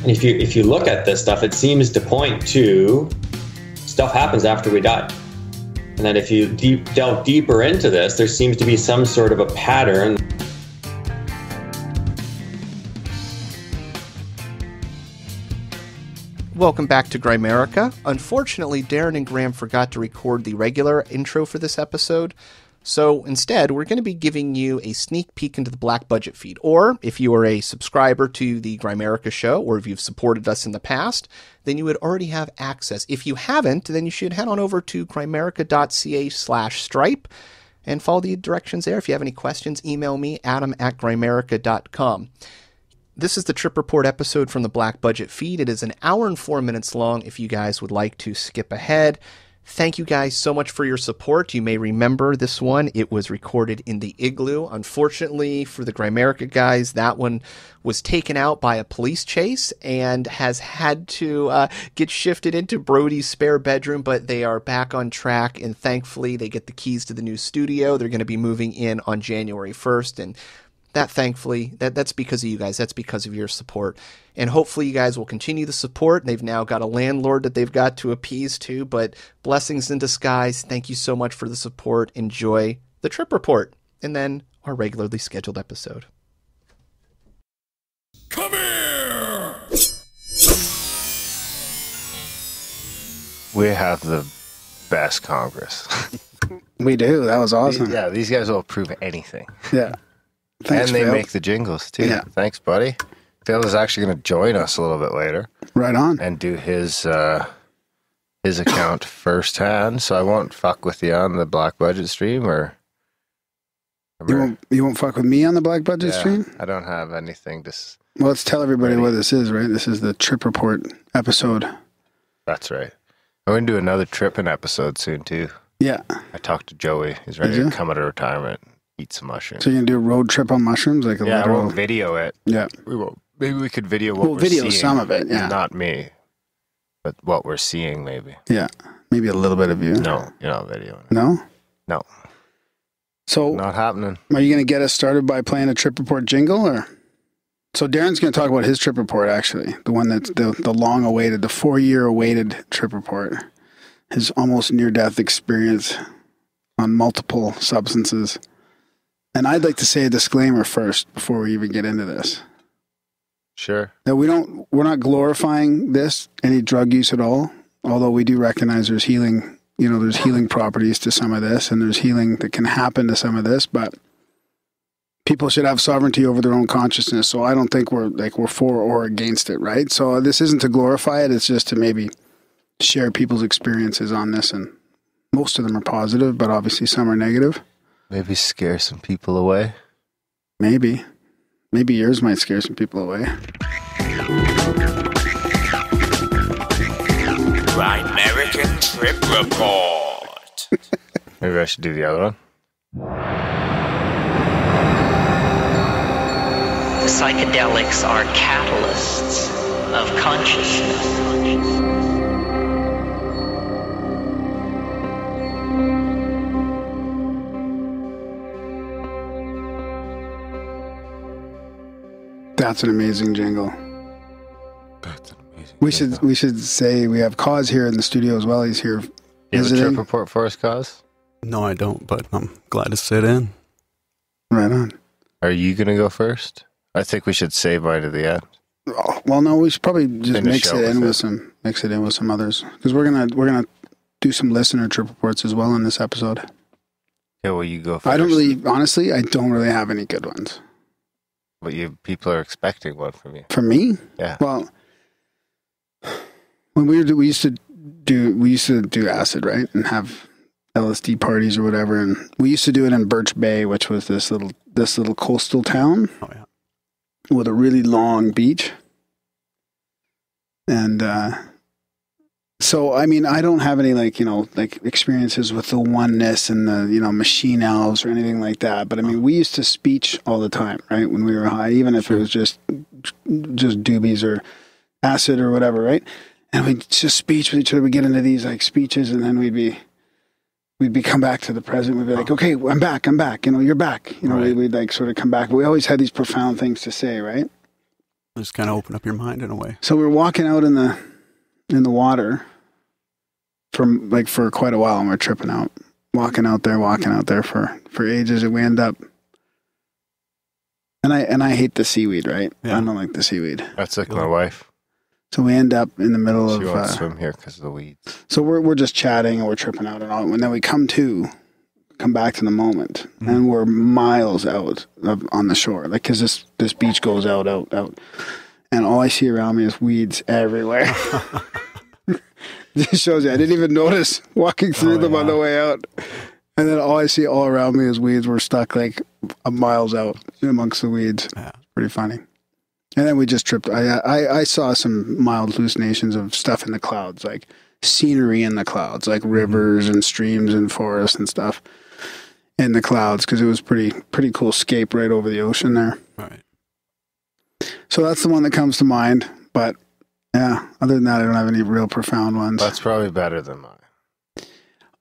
And if you look at this stuff, it seems to point to stuff happens after we die. And then if you delve deeper into this, there seems to be some sort of a pattern. Welcome back to Grimerica. Unfortunately, Darren and Graham forgot to record the regular intro for this episode. So instead, we're going to be giving you a sneak peek into the Black Budget feed. Or if you are a subscriber to the Grimerica show, or if you've supported us in the past, then you would already have access. If you haven't, then you should head on over to grimerica.ca/stripe and follow the directions there. If you have any questions, email me, adam@grimerica.com. This is the Trip Report episode from the Black Budget feed. It is an hour and 4 minutes long if you guys would like to skip ahead. Thank you guys so much for your support. You may remember this one. It was recorded in the Igloo. Unfortunately for the Grimerica guys, that one was taken out by a police chase and has had to get shifted into Brody's spare bedroom, but they are back on track, and thankfully they get the keys to the new studio. They're going to be moving in on January 1st, and that thankfully, that's because of you guys. That's because of your support. And hopefully you guys will continue the support. They've now got a landlord that they've got to appease too, but blessings in disguise. Thank you so much for the support. Enjoy the Trip Report and then our regularly scheduled episode. Come here! We have the best Congress. We do. That was awesome. Yeah, these guys will approve anything. Yeah. Thanks, and they Phil. make the jingles, too. Yeah. Thanks, buddy. Phil is actually going to join us a little bit later. Right on. And do his account firsthand, so I won't fuck with you on the Black Budget stream, or... You won't fuck with me on the Black Budget stream? I don't have anything to... Well, let's tell everybody what this is, right? This is the Trip Report episode. That's right. I'm going to do another tripping episode soon, too. Yeah. I talked to Joey. He's ready to come out of retirement. Eat some mushrooms. So you're going to do a road trip on mushrooms? Like a literal... I won't video it. Yeah. We won't. Maybe we could video what we're video seeing. some of it, yeah. Not me, but what we're seeing, maybe. Yeah. Maybe a little bit of you. No, you're not videoing it. No? No. So... Not happening. Are you going to get us started by playing a Trip Report jingle, or... So Darren's going to talk about his Trip Report, actually. The one that's the long-awaited, the 4-year-awaited Trip Report. His almost near-death experience on multiple substances. And I'd like to say a disclaimer first before we even get into this. Sure. That we're not glorifying any drug use at all, although we do recognize there's healing, there's healing properties to some of this, and there's healing that can happen to some of this, but people should have sovereignty over their own consciousness. So I don't think we're for or against it, right? So this isn't to glorify it, it's just to maybe share people's experiences on this, and most of them are positive, but obviously some are negative. Maybe scare some people away. Maybe yours might scare some people away. Grimerican Trip Report. Maybe I should do the other one. Psychedelics are catalysts of consciousness. That's an amazing jingle. That's an amazing We should say we have Cause here in the studio as well. He's here you have a visiting. Trip Report for us, Cause? No, I don't, but I'm glad to sit in. Right on. Are you going to go first? I think we should save mine to the end. Oh, well, no, we should probably just Finish mix it in with with some others, because we're gonna do some listener Trip Reports as well in this episode. Yeah, well, you go first. I don't really have any good ones. But people are expecting one from you. From me? Yeah. Well, when we used to do acid, right, and have LSD parties or whatever, and we used to do it in Birch Bay, which was this little coastal town. Oh yeah. With a really long beach. And so I mean, I don't have any experiences with the oneness and the machine elves or anything like that, but I mean, we used to speech all the time, right, when we were high, even if it was just doobies or acid or whatever, right? And we'd just speech with each other. We'd get into these speeches, and then we'd come back to the present. We'd be like, okay, I'm back. You're back. Right. We'd sort of come back. But we always had these profound things to say, right? Just kind of open up your mind in a way. So we're walking out in the water for quite a while, and we're tripping out, walking out there for ages, and we end up. And I hate the seaweed, right? Yeah. I don't like the seaweed. That's like my wife. So we end up in the middle of. She won't swim here because of the weeds. So we're just chatting and we're tripping out and all, and then we come back to the moment, and we're miles out on the shore, like because this beach goes out, and all I see around me is weeds everywhere. This shows you I didn't even notice walking through them on the way out, and then all I see all around me is weeds. We're stuck like miles out amongst the weeds. Yeah. Pretty funny. And then we just tripped. I saw some mild hallucinations of stuff in the clouds, like scenery in the clouds, like rivers and streams and forests and stuff in the clouds, because it was pretty cool scape right over the ocean there. All right. So that's the one that comes to mind. But yeah, other than that, I don't have any real profound ones. That's probably better than mine.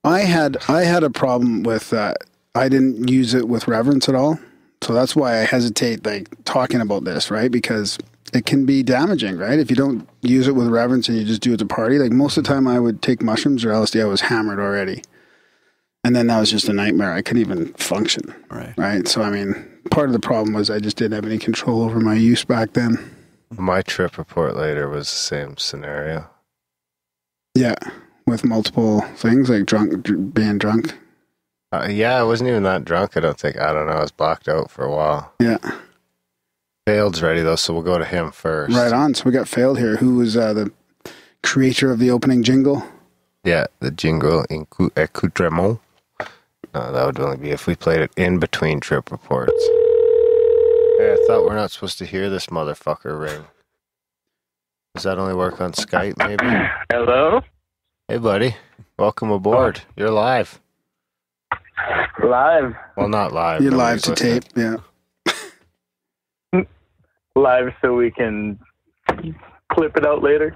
I had a problem with I didn't use it with reverence at all. So that's why I hesitate like talking about this, right? Because it can be damaging, right? If you don't use it with reverence and you just do it to party, like most of the time I would take mushrooms or LSD, I was hammered already. And then that was just a nightmare. I couldn't even function. Right. So, I mean, part of the problem was I just didn't have any control over my use back then. My trip report later was the same scenario. Yeah. With multiple things like being drunk. Yeah, I wasn't even that drunk, I don't think. I don't know. I was blacked out for a while. Yeah. Failed's ready, though, so we'll go to him first. Right on. So we got Failed here. Who was the creator of the opening jingle? Yeah, the jingle accoutrement. No, that would only be if we played it in between trip reports. Hey, I thought we're not supposed to hear this motherfucker ring. Does that only work on Skype, maybe? Hello? Hey, buddy. Welcome aboard. You're live. Live. Well, not live. You're live Nobody's to listening. tape, yeah. Live so we can clip it out later.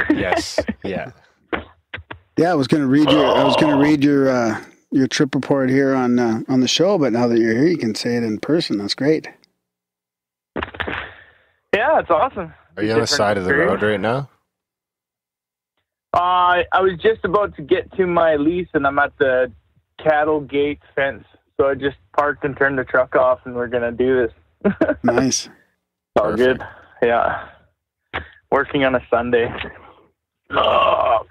Yes. Yeah. Yeah, I was going to read your trip report here on the show, but now that you're here, you can say it in person. That's great. Yeah, it's awesome. Are you on the side of the road right now? I was just about to get to my lease, and I'm at the cattle gate fence. So I just parked and turned the truck off, and we're going to do this. Nice. All Perfect. good. Yeah. Working on a Sunday. Oh.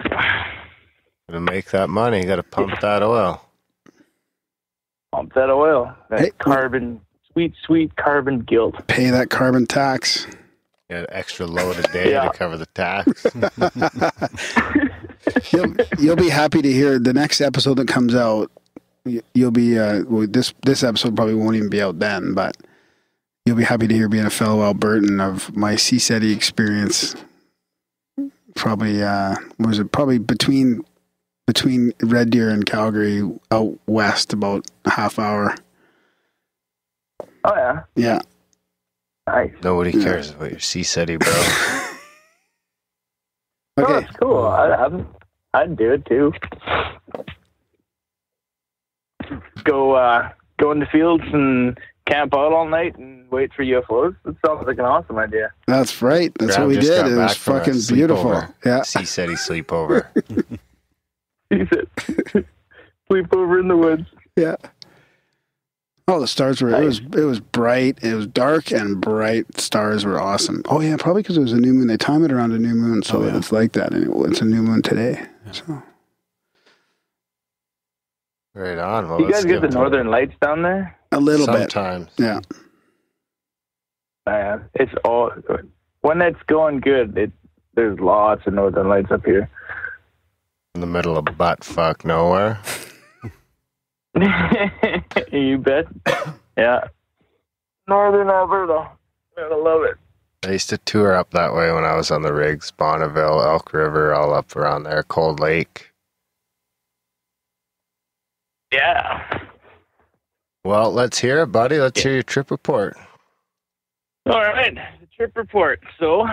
To make that money, you got to pump that oil. Pump that oil. That Hey. carbon, sweet carbon guilt. Pay that carbon tax. You got an extra load a day Yeah. to cover the tax. You'll be happy to hear the next episode that comes out. You'll be this episode probably won't even be out then, but you'll be happy to hear, being a fellow Albertan, of my CSETI experience. Probably was it probably between Red Deer and Calgary, out west, about a half hour. Oh, yeah. Yeah. Nice. Nobody cares about your CSETI, bro. Oh, Okay. that's cool. I'd do it too. Go in the fields and camp out all night and wait for UFOs. That sounds like an awesome idea. That's right. That's Graham what we just did. got It was back from a fucking beautiful. sleepover. Yeah. CSETI sleepover. He said, sleep over in the woods. Yeah. Oh, the stars were, Nice. it was bright. It was dark and bright. Stars were awesome. Oh, yeah, probably because it was a new moon. They time it around a new moon, so that it's like that. And it's a new moon today. Yeah. So Right on. Well, You let's guys get give the it northern lights down there? a little bit. sometimes. Yeah. It's all, when it's going good, there's lots of northern lights up here. In the middle of butt fuck nowhere. You bet. Yeah. Northern Alberta. I love it. I used to tour up that way when I was on the rigs. Bonneville, Elk River, all up around there. Cold Lake. Yeah. Well, let's hear it, buddy. Let's hear your trip report. All right. The trip report. So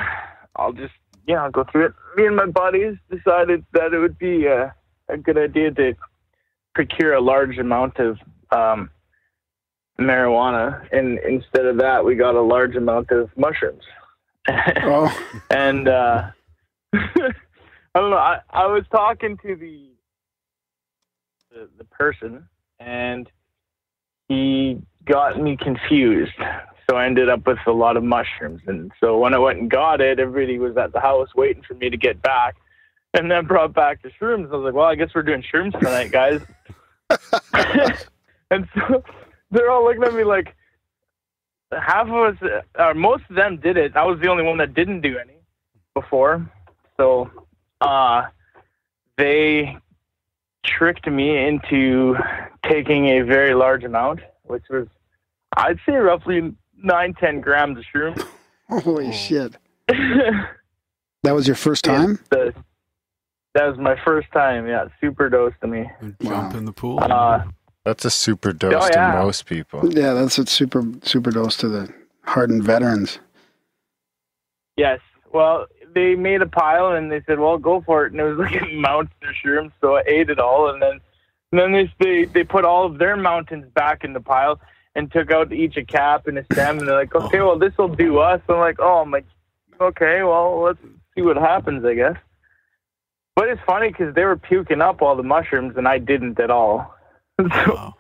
I'll just, I'll go through it. Me and my buddies decided that it would be a good idea to procure a large amount of marijuana, and instead of that, we got a large amount of mushrooms. Oh. And I don't know. I was talking to the person, and he got me confused. So I ended up with a lot of mushrooms. And so when I went and got it, everybody was at the house waiting for me to get back. And then brought back the shrooms. I was like, well, I guess we're doing shrooms tonight, guys. And so they're all looking at me like, half of us, or most of them did it. I was the only one that didn't do any before. So they tricked me into taking a very large amount, which was, I'd say, roughly 9-10 grams of shroom. Holy shit. That was your first time? That was my first time, yeah. Super dose to me. Jump in the pool. That's a super dose to most people. Yeah, that's a super dose to the hardened veterans. Yes. Well, they made a pile and they said, well, go for it. And it was like a mountain of shrooms, so I ate it all. And then they put all of their mountains back in the pile and took out each a cap and a stem. And they're like, okay, well, this will do us. I'm like, okay, well, let's see what happens, I guess. But it's funny because they were puking up all the mushrooms and I didn't at all. Wow.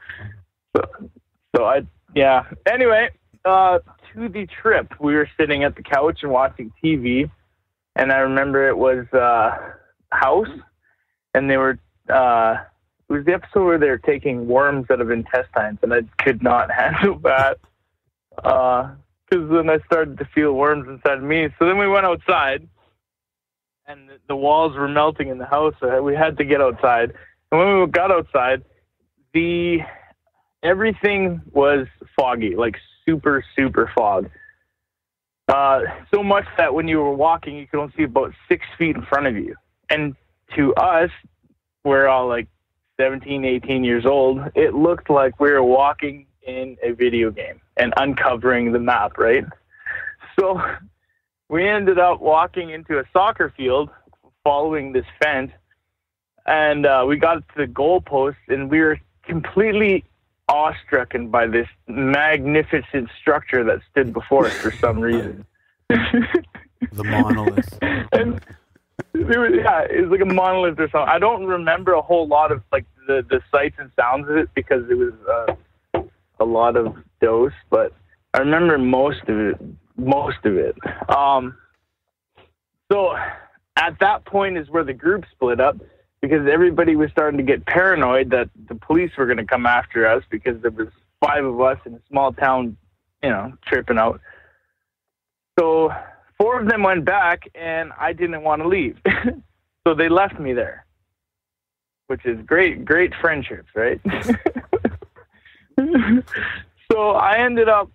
Anyway, to the trip, we were sitting at the couch and watching TV, and I remember it was House, and they were it was the episode where they were taking worms out of intestines, and I could not handle that because then I started to feel worms inside me. So then we went outside, and the walls were melting in the house, so we had to get outside. And when we got outside, everything was foggy, like super, super fog. So much that when you were walking, you could only see about 6 feet in front of you. And to us, we're all like 17, 18 years old. It looked like we were walking in a video game and uncovering the map, right? So we ended up walking into a soccer field following this fence. And we got to the goalpost, and we were completely awestruck by this magnificent structure that stood before us for some reason. The monolith. And it was like a monolith or something. I don't remember a whole lot of like the sights and sounds of it because it was a lot of dose, but I remember most of it. So at that point is where the group split up, because everybody was starting to get paranoid that the police were going to come after us because there was 5 of us in a small town, tripping out. So 4 of them went back, and I didn't want to leave. So they left me there, which is great friendships, right? So I ended up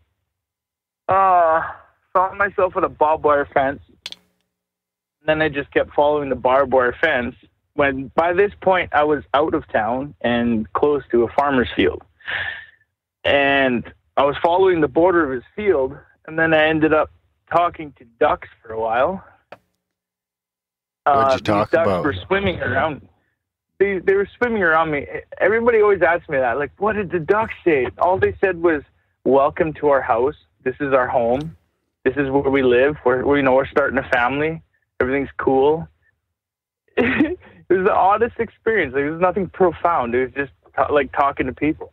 found myself at a barbed wire fence. And then I just kept following the barbed wire fence. When by this point I was out of town and close to a farmer's field. And I was following the border of his field, and then I ended up talking to ducks for a while. What'd you talk ducks about? were swimming around. They were swimming around me. Everybody always asks me that, like, what did the ducks say? All they said was, welcome to our house. This is our home. This is where we live. We're starting a family. Everything's cool. It was the oddest experience. Like, it was nothing profound. It was just like talking to people.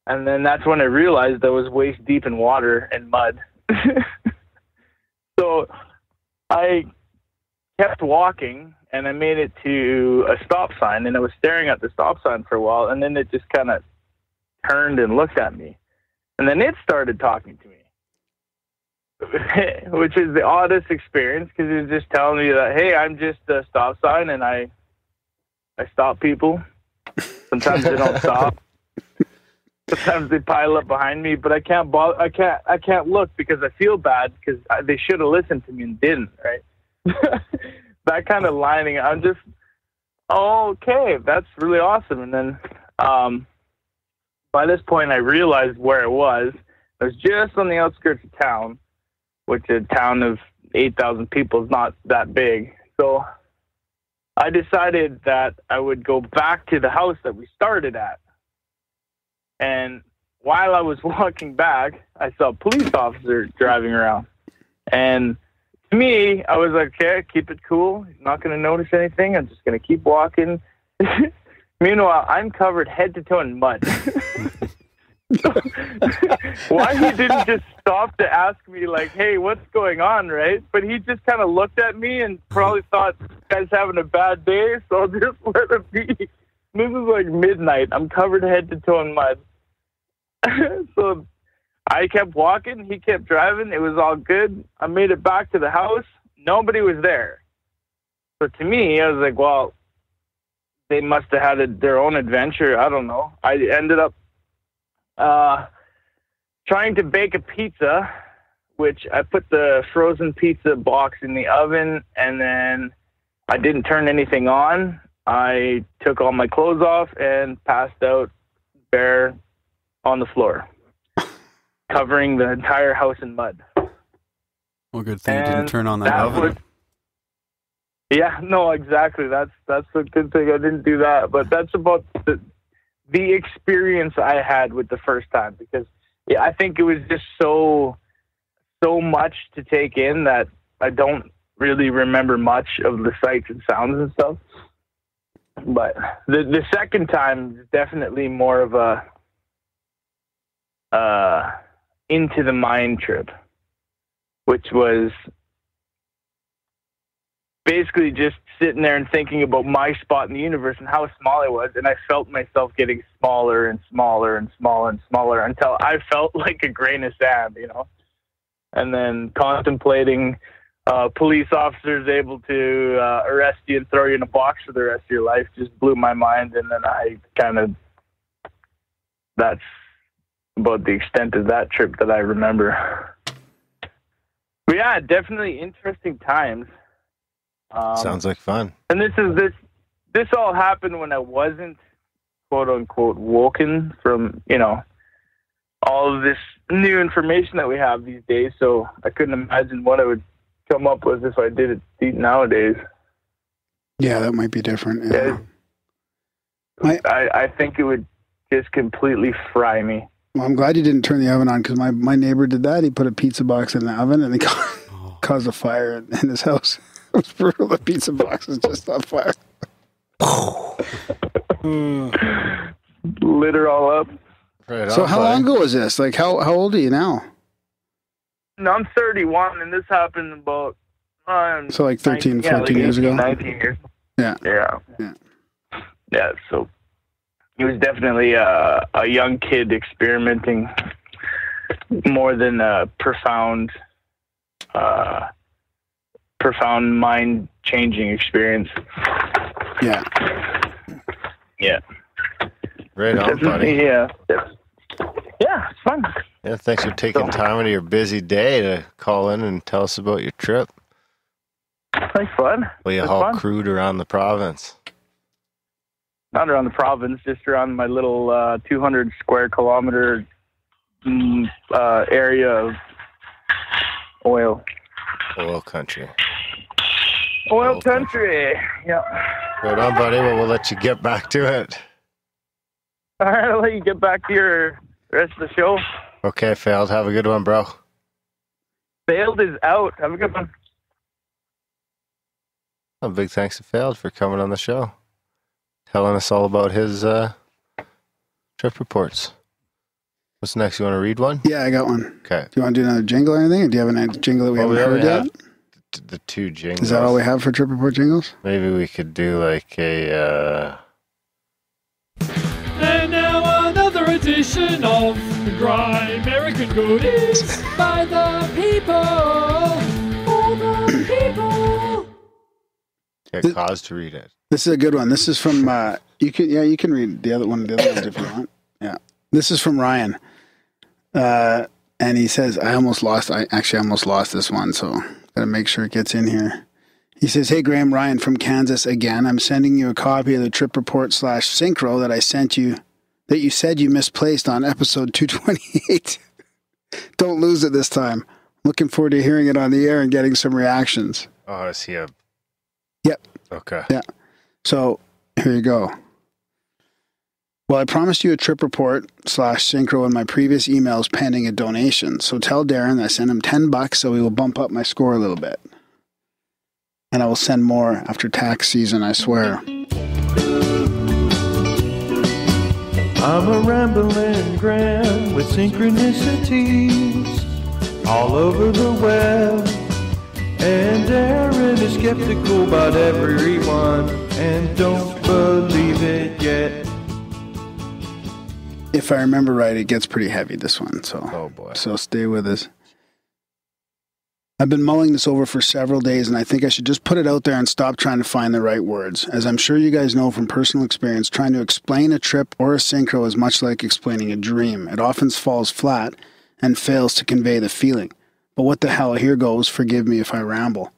And then that's when I realized I was waist deep in water and mud. So I kept walking, and I made it to a stop sign, and I was staring at the stop sign for a while, and then it just kind of turned and looked at me. And then it started talking to me, which is the oddest experience, because it was just telling me that, hey, I'm just a stop sign, and I stop people. Sometimes they don't stop. Sometimes they pile up behind me, but I can't look because I feel bad, because they should have listened to me and didn't, right? That kind of lining, I'm just, okay, that's really awesome. And then by this point, I realized where it was. I was just on the outskirts of town, which a town of 8,000 people is not that big. So I decided that I would go back to the house that we started at. And while I was walking back, I saw a police officer driving around. And to me, I was like, okay, keep it cool. He's not going to notice anything. I'm just going to keep walking. Meanwhile, I'm covered head to toe in mud. Why he didn't just stop to ask me, like, hey, what's going on, right? But he just kind of looked at me and probably thought, this guy's having a bad day, so I'll just let it be. This is like midnight. I'm covered head to toe in mud. So I kept walking. He kept driving. It was all good. I made it back to the house. Nobody was there. So to me, I was like, well, they must have had their own adventure. I don't know. I ended up trying to bake a pizza, which I put the frozen pizza box in the oven, and then I didn't turn anything on. I took all my clothes off and passed out bare on the floor, covering the entire house in mud. Well, good thing you didn't turn on that oven. Yeah, no, exactly. That's a good thing I didn't do that. But that's about the experience I had with the first time, because I think it was just so much to take in that I don't really remember much of the sights and sounds and stuff. But the second time is definitely more of a into the mind trip, which was basically just sitting there and thinking about my spot in the universe and how small I was, and I felt myself getting smaller and smaller and smaller and smaller until I felt like a grain of sand, you know. And then contemplating police officers able to arrest you and throw you in a box for the rest of your life just blew my mind. And then that's about the extent of that trip that I remember. But yeah, definitely interesting times. Sounds like fun. And this all happened when I wasn't quote unquote woken from, you know, all of this new information that we have these days. So I couldn't imagine what I would come up with if I did it nowadays. Yeah, that might be different. Yeah. I think it would just completely fry me. Well, I'm glad you didn't turn the oven on, because my neighbor did that. He put a pizza box in the oven and it caused a fire in his house. It was brutal. The pizza box was just on fire. Lit her all up. Right So on, how buddy. long ago was this? Like, how old are you now? No, I'm 31, and this happened about... So like 13, 14 years ago? 19 years. Yeah. Yeah, so he was definitely a young kid experimenting more than a profound mind-changing experience. Yeah. Yeah. Right on, buddy. Yeah, it's fun. Yeah, thanks for taking time out of your busy day to call in and tell us about your trip. Thanks, fun. Well, you all crude around the province. Not around the province, just around my little 200 square kilometer area of oil. Oil country. Oil country. Yeah. Right on, buddy. Well, we'll let you get back to it. All right, I'll let you get back to your rest of the show. Okay, Failed. Have a good one, bro. Failed is out. Have a good one. Well, big thanks to Failed for coming on the show, telling us all about his trip reports. What's next? You want to read one? Yeah, I got one. Okay. Do you want to do another jingle or anything? Or do you have a jingle that we haven't heard yet? The two jingles. Is that all we have for trip report jingles? Maybe we could do like a... And now another edition of the Grimerican Goodies by the people, for the people. Get cause to read it. This is a good one. This is from you can read the other ones if you want. Yeah. This is from Ryan. And he says, I almost lost this one, so gotta make sure it gets in here. He says, hey Graham, Ryan from Kansas again. I'm sending you a copy of the trip report /synchro that I sent you, that you said you misplaced on episode 228. Don't lose it this time. Looking forward to hearing it on the air and getting some reactions. Oh, is he a... Yep. Okay. Yeah. So here you go. Well, I promised you a trip report /synchro in my previous emails pending a donation. So tell Darren I sent him $10 so he will bump up my score a little bit. And I will send more after tax season, I swear. I'm a rambling gram with synchronicities all over the web. And Aaron is skeptical about everyone and don't believe it yet. If I remember right, it gets pretty heavy, this one. So, Oh boy. So stay with us. I've been mulling this over for several days, and I think I should just put it out there and stop trying to find the right words. As I'm sure you guys know from personal experience, trying to explain a trip or a synchro is much like explaining a dream. It often falls flat and fails to convey the feeling. But what the hell, here goes. Forgive me if I ramble.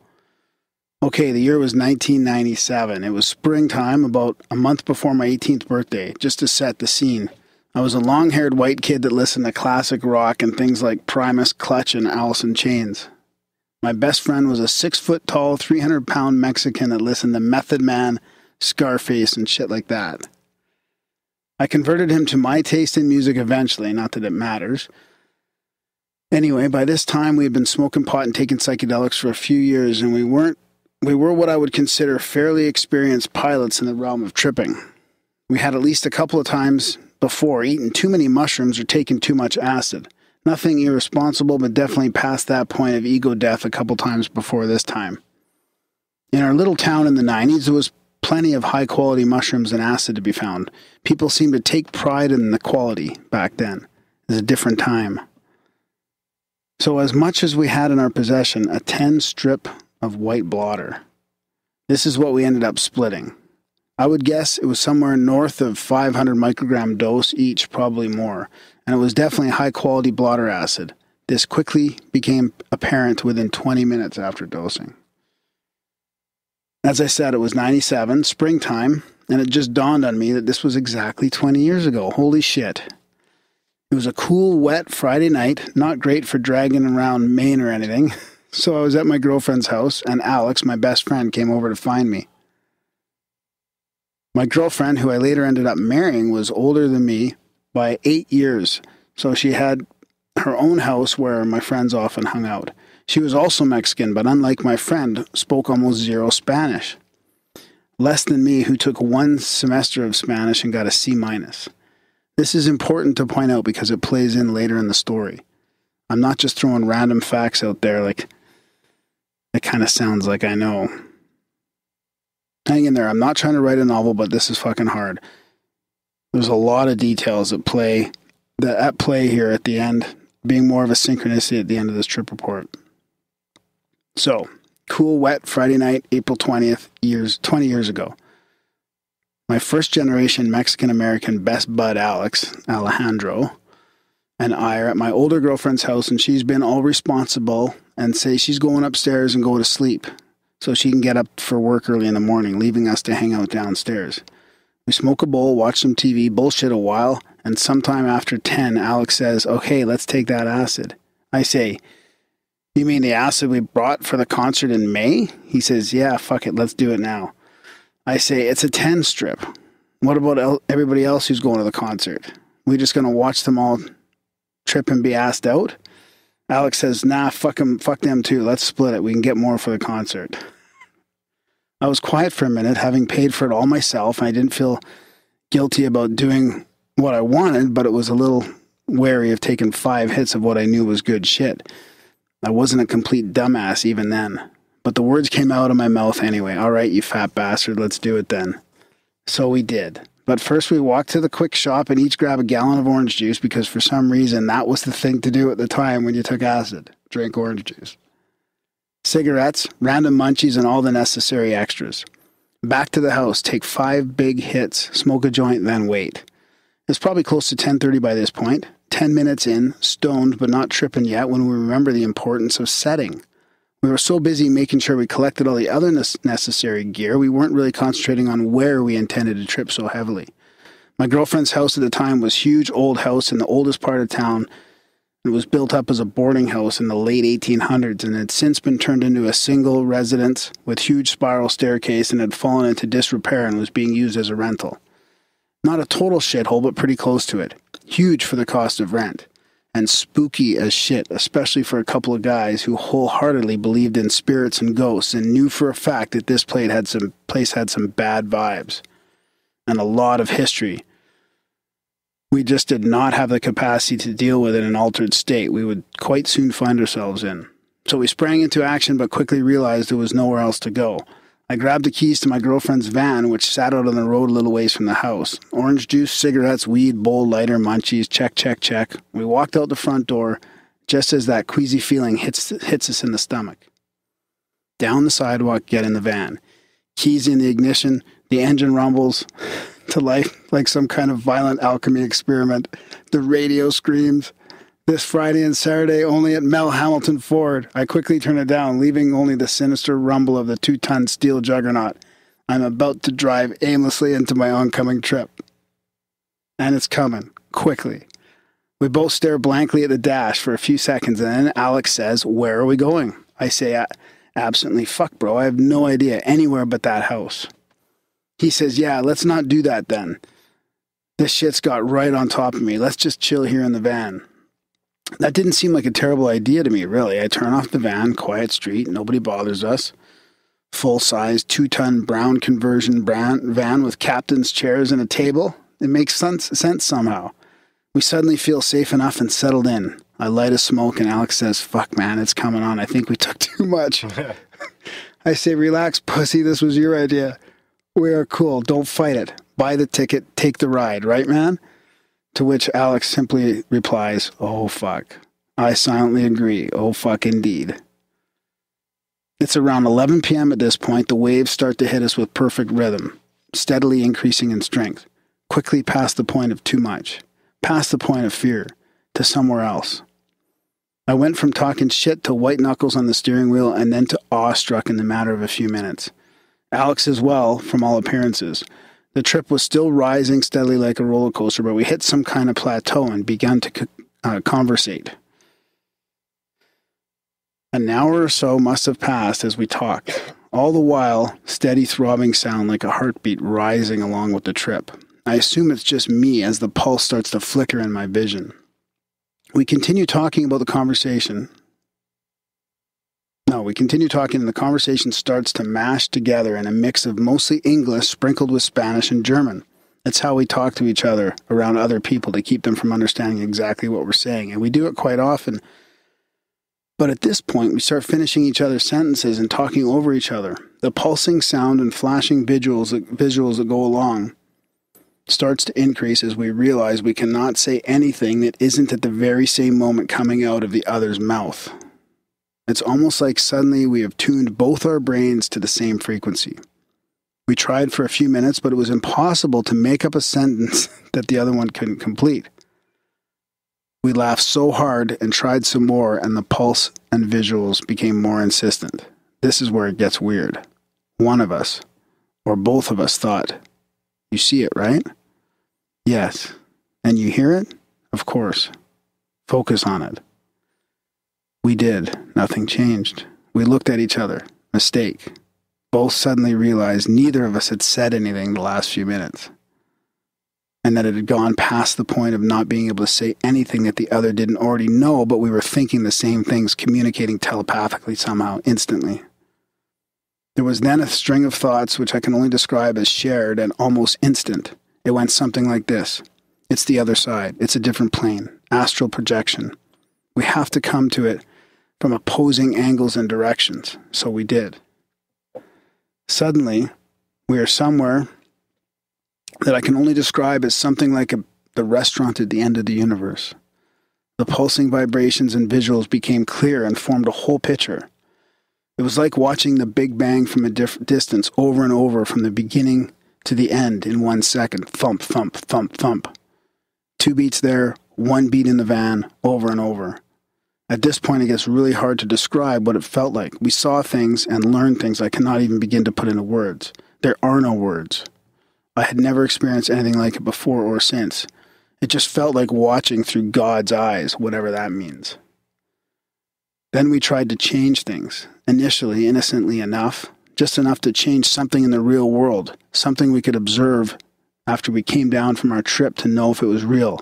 Okay, the year was 1997. It was springtime, about a month before my 18th birthday, just to set the scene. I was a long-haired white kid that listened to classic rock and things like Primus, Clutch, and Alice in Chains. My best friend was a 6-foot-tall, 300-pound Mexican that listened to Method Man, Scarface, and shit like that. I converted him to my taste in music eventually, not that it matters. Anyway, by this time we had been smoking pot and taking psychedelics for a few years, and we were what I would consider fairly experienced pilots in the realm of tripping. We had at least a couple of times before eaten too many mushrooms or taken too much acid. Nothing irresponsible, but definitely past that point of ego death a couple times before this time. In our little town in the 90s, there was plenty of high-quality mushrooms and acid to be found. People seemed to take pride in the quality back then. It was a different time. So as much as we had in our possession, a 10-strip of white blotter. This is what we ended up splitting. I would guess it was somewhere north of 500 microgram dose each, probably more. And it was definitely high-quality blotter acid. This quickly became apparent within 20 minutes after dosing. As I said, it was 97, springtime, and it just dawned on me that this was exactly 20 years ago. Holy shit. It was a cool, wet Friday night, not great for dragging around Maine or anything. So I was at my girlfriend's house, and Alex, my best friend, came over to find me. My girlfriend, who I later ended up marrying, was older than me by 8 years, so she had her own house where my friends often hung out. She was also Mexican, but unlike my friend, spoke almost zero Spanish. Less than me, who took 1 semester of Spanish and got a C-. This is important to point out because it plays in later in the story. I'm not just throwing random facts out there like it kind of sounds like I know. Hang in there. I'm not trying to write a novel, but this is fucking hard. There's a lot of details at play here at the end, being more of a synchronicity at the end of this trip report. So, cool, wet Friday night, April 20th, 20 years ago. My first generation Mexican-American best bud Alex, Alejandro, and I are at my older girlfriend's house, and she's been all responsible and say she's going upstairs and go to sleep so she can get up for work early in the morning, leaving us to hang out downstairs. We smoke a bowl, watch some TV, bullshit a while, and sometime after 10, Alex says, okay, let's take that acid. I say, you mean the acid we brought for the concert in May? He says, yeah, fuck it, let's do it now. I say, it's a 10 strip. What about everybody else who's going to the concert? We just going to watch them all trip and be asked out? Alex says, nah, fuck them too. Let's split it. We can get more for the concert. I was quiet for a minute, having paid for it all myself, and I didn't feel guilty about doing what I wanted, but it was a little wary of taking 5 hits of what I knew was good shit. I wasn't a complete dumbass even then. But the words came out of my mouth anyway. All right, you fat bastard, let's do it then. So we did. But first we walked to the quick shop and each grabbed a gallon of orange juice because for some reason that was the thing to do at the time when you took acid. Drink orange juice. Cigarettes, random munchies, and all the necessary extras. Back to the house, take 5 big hits, smoke a joint, then wait. It's probably close to 10:30 by this point. 10 minutes in, stoned but not tripping yet when we remember the importance of setting. We were so busy making sure we collected all the other necessary gear, we weren't really concentrating on where we intended to trip so heavily. My girlfriend's house at the time was a huge old house in the oldest part of town. It was built up as a boarding house in the late 1800s and had since been turned into a single residence with huge spiral staircase and had fallen into disrepair and was being used as a rental. Not a total shithole, but pretty close to it. Huge for the cost of rent. and spooky as shit, especially for a couple of guys who wholeheartedly believed in spirits and ghosts and knew for a fact that this place had some bad vibes and a lot of history. We just did not have the capacity to deal with it in an altered state we would quite soon find ourselves in. So we sprang into action but quickly realized there was nowhere else to go. I grabbed the keys to my girlfriend's van, which sat out on the road a little ways from the house. Orange juice, cigarettes, weed, bowl, lighter, munchies, check, check, check. We walked out the front door just as that queasy feeling hits us in the stomach. Down the sidewalk, get in the van. Keys in the ignition, the engine rumbles to life like some kind of violent alchemy experiment. The radio screams, "This Friday and Saturday only at Mel Hamilton Ford." I quickly turn it down, leaving only the sinister rumble of the 2-ton steel juggernaut. I'm about to drive aimlessly into my oncoming trip. And it's coming, quickly. We both stare blankly at the dash for a few seconds, and then Alex says, "Where are we going?" I say absently, "Fuck, bro, I have no idea. Anywhere but that house." He says, "Yeah, let's not do that then. This shit's got right on top of me. Let's just chill here in the van." That didn't seem like a terrible idea to me, really. I turn off the van, quiet street, nobody bothers us. Full-size, 2-ton brown conversion van with captain's chairs and a table. It makes sense somehow. We suddenly feel safe enough and settled in. I light a smoke and Alex says, "Fuck, man, it's coming on. I think we took too much." I say, "Relax, pussy. This was your idea. We are cool. Don't fight it. Buy the ticket. Take the ride. Right, man?" To which Alex simply replies, "Oh, fuck." I silently agree. Oh, fuck, indeed. It's around 11 p.m. at this point. The waves start to hit us with perfect rhythm, steadily increasing in strength, quickly past the point of too much, past the point of fear, to somewhere else. I went from talking shit to white knuckles on the steering wheel and then to awestruck in the matter of a few minutes. Alex as well, from all appearances. The trip was still rising steadily like a roller coaster, but we hit some kind of plateau and began to conversate. An hour or so must have passed as we talked, all the while steady throbbing sound like a heartbeat rising along with the trip. I assume it's just me as the pulse starts to flicker in my vision. We continue talking about the conversation. We continue talking and the conversation starts to mash together in a mix of mostly English sprinkled with Spanish and German. It's how we talk to each other around other people to keep them from understanding exactly what we're saying, and we do it quite often. But at this point, we start finishing each other's sentences and talking over each other. The pulsing sound and flashing visuals that go along starts to increase as we realize we cannot say anything that isn't at the very same moment coming out of the other's mouth. It's almost like suddenly we have tuned both our brains to the same frequency. We tried for a few minutes, but it was impossible to make up a sentence that the other one couldn't complete. We laughed so hard and tried some more, and the pulse and visuals became more insistent. This is where it gets weird. One of us, or both of us, thought, "You see it, right?" "Yes." "And you hear it?" "Of course." "Focus on it." We did. Nothing changed. We looked at each other. Mistake. Both suddenly realized neither of us had said anything the last few minutes, and that it had gone past the point of not being able to say anything that the other didn't already know, but we were thinking the same things, communicating telepathically somehow, instantly. There was then a string of thoughts which I can only describe as shared and almost instant. It went something like this. It's the other side. It's a different plane. Astral projection. We have to come to it from opposing angles and directions. So we did. Suddenly, we are somewhere that I can only describe as something like the restaurant at the end of the universe. The pulsing vibrations and visuals became clear and formed a whole picture. It was like watching the Big Bang from a distance over and over from the beginning to the end in 1 second. Thump, thump, thump, thump. 2 beats there, 1 beat in the van, over and over. At this point, it gets really hard to describe what it felt like. We saw things and learned things I cannot even begin to put into words. There are no words. I had never experienced anything like it before or since. It just felt like watching through God's eyes, whatever that means. Then we tried to change things, initially, innocently enough, just enough to change something in the real world, something we could observe after we came down from our trip to know if it was real.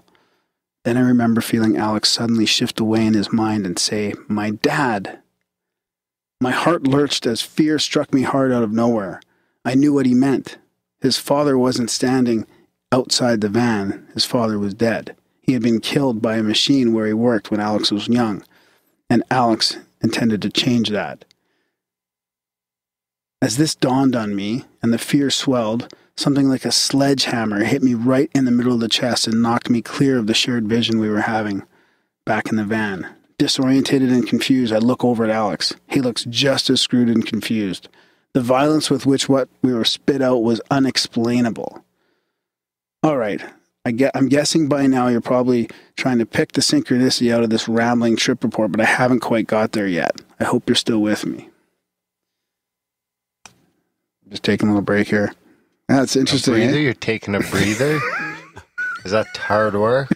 Then I remember feeling Alex suddenly shift away in his mind and say, "My dad." My heart lurched as fear struck me hard out of nowhere. I knew what he meant. His father wasn't standing outside the van. His father was dead. He had been killed by a machine where he worked when Alex was young, and Alex intended to change that. As this dawned on me, and the fear swelled, something like a sledgehammer hit me right in the middle of the chest and knocked me clear of the shared vision we were having back in the van. Disorientated and confused, I look over at Alex. He looks just as screwed and confused. The violence with which what we were spit out was unexplainable. All right, I'm guessing by now you're probably trying to pick the synchronicity out of this rambling trip report, but I haven't quite got there yet. I hope you're still with me. Just taking a little break here. That's interesting. A breather? You're taking a breather? Is that hard work?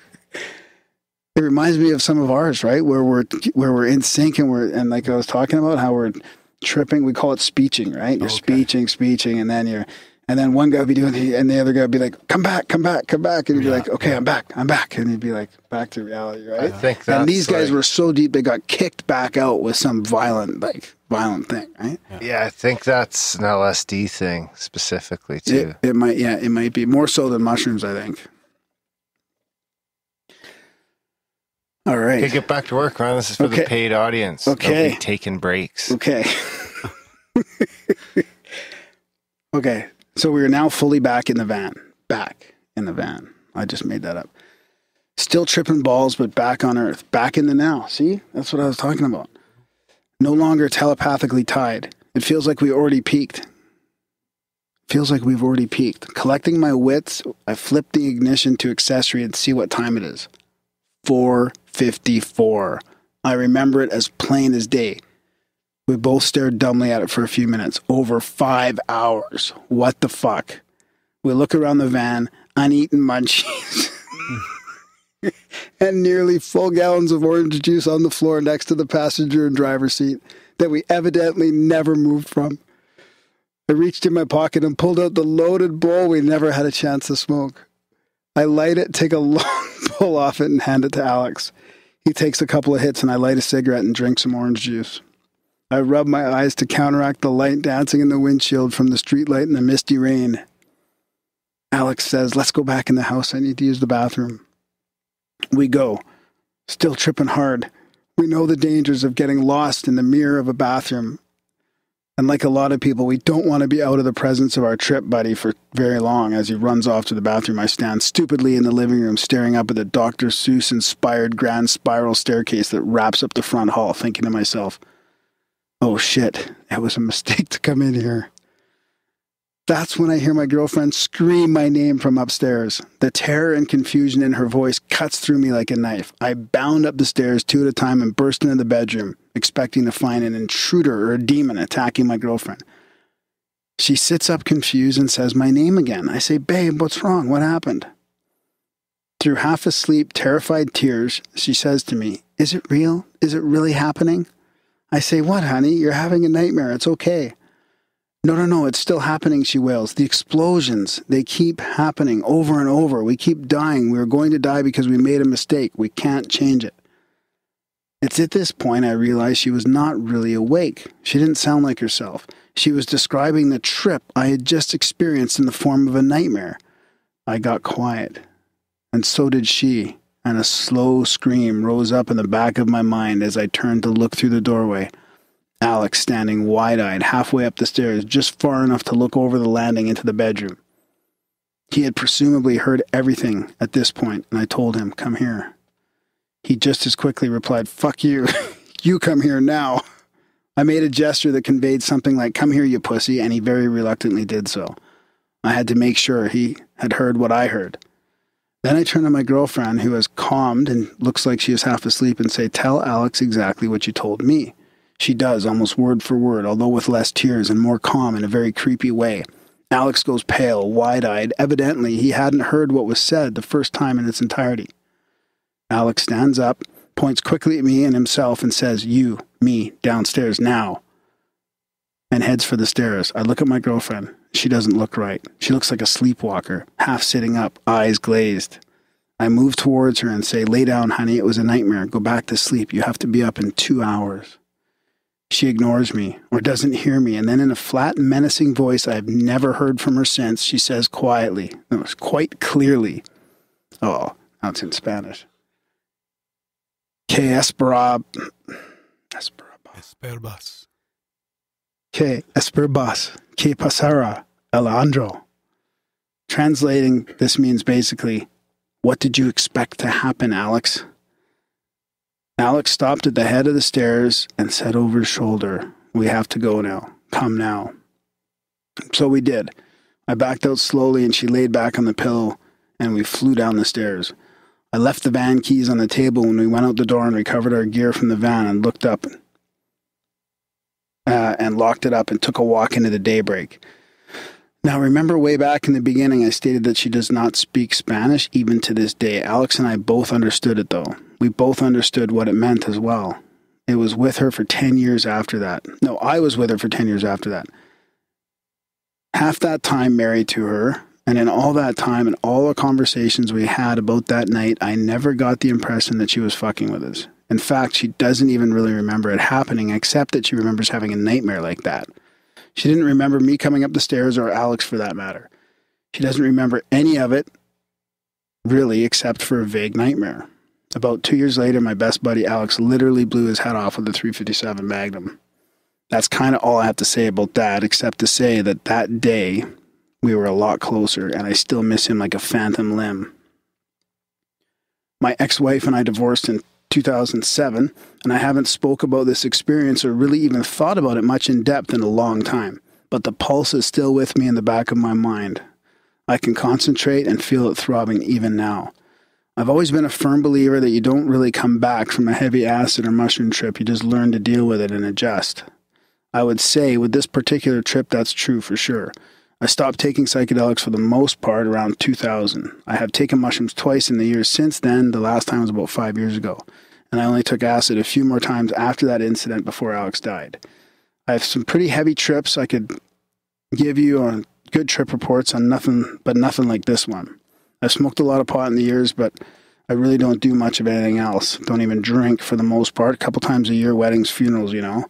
It reminds me of some of ours, right? Where we're in sync and like I was talking about how we're tripping. We call it speeching, right? You're speeching, and then one guy would be doing and the other guy would be like, come back, and you'd be like, okay, I'm back, and he'd be like, back to reality, right? I think that's and these guys were so deep they got kicked back out with some violent thing, right? Yeah, I think that's an LSD thing specifically too. It might be more so than mushrooms, I think. All right. Okay, get back to work, Ron. This is for the paid audience. Okay. They'll be taking breaks. Okay. Okay. So we are now fully back in the van. Back in the van. I just made that up. Still tripping balls, but back on Earth. Back in the now. See? That's what I was talking about. No longer telepathically tied. It feels like we already peaked. We've already peaked. Collecting my wits, I flip the ignition to accessory and see what time it is. 4:54. I remember it as plain as day. We both stared dumbly at it for a few minutes. Over 5 hours. What the fuck? We look around the van, uneaten munchies, and nearly full gallons of orange juice on the floor next to the passenger and driver seat that we evidently never moved from. I reached in my pocket and pulled out the loaded bowl we never had a chance to smoke. I light it, take a long pull off it, and hand it to Alex. He takes a couple of hits, and I light a cigarette and drink some orange juice. I rub my eyes to counteract the light dancing in the windshield from the streetlight and the misty rain. Alex says, "Let's go back in the house. I need to use the bathroom." We go, still tripping hard. We know the dangers of getting lost in the mirror of a bathroom. And like a lot of people, we don't want to be out of the presence of our trip buddy for very long. As he runs off to the bathroom, I stand stupidly in the living room, staring up at the Dr. Seuss-inspired grand spiral staircase that wraps up the front hall, thinking to myself, oh shit, it was a mistake to come in here. That's when I hear my girlfriend scream my name from upstairs. The terror and confusion in her voice cuts through me like a knife. I bound up the stairs 2 at a time and burst into the bedroom, expecting to find an intruder or a demon attacking my girlfriend. She sits up confused and says my name again. I say, "Babe, what's wrong? What happened?" Through half asleep, terrified tears, she says to me, "Is it real? Is it really happening?" I say, "What, honey? You're having a nightmare. It's okay." No, it's still happening, she wails. The explosions, they keep happening over and over. We keep dying. We are going to die because we made a mistake. We can't change it. It's at this point I realized she was not really awake. She didn't sound like herself. She was describing the trip I had just experienced in the form of a nightmare. I got quiet, and so did she, and a slow scream rose up in the back of my mind as I turned to look through the doorway. Alex standing wide-eyed halfway up the stairs, just far enough to look over the landing into the bedroom. He had presumably heard everything at this point, and I told him, "Come here." He just as quickly replied, "Fuck you. You come here now." I made a gesture that conveyed something like, "Come here, you pussy," and he very reluctantly did so. I had to make sure he had heard what I heard. Then I turned to my girlfriend, who has calmed and looks like she is half asleep, and say, "Tell Alex exactly what you told me." She does, almost word for word, although with less tears and more calm in a very creepy way. Alex goes pale, wide-eyed. Evidently, he hadn't heard what was said the first time in its entirety. Alex stands up, points quickly at me and himself, and says, "You, me, downstairs now," and heads for the stairs. I look at my girlfriend. She doesn't look right. She looks like a sleepwalker, half sitting up, eyes glazed. I move towards her and say, lay down, honey. It was a nightmare. Go back to sleep. You have to be up in 2 hours. She ignores me or doesn't hear me. And then in a flat, menacing voice I've never heard from her since, she says quietly, no, quite clearly, oh, now it's in Spanish. Que esperabas. Que esperabas. Que pasara, Alejandro. Translating, this means basically, what did you expect to happen, Alex? Alex stopped at the head of the stairs and said over his shoulder, we have to go now. Come now. So we did. I backed out slowly and she laid back on the pillow and we flew down the stairs. I left the van keys on the table when we went out the door and recovered our gear from the van and looked up and locked it up and took a walk into the daybreak. Now, remember way back in the beginning, I stated that she does not speak Spanish even to this day. Alex and I both understood it, though. We both understood what it meant as well. It was with her for 10 years after that. No, I was with her for 10 years after that. Half that time married to her, and in all that time and all the conversations we had about that night, I never got the impression that she was fucking with us. In fact, she doesn't even really remember it happening, except that she remembers having a nightmare like that. She didn't remember me coming up the stairs or Alex for that matter. She doesn't remember any of it, really, except for a vague nightmare. About 2 years later, my best buddy Alex literally blew his head off with a .357 Magnum. That's kind of all I have to say about that, except to say that that day, we were a lot closer, and I still miss him like a phantom limb. My ex-wife and I divorced in 2007, and I haven't spoke about this experience or really even thought about it much in depth in a long time, but the pulse is still with me in the back of my mind. I can concentrate and feel it throbbing even now. I've always been a firm believer that you don't really come back from a heavy acid or mushroom trip, you just learn to deal with it and adjust. I would say with this particular trip that's true for sure. I stopped taking psychedelics for the most part around 2000. I have taken mushrooms twice in the years since then. The last time was about 5 years ago. And I only took acid a few more times after that incident before Alex died. I have some pretty heavy trips I could give you on good trip reports on nothing like this one. I've smoked a lot of pot in the years, but I really don't do much of anything else. Don't even drink for the most part. A couple times a year, weddings, funerals, you know.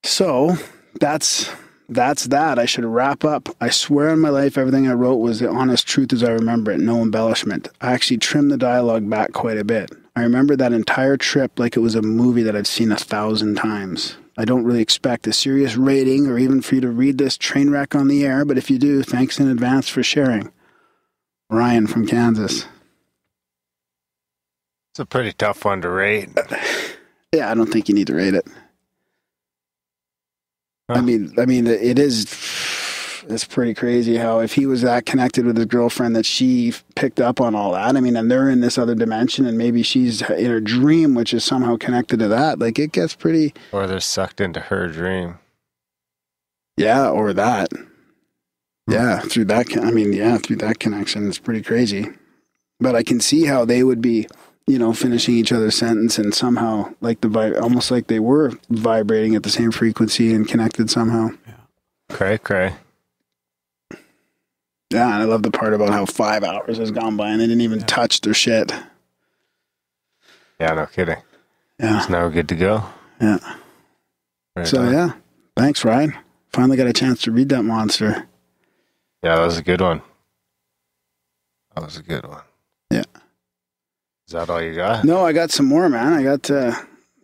So that's that. I should wrap up. I swear on my life, everything I wrote was the honest truth as I remember it, no embellishment. I actually trimmed the dialogue back quite a bit. I remember that entire trip like it was a movie that I've seen 1,000 times. I don't really expect a serious rating or even for you to read this train wreck on the air, but if you do, thanks in advance for sharing. Ryan from Kansas. It's a pretty tough one to rate. Yeah, I don't think you need to rate it. Huh. I mean, it is, it's pretty crazy how if he was that connected with his girlfriend that she picked up on all that. I mean, and they're in this other dimension and maybe she's in her dream, which is somehow connected to that. Like it gets pretty. Or they're sucked into her dream. Yeah, or that. Yeah, through that connection, it's pretty crazy. But I can see how they would be, you know, finishing each other's sentence and somehow like almost like they were vibrating at the same frequency and connected somehow. Yeah. Cray. Yeah, and I love the part about how 5 hours has gone by and they didn't even touch their shit. Yeah, no kidding. Yeah. It's now good to go. Yeah. Right so, yeah. Thanks, Ryan. Finally got a chance to read that monster. Yeah, that was a good one. Yeah. Is that all you got? No, I got some more, man. I got, I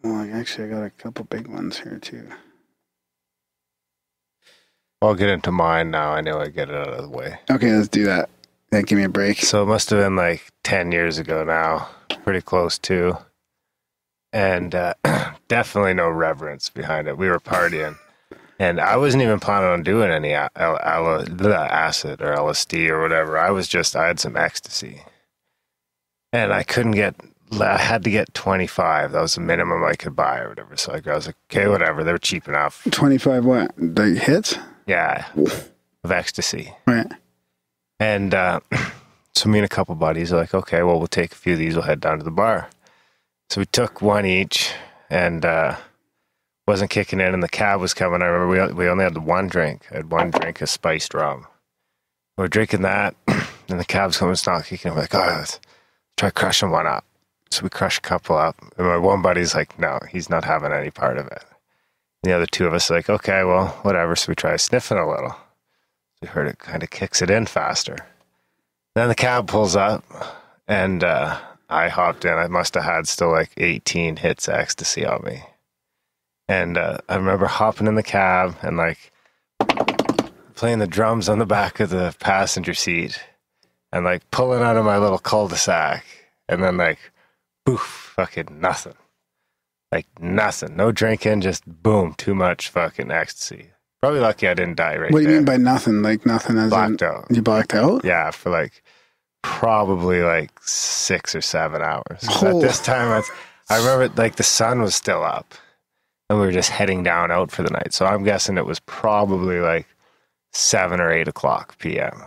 got a couple big ones here, too. I'll get into mine now. I know I get it out of the way. Okay, let's do that. Yeah, give me a break. So it must have been like 10 years ago now. Pretty close to. And definitely no reverence behind it. We were partying. And I wasn't even planning on doing any acid or LSD or whatever. I had some ecstasy. And I had to get 25. That was the minimum I could buy or whatever. So I was like, okay, whatever. They were cheap enough. 25 what? The hits? Yeah. Of ecstasy. Right. And so me and a couple buddies are like, okay, well, we'll take a few of these. We'll head down to the bar. So we took one each and wasn't kicking in and the cab was coming. I remember we only had one drink. I had one drink of spiced rum. We're drinking that and the cab's coming, it's not kicking in. We're like, oh, try crushing one up. So we crush a couple up. And my one buddy's like, no, he's not having any part of it. And the other two of us are like, okay, well, whatever. So we try sniffing a little. We heard it kind of kicks it in faster. Then the cab pulls up, and I hopped in. I must have had still like 18 hits of ecstasy on me. And I remember hopping in the cab and like playing the drums on the back of the passenger seat and like pulling out of my little cul-de-sac, and then like, poof, fucking nothing. Like nothing. No drinking, just boom, too much fucking ecstasy. Probably lucky I didn't die right What do you there. mean by nothing? Like nothing as Blacked in, out. You blacked out? Yeah, for like probably like 6 or 7 hours. Oh. At this time, I remember like the sun was still up and we were just heading down out for the night. So I'm guessing it was probably like 7 or 8 o'clock p.m.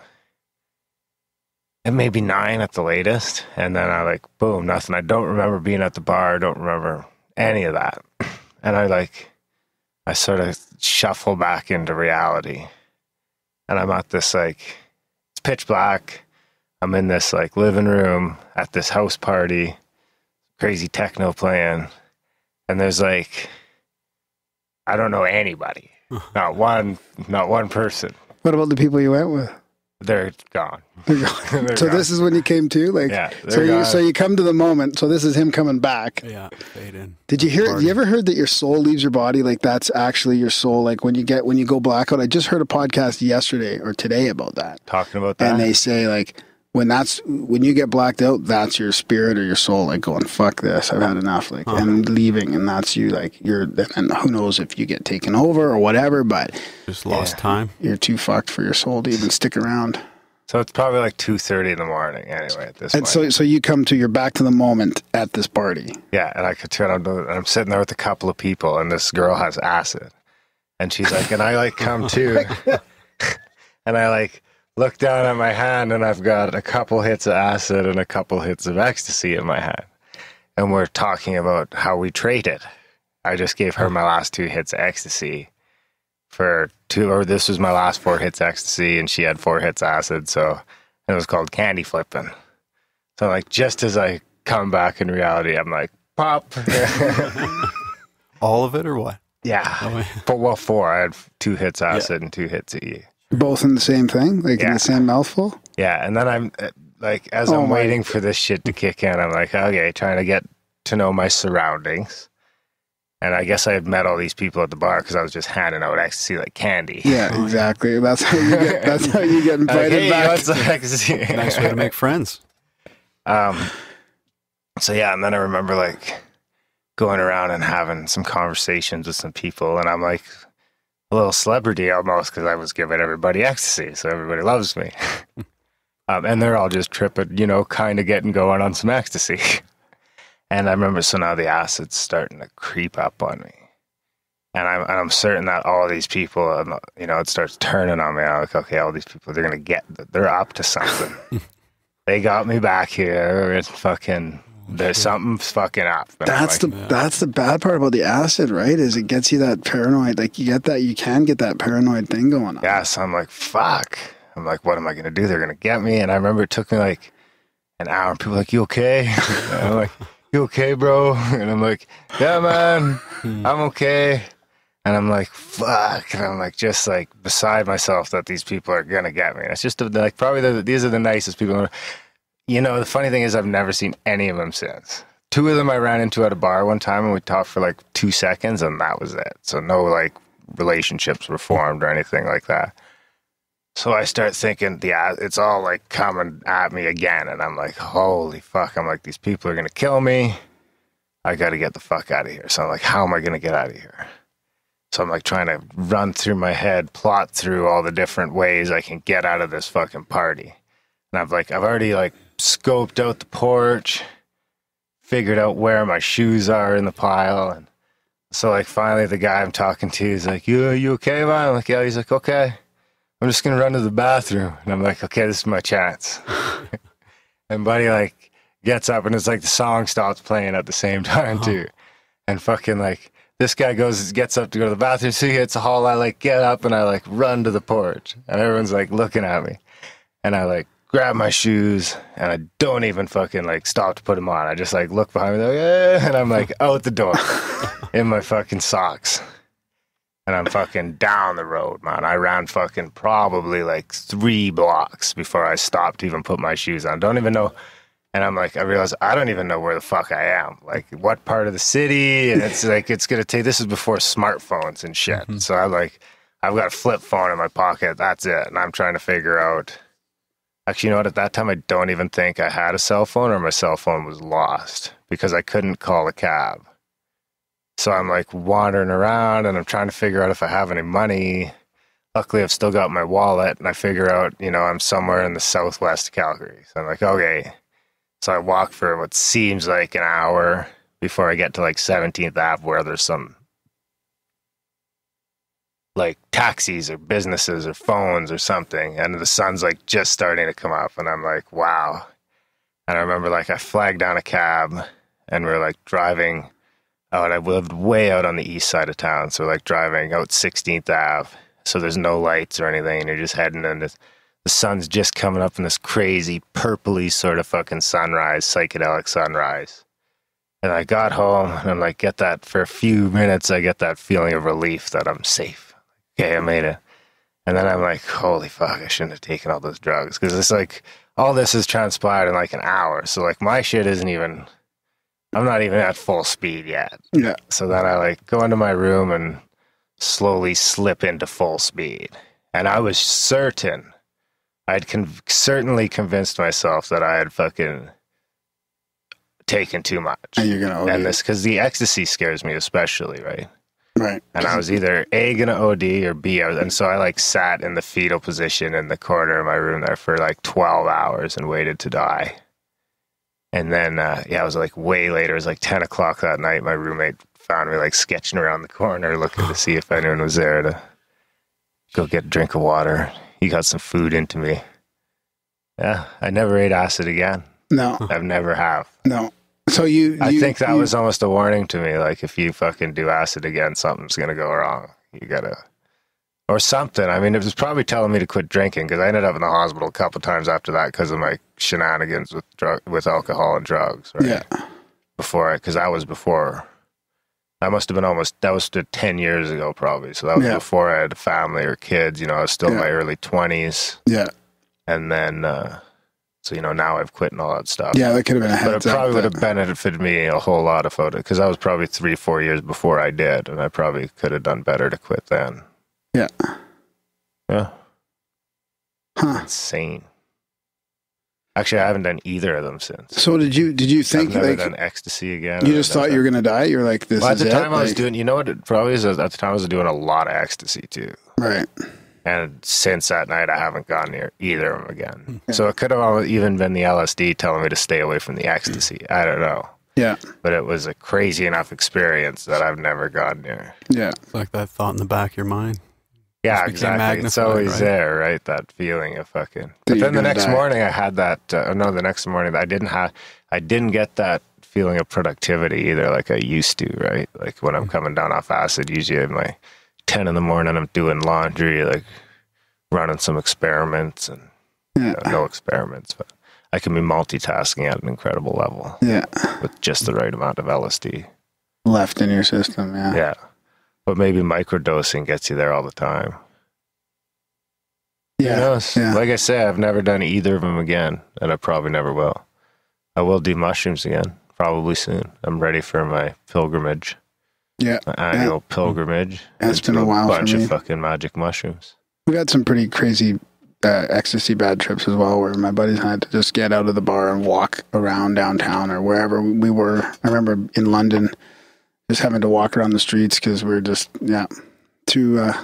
And maybe 9 at the latest. And then I like, boom, nothing. I don't remember being at the bar. I don't remember any of that. And I sort of shuffle back into reality. And I'm at this like, it's pitch black. I'm in this like living room at this house party, crazy techno playing. And there's like, I don't know anybody. Not one person. What about the people you went with? They're gone. They're so gone. This is when you came to? Like, Yeah, so you come to the moment. So this is him coming back. Yeah, fade in. Did you hear? You ever heard that your soul leaves your body? Like that's actually your soul. Like when you go blackout. I just heard a podcast yesterday or today about that. Talking about that. And they say like when you get blacked out, that's your spirit or your soul like going, fuck this, I've had enough, like and leaving, and that's you, like and who knows if you get taken over or whatever, but just lost time. You're too fucked for your soul to even stick around. So it's probably like 2:30 in the morning anyway at this point. So you come to, you're back to the moment at this party. Yeah, and I could turn on, and I'm sitting there with a couple of people, and this girl has acid, and she's like, and I like come too, and I like look down at my hand, and I've got a couple hits of acid and a couple hits of ecstasy in my hand, and we're talking about how we traded. I just gave her my last 2 hits of ecstasy this was my last 4 hits ecstasy, and she had 4 hits acid, so it was called candy flipping. So like just as I come back in reality, I'm like, pop. All of it or what? Yeah. Oh, yeah. But well, 4. I had 2 hits acid and 2 hits E. Both in the same thing? Like in the same mouthful? Yeah, and then I'm like, as I'm waiting for this shit to kick in, I'm like, okay, trying to get to know my surroundings. And I guess I had met all these people at the bar because I was just handing out ecstasy like candy. Yeah, exactly. That's how you get invited hey, back. what's ecstasy? Nice way to make friends. So yeah, and then I remember like going around and having some conversations with some people, and I'm like a little celebrity almost because I was giving everybody ecstasy, so everybody loves me. And they're all just tripping, kind of getting going on some ecstasy. And I remember, so now the acid's starting to creep up on me. And I'm certain that all these people, it starts turning on me. I'm like, okay, all these people, they're up to something. They got me back here. It's there's something fucking up. And that's the bad part about the acid, right? Is it gets you that paranoid, like you can get that paranoid thing going on. Yeah, so I'm like, fuck. I'm like, what am I going to do? They're going to get me. And I remember it took me like an hour, and people were like, you okay? And I'm like, you okay, bro? And I'm like, yeah, man, I'm okay. And I'm like, fuck. And I'm like, just like beside myself that these people are going to get me. And it's just like, probably these are the nicest people. The funny thing is I've never seen any of them since. 2 of them I ran into at a bar one time, and we talked for like 2 seconds, and that was it. So no like relationships were formed or anything like that. So I start thinking, it's all like coming at me again. And I'm like, holy fuck. I'm like, these people are going to kill me. I got to get the fuck out of here. So I'm like, how am I going to get out of here? So I'm like trying to run through my head, plot through all the different ways I can get out of this fucking party. And I've already like scoped out the porch, figured out where my shoes are in the pile. And so like finally the guy I'm talking to is like, you okay, man? I'm like, yeah. He's like, okay. I'm just going to run to the bathroom. And I'm like, okay, this is my chance. And buddy like gets up, and it's like the song stops playing at the same time too. And fucking like this guy gets up to go to the bathroom. So he hits the hall. I like get up and I like run to the porch, and everyone's like looking at me, and I like grab my shoes, and I don't even fucking like stop to put them on. I just like look behind me, like, and I'm like out the door in my fucking socks. And I'm fucking down the road, man. I ran fucking probably like 3 blocks before I stopped to even put my shoes on. Don't even know. And I'm like, I realized I don't even know where the fuck I am. Like, what part of the city? And it's like, it's going to take, this is before smartphones and shit. Mm-hmm. So I'm like, I've got a flip phone in my pocket. That's it. And I'm trying to figure out. Actually, you know what? At that time, I don't even think I had a cell phone or my cell phone was lost because I couldn't call a cab. So I'm like wandering around and I'm trying to figure out if I have any money. Luckily, I've still got my wallet and I figure out, you know, I'm somewhere in the southwest of Calgary. So I'm like, okay. So I walk for what seems like an hour before I get to like 17th Ave where there's some like taxis or businesses or phones or something. And the sun's like just starting to come up and I'm like, wow. And I remember like I flagged down a cab and we're like driving out. I lived way out on the east side of town. So like driving out 16th Ave. So there's no lights or anything. And you're just heading in this, the sun's just coming up in this crazy purpley sort of fucking sunrise, psychedelic sunrise. And I got home and I'm like, get that for a few minutes. I get that feeling of relief that I'm safe. Okay, I made it. And then I'm like, holy fuck, I shouldn't have taken all those drugs. Because it's like, all this has transpired in like an hour. So like my shit isn't even, I'm not even at full speed yet. Yeah. So then I like go into my room and slowly slip into full speed. And I was certain, I'd certainly convinced myself that I had fucking taken too much. And you're going to OD. And this, because the ecstasy scares me especially, right? Right. And I was either A, going to OD or B, and so I like sat in the fetal position in the corner of my room there for like 12 hours and waited to die. And then, it was like way later. It was like 10 o'clock that night. My roommate found me like sketching around the corner looking to see if anyone was there to go get a drink of water. He got some food into me. Yeah, I never ate acid again. No. I've never have. No. So I think that was almost a warning to me. Like, if you fucking do acid again, something's going to go wrong. You got to, or something. I mean, it was probably telling me to quit drinking because I ended up in the hospital a couple times after that because of my shenanigans with alcohol and drugs. Right? Yeah. Because that was before. That must have been that was 10 years ago probably. So that was before I had a family or kids. You know, I was still in my early 20s. Yeah. And then, so, you know, now I've quit and all that stuff. Yeah, that could have been a heads up. But it probably would have benefited me a whole lot if I would have, because I was probably 3-4 years before I did, and I probably could have done better to quit then. Yeah. Yeah. Huh. Insane. Actually, I haven't done either of them since. So did you think I've never like done ecstasy again? You just thought you were going to die? You're like, this well, is at the it? time I was doing, you know what it probably is? At the time I was doing a lot of ecstasy too. Right. And since that night, I haven't gone near either of them again. Yeah. So it could have even been the LSD telling me to stay away from the ecstasy. I don't know. Yeah. But it was a crazy enough experience that I've never gone near. Yeah. It's like that thought in the back of your mind. Yeah, exactly. It's always there, right? That feeling of fucking. But then the next morning, I had that. The next morning, I didn't get that feeling of productivity either, like I used to, right? Like when I'm coming down off acid, usually at my 10 in the morning, I'm doing laundry, like running some experiments, and no experiments, but I can be multitasking at an incredible level. Yeah, with just the right amount of LSD left in your system. Yeah. Yeah. But maybe microdosing gets you there all the time. Yeah. Who knows? Yeah. Like I say, I've never done either of them again, and I probably never will. I will do mushrooms again, probably soon. I'm ready for my pilgrimage. Yeah. My annual pilgrimage. It's been a while for me. A bunch of fucking magic mushrooms. We got some pretty crazy ecstasy bad trips as well, where my buddies and I had to just get out of the bar and walk around downtown or wherever we were. I remember in London, just having to walk around the streets because we were just, too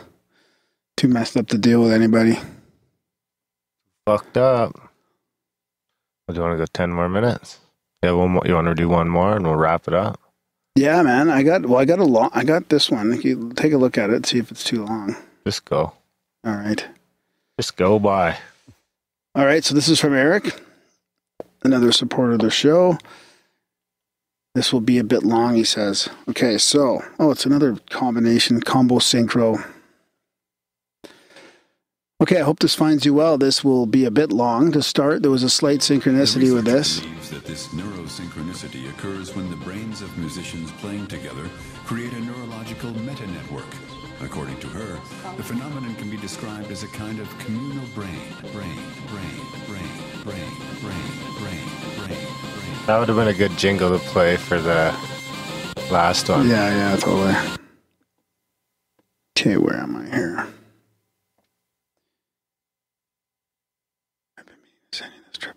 messed up to deal with anybody. Fucked up. Do you want to go 10 more minutes? Yeah, one more. You want to do one more and we'll wrap it up? Yeah, man. I got this one. You take a look at it, see if it's too long. Just go. All right. Just go by. All right. So this is from Eric, another supporter of the show. This will be a bit long, he says. Okay, so, it's another combo synchro. Okay, I hope this finds you well. This will be a bit long to start. There was a slight synchronicity with this. Believes that this neurosynchronicity occurs when the brains of musicians playing together create a neurological meta-network. According to her, the phenomenon can be described as a kind of communal brain. That would have been a good jingle to play for the last one. Yeah, totally. Okay, where am I here? I've been meaning to send you this trip.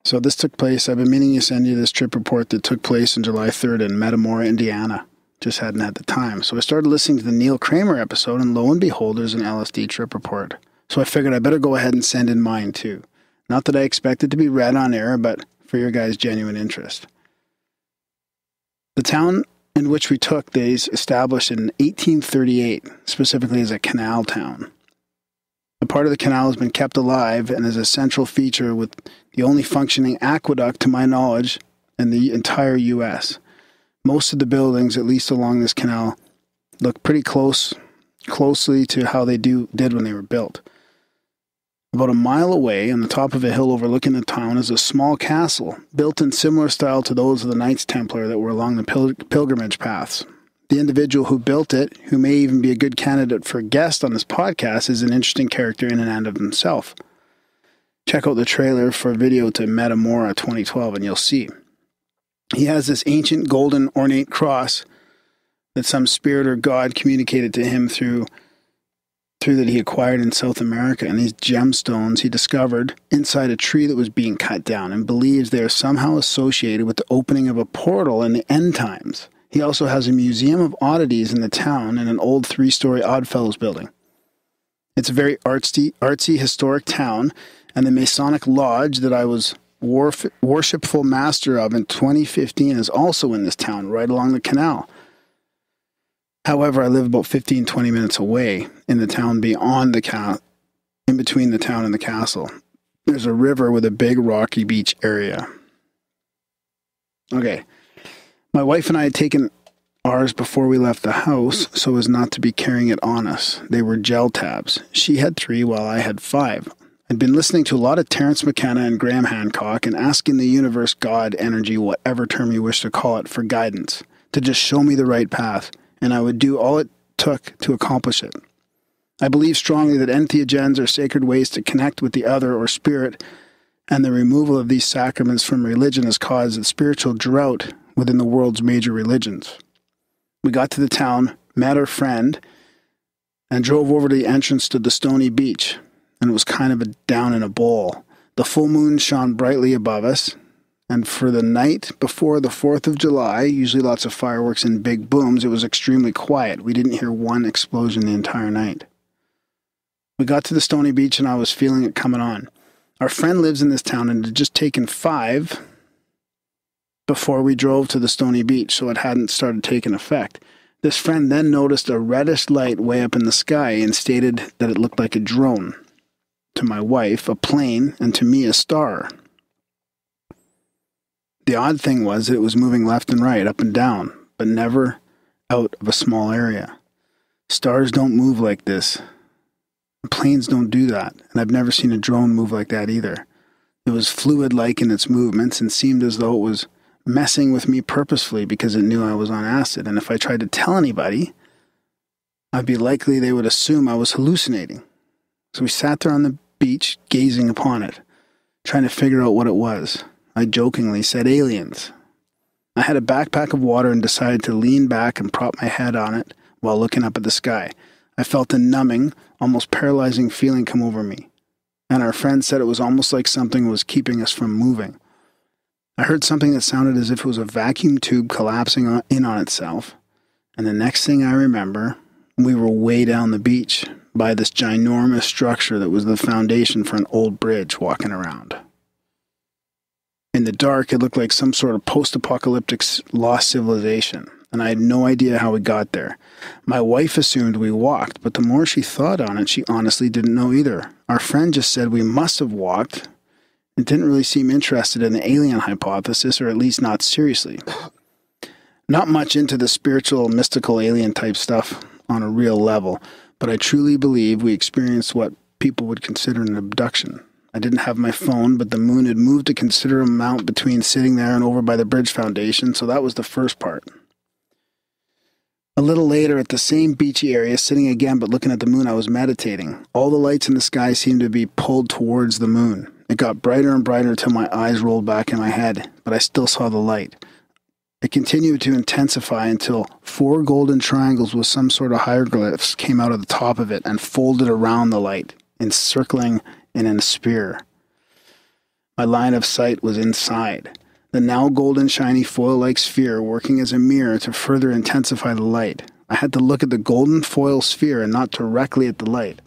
So this took place, I've been meaning to send you this trip report that took place on July 3rd in Metamora, Indiana. Just hadn't had the time. So I started listening to the Neil Kramer episode, and lo and behold, there's an LSD trip report. So I figured I better go ahead and send in mine too. Not that I expect it to be read on air, but for your guys' genuine interest. The town in which we took these established in 1838, specifically as a canal town. The part of the canal has been kept alive and is a central feature with the only functioning aqueduct, to my knowledge, in the entire U.S. Most of the buildings, at least along this canal, look pretty closely to how they did when they were built. About a mile away, on the top of a hill overlooking the town, is a small castle, built in similar style to those of the Knights Templar that were along the pilgrimage paths. The individual who built it, who may even be a good candidate for a guest on this podcast, is an interesting character in and of himself. Check out the trailer for a video to Metamora 2012 and you'll see. He has this ancient golden ornate cross that some spirit or god communicated to him through that he acquired in South America, and these gemstones he discovered inside a tree that was being cut down, and believes they are somehow associated with the opening of a portal in the end times. He also has a museum of oddities in the town and an old 3-story Oddfellows building. It's a very artsy historic town, and the Masonic Lodge that I was worshipful master of in 2015 is also in this town, right along the canal. However, I live about 15-20 minutes away in the town beyond the canal, in between the town and the castle. There's a river with a big rocky beach area. Okay. My wife and I had taken ours before we left the house so as not to be carrying it on us. They were gel tabs. She had 3 while I had 5. I'd been listening to a lot of Terence McKenna and Graham Hancock and asking the universe, God, energy, whatever term you wish to call it, for guidance, to just show me the right path, and I would do all it took to accomplish it. I believe strongly that entheogens are sacred ways to connect with the other or spirit, and the removal of these sacraments from religion has caused a spiritual drought within the world's major religions. We got to the town, met our friend, and drove over to the entrance to the stony beach, and it was kind of down in a bowl. The full moon shone brightly above us, and for the night before the 4th of July, usually lots of fireworks and big booms, it was extremely quiet. We didn't hear one explosion the entire night. We got to the stony beach and I was feeling it coming on. Our friend lives in this town and had just taken 5 before we drove to the stony beach, so it hadn't started taking effect. This friend then noticed a reddish light way up in the sky and stated that it looked like a drone. To my wife, a plane, and to me, a star. The odd thing was that it was moving left and right, up and down, but never out of a small area. Stars don't move like this. Planes don't do that, and I've never seen a drone move like that either. It was fluid-like in its movements and seemed as though it was messing with me purposefully because it knew I was on acid, and if I tried to tell anybody, I'd be likely they would assume I was hallucinating. So we sat there on the beach, gazing upon it, trying to figure out what it was. I jokingly said aliens. I had a backpack of water and decided to lean back and prop my head on it while looking up at the sky. I felt a numbing, almost paralyzing feeling come over me, and our friend said it was almost like something was keeping us from moving. I heard something that sounded as if it was a vacuum tube collapsing in on itself, and the next thing I remember, we were way down the beach by this ginormous structure that was the foundation for an old bridge walking around. In the dark, it looked like some sort of post-apocalyptic lost civilization, and I had no idea how we got there. My wife assumed we walked, but the more she thought on it, she honestly didn't know either. Our friend just said we must have walked, and didn't really seem interested in the alien hypothesis, or at least not seriously. Not much into the spiritual, mystical alien type stuff on a real level, but I truly believe we experienced what people would consider an abduction. I didn't have my phone, but the moon had moved a considerable amount between sitting there and over by the bridge foundation, so that was the first part. A little later, at the same beachy area, sitting again but looking at the moon, I was meditating. All the lights in the sky seemed to be pulled towards the moon. It got brighter and brighter till my eyes rolled back in my head, but I still saw the light. It continued to intensify until 4 golden triangles with some sort of hieroglyphs came out of the top of it and folded around the light, encircling in a sphere. My line of sight was inside, the now golden shiny foil-like sphere working as a mirror to further intensify the light. I had to look at the golden foil sphere and not directly at the light.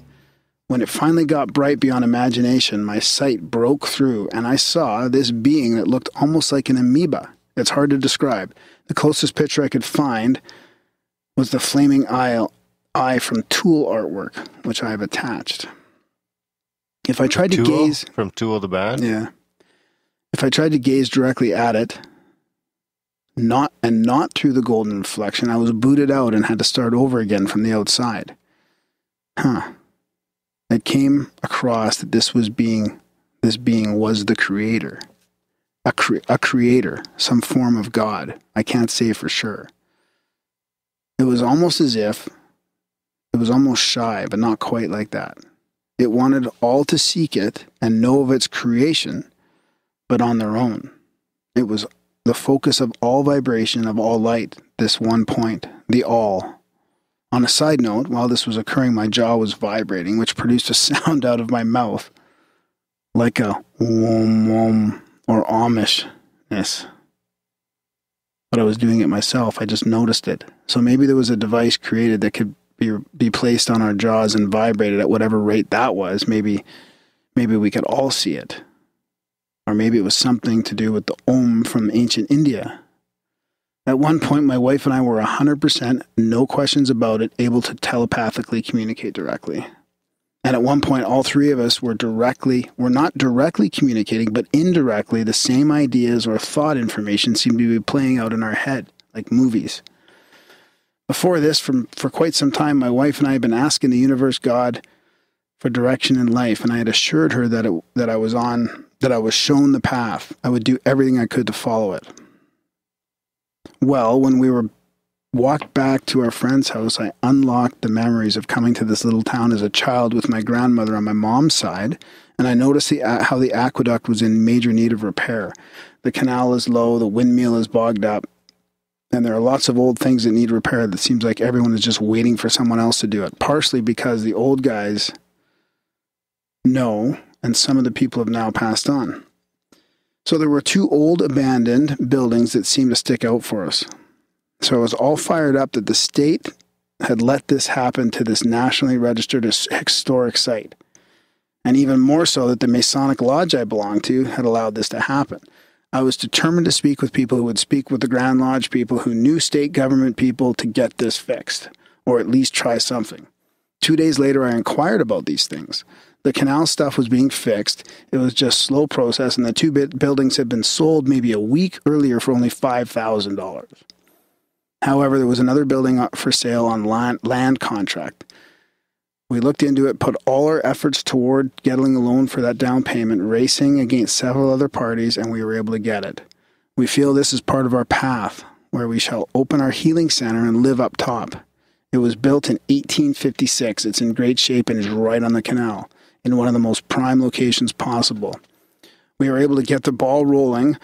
When it finally got bright beyond imagination, my sight broke through and I saw this being that looked almost like an amoeba. It's hard to describe. The closest picture I could find was the flaming eye from Tool artwork, which I have attached. If I tried to gaze... From Tool the Band? Yeah. If I tried to gaze directly at it, not through the golden reflection, I was booted out and had to start over again from the outside. It came across that this being was the creator. A creator, some form of God. I can't say for sure. It was almost as if it was almost shy, but not quite like that. It wanted all to seek it and know of its creation, but on their own. It was the focus of all vibration, of all light, this one point, the all. On a side note, while this was occurring, my jaw was vibrating, which produced a sound out of my mouth, like a wom wom or Amishness. But I was doing it myself, I just noticed it. So maybe there was a device created that could be placed on our jaws and vibrated at whatever rate that was. Maybe we could all see it. Or maybe it was something to do with the Om from ancient India. At one point, my wife and I were 100%, no questions about it, able to telepathically communicate directly. And at one point, all three of us were not directly communicating, but indirectly, the same ideas or thought information seemed to be playing out in our head, like movies. Before this, for quite some time, my wife and I had been asking the universe, God, for direction in life, and I had assured her that I was shown the path. I would do everything I could to follow it. Well, when we walked back to our friend's house, I unlocked the memories of coming to this little town as a child with my grandmother on my mom's side, and I noticed how the aqueduct was in major need of repair. The canal is low, the windmill is bogged up, and there are lots of old things that need repair that seems like everyone is just waiting for someone else to do it, partially because the old guys know, and some of the people have now passed on. So there were 2 old abandoned buildings that seemed to stick out for us. So I was all fired up that the state had let this happen to this nationally registered historic site. And even more so that the Masonic Lodge I belonged to had allowed this to happen. I was determined to speak with people who would speak with the Grand Lodge people who knew state government people to get this fixed, or at least try something. 2 days later, I inquired about these things. The canal stuff was being fixed. It was just slow process, and the 2 buildings had been sold maybe a week earlier for only $5,000. However, there was another building for sale on land contract. We looked into it, put all our efforts toward getting a loan for that down payment, racing against several other parties, and we were able to get it. We feel this is part of our path, where we shall open our healing center and live up top. It was built in 1856. It's in great shape and is right on the canal, in one of the most prime locations possible. We were able to get the ball rolling,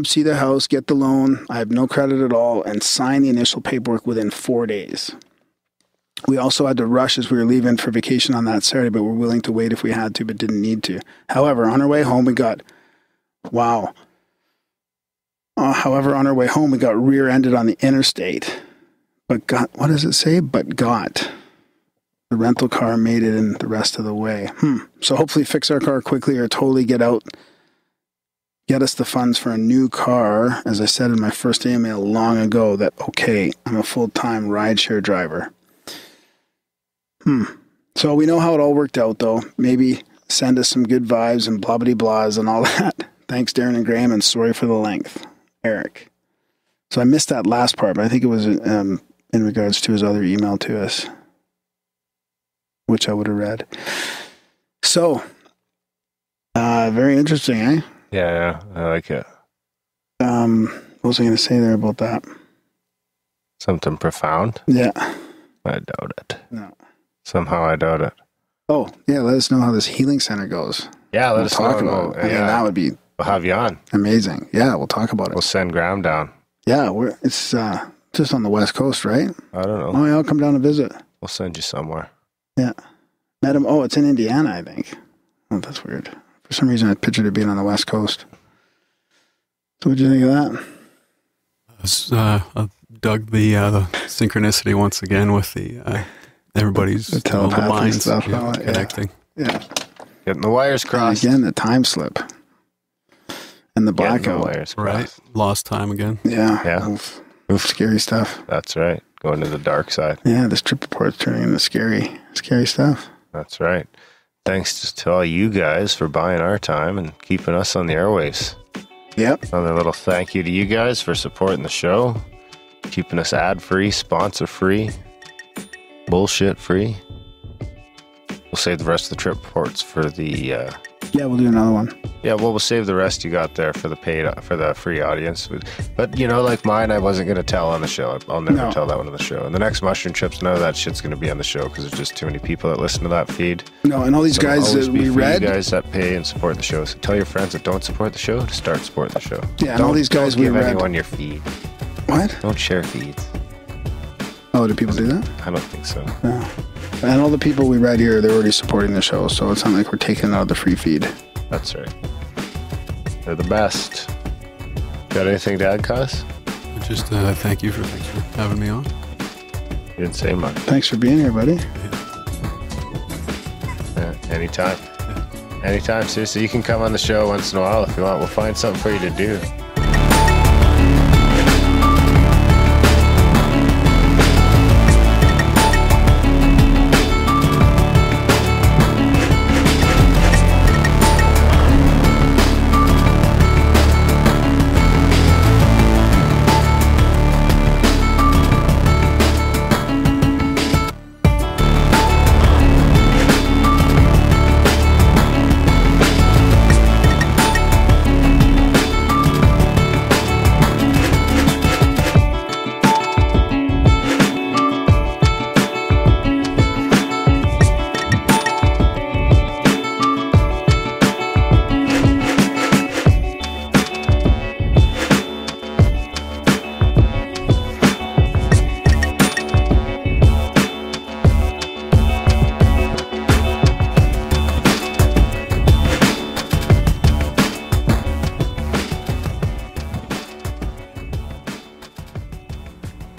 see the house, get the loan, I have no credit at all, and sign the initial paperwork within 4 days. We also had to rush as we were leaving for vacation on that Saturday, but were willing to wait if we had to, but didn't need to. However, on our way home, we got rear-ended on the interstate. What does it say? The rental car made it in the rest of the way. So hopefully fix our car quickly or totally get us the funds for a new car. As I said in my first email long ago, I'm a full-time rideshare driver. So we know how it all worked out, though. Maybe send us some good vibes and blah-blah-blahs and all that. Thanks, Darren and Graham, and sorry for the length. Eric. So I missed that last part, but I think it was in regards to his other email to us. which I would have read. So, very interesting, eh? Yeah, I like it. What was I going to say there about that? Something profound? Yeah. I doubt it. No. Somehow I doubt it. Oh, yeah, let us know how this healing center goes. Yeah, let us talk know. about it. I mean, that would be... We'll have you on. Amazing. Yeah, we'll talk about it. We'll send Graham down. Yeah, it's just on the West Coast, right? I don't know. Oh, yeah, I'll come down to visit. We'll send you somewhere. Yeah. Met him. Oh, it's in Indiana, I think. Oh, that's weird. For some reason, I pictured it being on the West Coast. So what'd you think of that? I dug the synchronicity once again with the everybody's the telepathy minds stuff, connecting. Yeah. Getting the wires crossed. And again, the time slip. And the blackout. Wires right. Lost time again. Yeah. Yeah. Oof. Scary stuff. That's right. Going to the dark side. Yeah, this trip report's turning into scary stuff. That's right. Thanks to all you guys for buying our time and keeping us on the airwaves. Yep. Another little thank you to you guys for supporting the show, keeping us ad-free, sponsor-free, bullshit-free. We'll save the rest of the trip reports for the... Yeah, we'll do another one. Yeah, well, we'll save the rest you got there for the free audience. But, like mine, I wasn't going to tell on the show. I'll never tell that one on the show. And the next mushroom trips, none of that shit's going to be on the show because there's just too many people that listen to that feed. No, and all these guys that we read... you guys that pay and support the show. So tell your friends that don't support the show to start supporting the show. Yeah, and all these guys we read... Don't give anyone your feed. What? Don't share feeds. Oh, do people do that? I don't think so. No. And all the people we read here, they're already supporting the show, so it's not like we're taking it out of the free feed. That's right. They're the best. Got anything to add, Cos? Just thanks for having me on. You didn't say much. Thanks for being here, buddy. Yeah, anytime. Yeah. Anytime, seriously. You can come on the show once in a while if you want. We'll find something for you to do.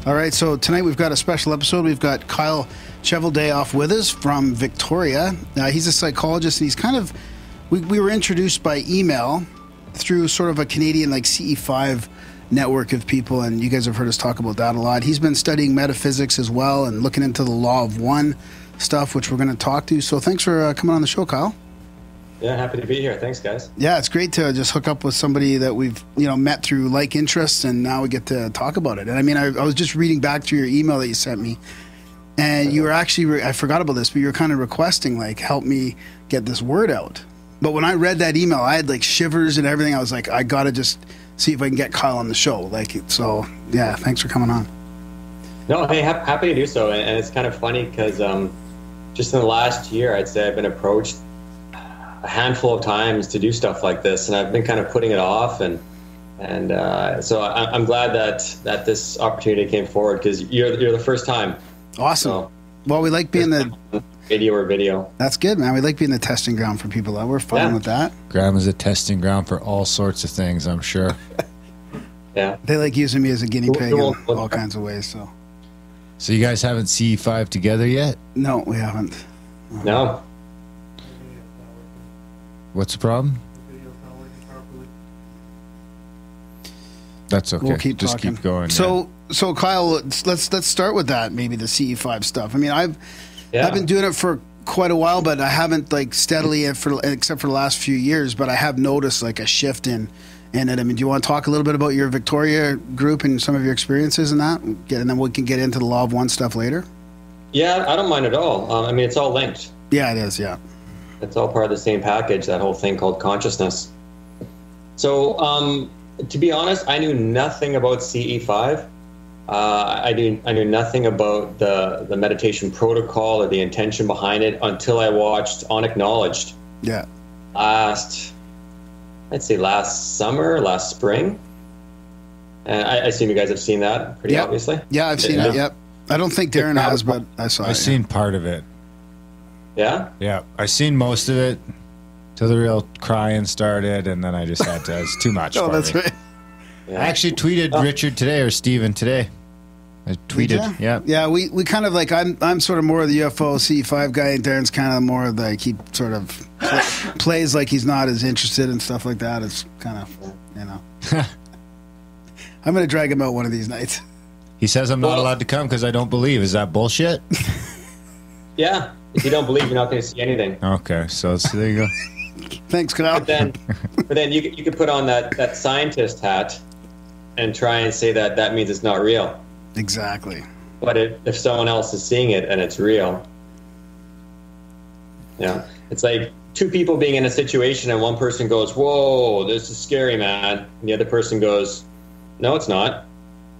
All right, so tonight we've got a special episode. We've got Kyle Cheveldayoff with us from Victoria. He's a psychologist, and he's kind of... We were introduced by email through sort of a Canadian like CE5 network of people, and you guys have heard us talk about that a lot. He's been studying metaphysics as well and looking into the law of one stuff, which we're going to talk to. So thanks for coming on the show, Kyle. Yeah, happy to be here. Thanks, guys. Yeah, it's great to just hook up with somebody that we've met through like interests, and now we get to talk about it. And I mean, I was just reading back through your email that you sent me, and you were actually, I forgot about this, but you were kind of requesting, like, help me get this word out. But when I read that email, I had like shivers and everything. I was like, I got to just see if I can get Kyle on the show. Like, so yeah, thanks for coming on. No, hey, happy to do so. And it's kind of funny because just in the last year, I'd say I've been approached a handful of times to do stuff like this, and I've been kind of putting it off, and so I'm glad that this opportunity came forward because you're the first time. Awesome. So, well, we like being the video. That's good, man. We like being the testing ground for people. We're fine with that. Graham is a testing ground for all sorts of things, I'm sure. Yeah. They like using me as a guinea pig in all kinds of ways. So you guys haven't CE5 together yet? No, we haven't. No. What's the problem? That's okay. We'll keep Just talking. keep going. So Kyle, let's start with that. Maybe the CE5 stuff. I mean, I've been doing it for quite a while, but I haven't like steadily except for the last few years. But I have noticed like a shift in it. I mean, do you want to talk a little bit about your Victoria group and some of your experiences in that, and then we can get into the Law of One stuff later? Yeah, I don't mind at all. I mean, it's all linked. Yeah, it is. Yeah. It's all part of the same package, that whole thing called consciousness. So, to be honest, I knew nothing about CE5. I knew nothing about the meditation protocol or the intention behind it until I watched Unacknowledged. Yeah. Last summer, last spring. And I assume you guys have seen that pretty obviously. Yeah, I've seen it. Yep. I don't think Darren has, but I saw it. I've seen part of it. Yeah? Yeah. I've seen most of it till the real crying started, and then I just had to. It's too much. Oh, for that's me. right. Yeah. I actually tweeted Richard today or Steven today. I tweeted. Yeah. Yeah, we kind of like, I'm sort of more of the UFO C5 guy, and Darren's kind of more of like, he sort of plays like he's not as interested in stuff like that. It's kind of, you know. I'm going to drag him out one of these nights. He says I'm not allowed to come because I don't believe. Is that bullshit? Yeah. If you don't believe, you're not going to see anything. Okay, so there you go. Thanks, Kyle. But then you could put on that scientist hat and try and say that means it's not real. Exactly. But if someone else is seeing it and it's real, yeah, it's like two people being in a situation and one person goes, "Whoa, this is scary, man," and the other person goes, "No, it's not."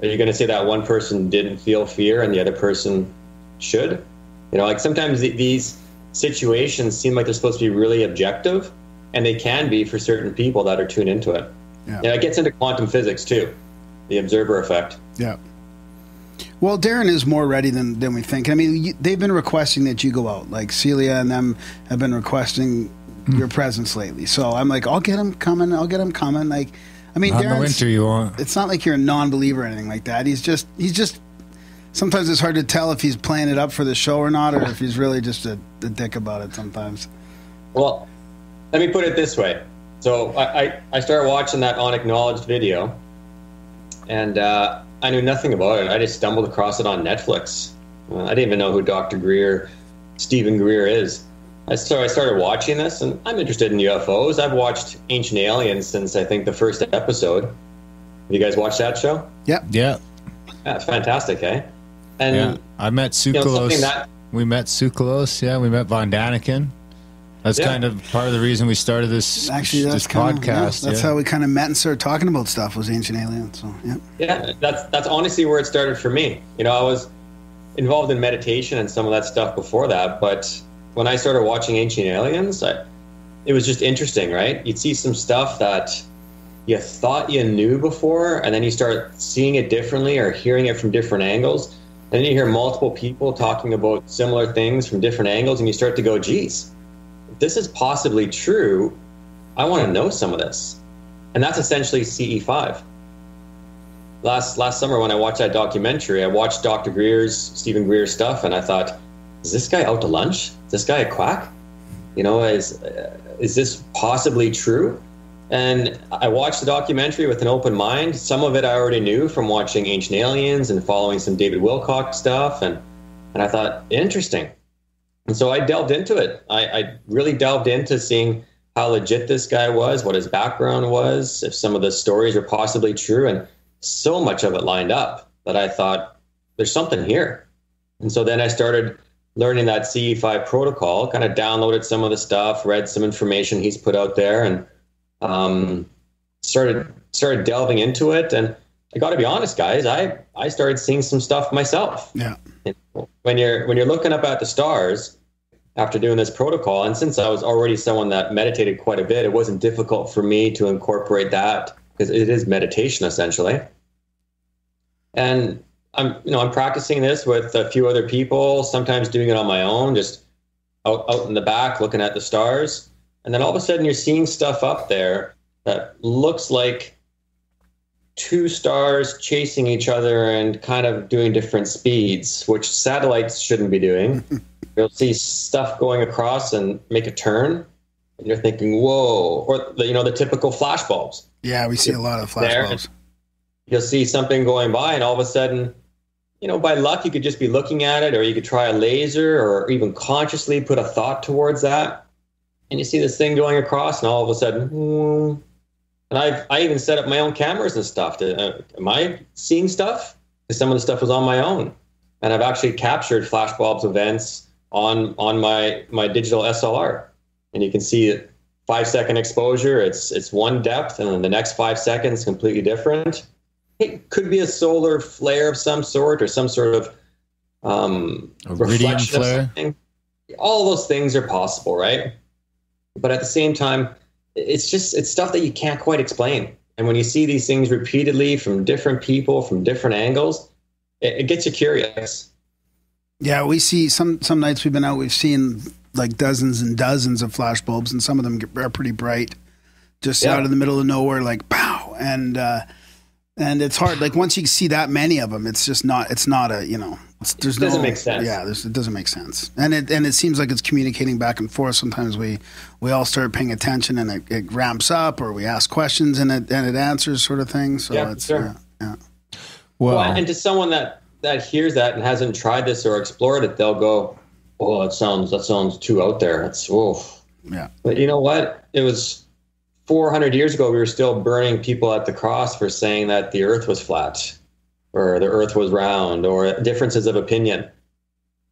Are you going to say that one person didn't feel fear and the other person should? You know, like sometimes these situations seem like they're supposed to be really objective, and they can be for certain people that are tuned into it. Yeah, it gets into quantum physics too, the observer effect. Yeah. Well, Darren is more ready than we think. I mean, they've been requesting that you go out. Like Celia and them have been requesting your presence lately. So I'm like, I'll get him coming. Like, I mean, Darren's, in the winter you want. It's not like you're a non-believer or anything like that. He's just. Sometimes it's hard to tell if he's playing it up for the show or not, or if he's really just a dick about it sometimes. Well, let me put it this way. So I started watching that Unacknowledged video, and I knew nothing about it. I just stumbled across it on Netflix. I didn't even know who Dr. Stephen Greer is. So I started watching this, and I'm interested in UFOs. I've watched Ancient Aliens since, I think, the first episode. Have you guys watched that show? Yeah. Yeah. Yeah, it's fantastic, eh? And yeah, I met Tsoukalos. We met Tsoukalos. Yeah, we met Von Daniken. That's kind of part of the reason we started this podcast. That's how we kind of met and started talking about stuff, was Ancient Aliens. So yeah, that's honestly where it started for me. You know, I was involved in meditation and some of that stuff before that, but when I started watching Ancient Aliens, it was just interesting, right? You'd see some stuff that you thought you knew before, and then you start seeing it differently or hearing it from different angles. And then you hear multiple people talking about similar things from different angles, and you start to go, geez, if this is possibly true, I want to know some of this. And that's essentially CE5. Last summer when I watched that documentary, I watched Stephen Greer's stuff, and I thought, is this guy out to lunch? Is this guy a quack? You know, is this possibly true? And I watched the documentary with an open mind. Some of it I already knew from watching Ancient Aliens and following some David Wilcock stuff. And I thought, interesting. And so I delved into it. I really delved into seeing how legit this guy was, what his background was, if some of the stories are possibly true. And so much of it lined up that I thought, there's something here. And so then I started learning that CE5 protocol, kind of downloaded some of the stuff, read some information he's put out there, and started delving into it. And I got to be honest, guys, I started seeing some stuff myself. Yeah. When you're looking up at the stars after doing this protocol, and since I was already someone that meditated quite a bit, it wasn't difficult for me to incorporate that because it is meditation essentially. And I'm practicing this with a few other people, sometimes doing it on my own, just out in the back looking at the stars. And then all of a sudden you're seeing stuff up there that looks like two stars chasing each other and kind of doing different speeds, which satellites shouldn't be doing. You'll see stuff going across and make a turn, and you're thinking, whoa, or the typical flash bulbs. Yeah, we see a lot of flash bulbs. You'll see something going by, and all of a sudden, by luck, you could just be looking at it, or you could try a laser, or even consciously put a thought towards that. And you see this thing going across, and all of a sudden, and I even set up my own cameras and stuff. Am I seeing stuff? Because some of the stuff was on my own. And I've actually captured flashbulbs events on my digital SLR. And you can see 5-second exposure, it's one depth, and then the next 5 seconds completely different. It could be a solar flare of some sort, or some sort of iridium flare. All those things are possible, right? But at the same time, it's stuff that you can't quite explain. And when you see these things repeatedly from different people, from different angles, it gets you curious. Yeah, we see some nights we've been out, we've seen like dozens and dozens of flashbulbs, and some of them are pretty bright, just out in the middle of nowhere, like pow. And it's hard. Like once you see that many of them, it's just not. It's not a it doesn't make sense. Yeah, it doesn't make sense. And it seems like it's communicating back and forth. Sometimes we all start paying attention, and it ramps up, or we ask questions and it answers, sort of thing. So it's sure. yeah. Well, and to someone that hears that and hasn't tried this or explored it, they'll go, "Oh, that sounds too out there." It's yeah. But you know what? It was 400 years ago. We were still burning people at the cross for saying that the Earth was flat, or the Earth was round, or differences of opinion.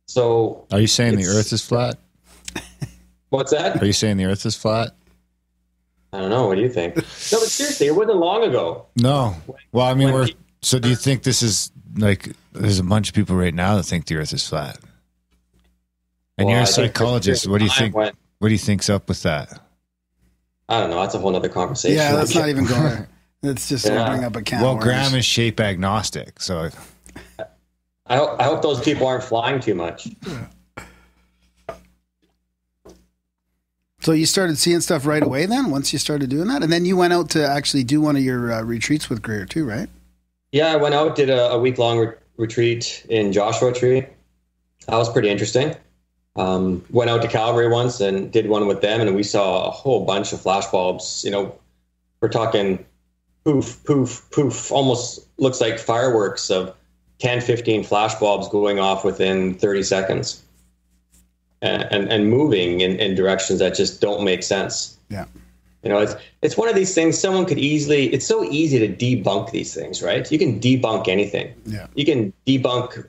So, are you saying the Earth is flat? What's that? Are you saying the Earth is flat? I don't know. What do you think? No, but seriously, it wasn't long ago. No. Well, I mean, so do you think this is like, there's a bunch of people right now that think the Earth is flat? And you're a psychologist. What do you think? What do you think's up with that? I don't know. That's a whole other conversation. Yeah, let's not even go there. It's just bring up a can. Well, Graham is shape agnostic, so I hope those people aren't flying too much. So you started seeing stuff right away then, once you started doing that? And then you went out to actually do one of your retreats with Greer too, right? Yeah, I went out, did a week-long retreat in Joshua Tree. That was pretty interesting. Went out to Calgary once and did one with them, and we saw a whole bunch of flashbulbs. We're talking poof, poof, poof, almost looks like fireworks of 10, 15 flashbulbs going off within 30 seconds. And moving in directions that just don't make sense. Yeah. It's one of these things someone could it's so easy to debunk these things, right? You can debunk anything. Yeah. You can debunk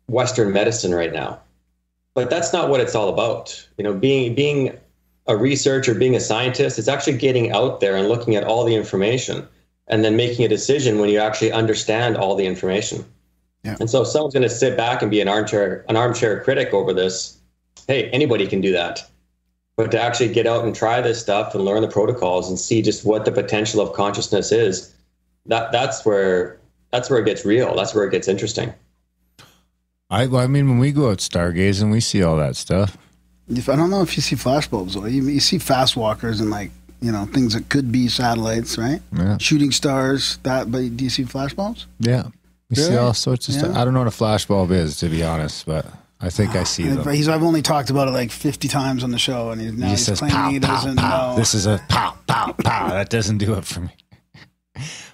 Western medicine right now. But that's not what it's all about. Being a researcher, being a scientist, it's actually getting out there and looking at all the information and then making a decision when you actually understand all the information. Yeah. And so if someone's going to sit back and be an armchair critic over this, hey, anybody can do that. But to actually get out and try this stuff and learn the protocols and see just what the potential of consciousness is, that's where it gets real. That's where it gets interesting. I mean, when we go out stargazing, we see all that stuff. I don't know if you see flashbulbs, though. You see fast walkers and things that could be satellites, right? Yeah. Shooting stars. But do you see flashbulbs? Yeah. We see all sorts of stuff. I don't know what a flashbulb is, to be honest, but I think I see them. I've only talked about it like 50 times on the show, and he's says, claiming pow, he doesn't pow. know. This is a pow, pow, pow. That doesn't do it for me.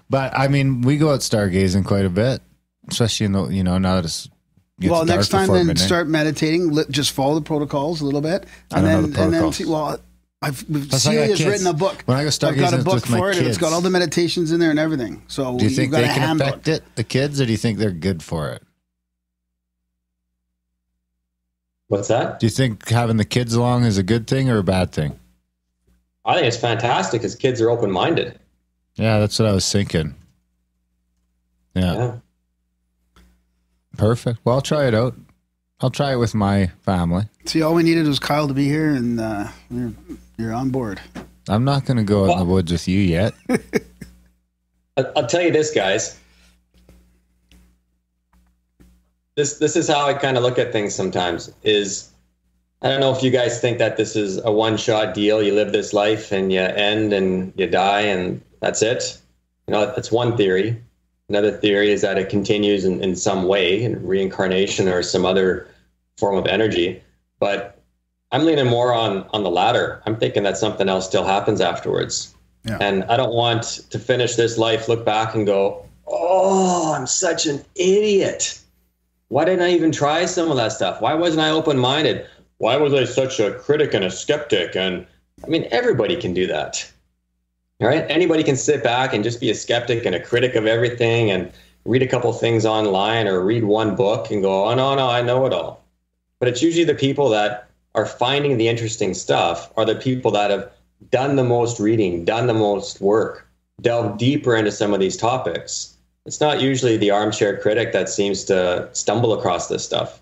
But, I mean, we go out stargazing quite a bit, especially now that it's well, next time then midnight. Start meditating. Just follow the protocols a little bit, and then see. Well, Celia's written a book. When I go stargazing, I've got a book for it. Kids. It's got all the meditations in there and everything. So do you think got they a can handbook. affect it, the kids, or do you think they're good for it? What's that? Do you think having the kids along is a good thing or a bad thing? I think it's fantastic because kids are open-minded. Yeah, that's what I was thinking. Yeah. Perfect. Well, I'll try it out. I'll try it with my family. See, all we needed was Kyle to be here, and you're on board. I'm not going to go out in the woods with you yet. I'll tell you this, guys. This is how I kind of look at things sometimes. I don't know if you guys think that this is a one-shot deal. You live this life and you end and you die and that's it. That's one theory. Another theory is that it continues in some way, in reincarnation or some other form of energy. But I'm leaning more on the latter. I'm thinking that something else still happens afterwards. Yeah. And I don't want to finish this life, look back and go, oh, I'm such an idiot. Why didn't I even try some of that stuff? Why wasn't I open-minded? Why was I such a critic and a skeptic? And I mean, everybody can do that. All right? Anybody can sit back and just be a skeptic and a critic of everything and read a couple things online or read one book and go, oh, no, I know it all. But it's usually the people that are finding the interesting stuff are the people that have done the most reading, done the most work, delved deeper into some of these topics. It's not usually the armchair critic that seems to stumble across this stuff.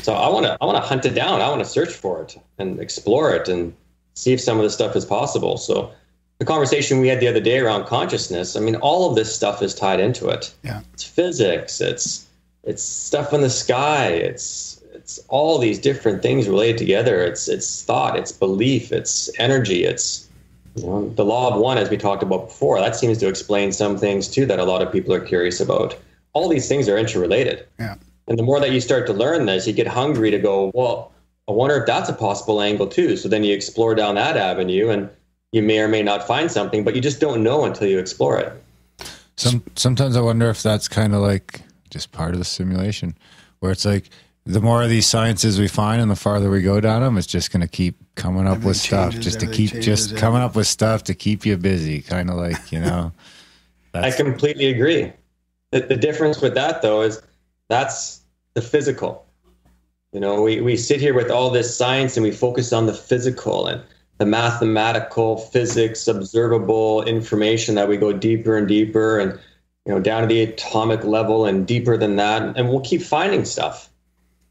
So I want to hunt it down. I want to search for it and explore it and see if some of this stuff is possible. So the conversation we had the other day around consciousness, I mean, all of this stuff is tied into it. Yeah. It's physics. It's stuff in the sky. It's all these different things related together. It's thought. It's belief. It's energy. It's the law of one, as we talked about before. That seems to explain some things too that a lot of people are curious about. All these things are interrelated. Yeah. And the more that you start to learn this, you get hungry to go, well, I wonder if that's a possible angle too. So then you explore down that avenue, and you may or may not find something, but you just don't know until you explore it. Sometimes I wonder if that's kind of like just part of the simulation, where it's like the more of these sciences we find and the farther we go down them, it's just going to keep coming up with stuff, coming up with stuff to keep you busy, kind of like, I completely agree. The difference with that, though, is that's the physical. We sit here with all this science and we focus on the physical and the mathematical, physics, observable information that we go deeper and deeper and, down to the atomic level and deeper than that. And we'll keep finding stuff.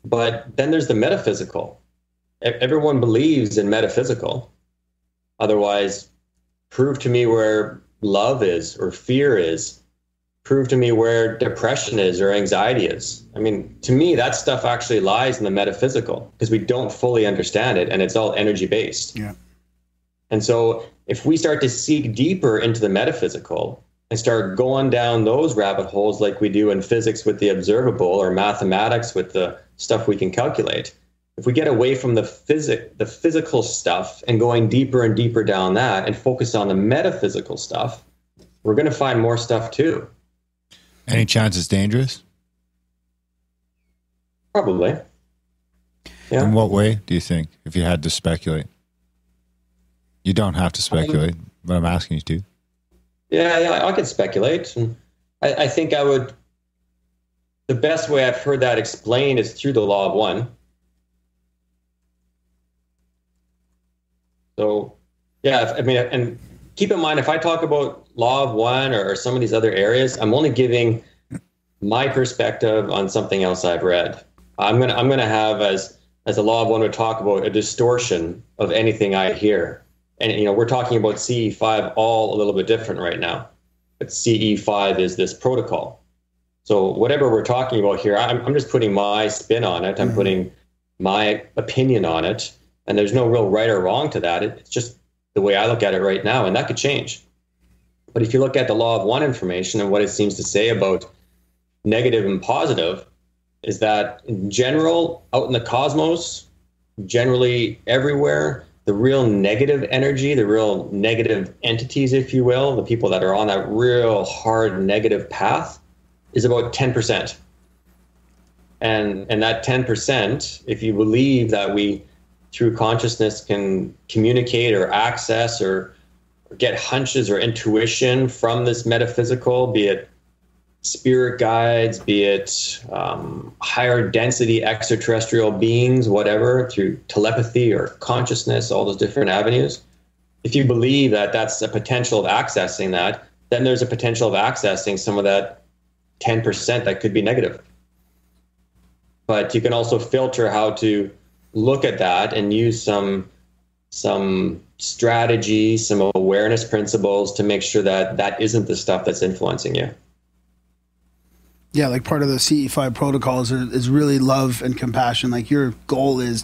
But then there's the metaphysical. Everyone believes in metaphysical. Otherwise, prove to me where love is or fear is. Prove to me where depression is or anxiety is. I mean, to me, that stuff actually lies in the metaphysical because we don't fully understand it, and it's all energy-based. Yeah. And so if we start to seek deeper into the metaphysical and start going down those rabbit holes like we do in physics with the observable or mathematics with the stuff we can calculate, if we get away from the physical stuff and going deeper and deeper down that and focus on the metaphysical stuff, we're going to find more stuff too. Any chance it's dangerous? Probably. Yeah. In what way do you think, if you had to speculate? You don't have to speculate, but I'm asking you to. Yeah, I could speculate. And I think I would. The best way I've heard that explained is through the law of one. So, yeah, and keep in mind, if I talk about law of one or some of these other areas, I'm only giving my perspective on something else I've read. I'm gonna have, as the law of one would talk about, a distortion of anything I hear. And, we're talking about CE5 all a little bit different right now. But CE5 is this protocol. So whatever we're talking about here, I'm just putting my spin on it. I'm putting my opinion on it. And there's no real right or wrong to that. It's just the way I look at it right now. And that could change. But if you look at the law of one information and what it seems to say about negative and positive, is that in general, out in the cosmos, generally everywhere, the real negative energy, the real negative entities, if you will, the people that are on that real hard negative path, is about 10%. And that 10%, if you believe that we, through consciousness, can communicate or access or get hunches or intuition from this metaphysical, be it spirit guides, be it higher density extraterrestrial beings, whatever, through telepathy or consciousness, all those different avenues. If you believe that that's a potential of accessing that, then there's a potential of accessing some of that 10% that could be negative. But you can also filter how to look at that and use some strategy, some awareness principles to make sure that that isn't the stuff that's influencing you. Yeah, like part of the CE5 protocols is really love and compassion. Like your goal is